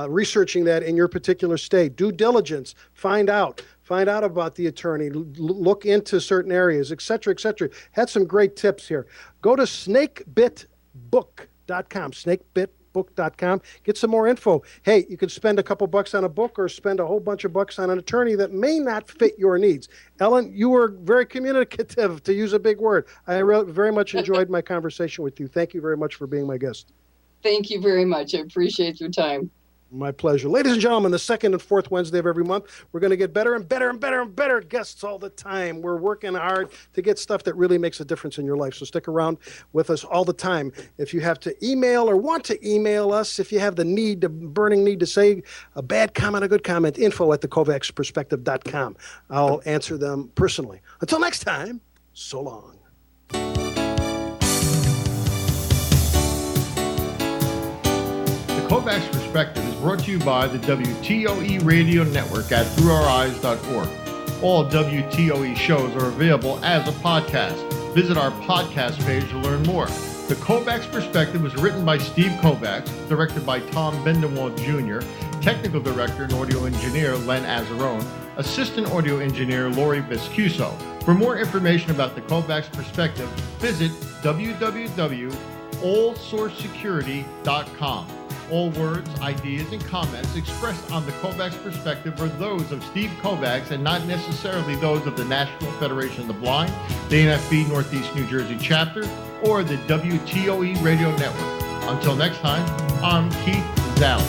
researching that in your particular state. Due diligence. Find out about the attorney. Look into certain areas, et cetera, et cetera. Had some great tips here. Go to snakebitbook.com, snakebitbook.com. Get some more info. Hey, you could spend a couple bucks on a book or spend a whole bunch of bucks on an attorney that may not fit your needs. Ellen, you were very communicative, to use a big word. I very much enjoyed my conversation with you. Thank you very much for being my guest. Thank you very much. I appreciate your time. My pleasure. Ladies and gentlemen, the second and fourth Wednesday of every month, we're going to get better and better and better and better guests all the time. We're working hard to get stuff that really makes a difference in your life. So stick around with us all the time. If you have to email or want to email us, if you have the burning need to say a bad comment, a good comment, info@KOVACS PERSPECTIVE.10. I'll answer them personally. Until next time, so long. KOVACS Perspective is brought to you by the WTOE Radio Network at throughoureyes.org. All WTOE shows are available as a podcast. Visit our podcast page to learn more. The KOVACS Perspective was written by Steve Kovacs, directed by Tom Bendenwald Jr., technical director and audio engineer Len Azzarone, assistant audio engineer Lori Vescuso. For more information about the KOVACS Perspective, visit www.allsourcesecurity.com. All words, ideas, and comments expressed on the KOVACS Perspective are those of Steve Kovacs and not necessarily those of the National Federation of the Blind, the NFB Northeast New Jersey Chapter, or the WTOE Radio Network. Until next time, I'm Keith Zally.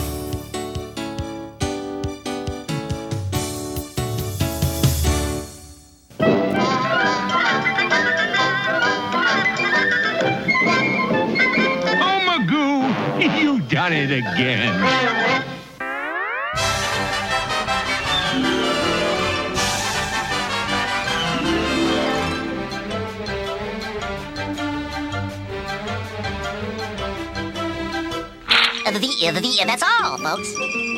done it again. That's all, folks.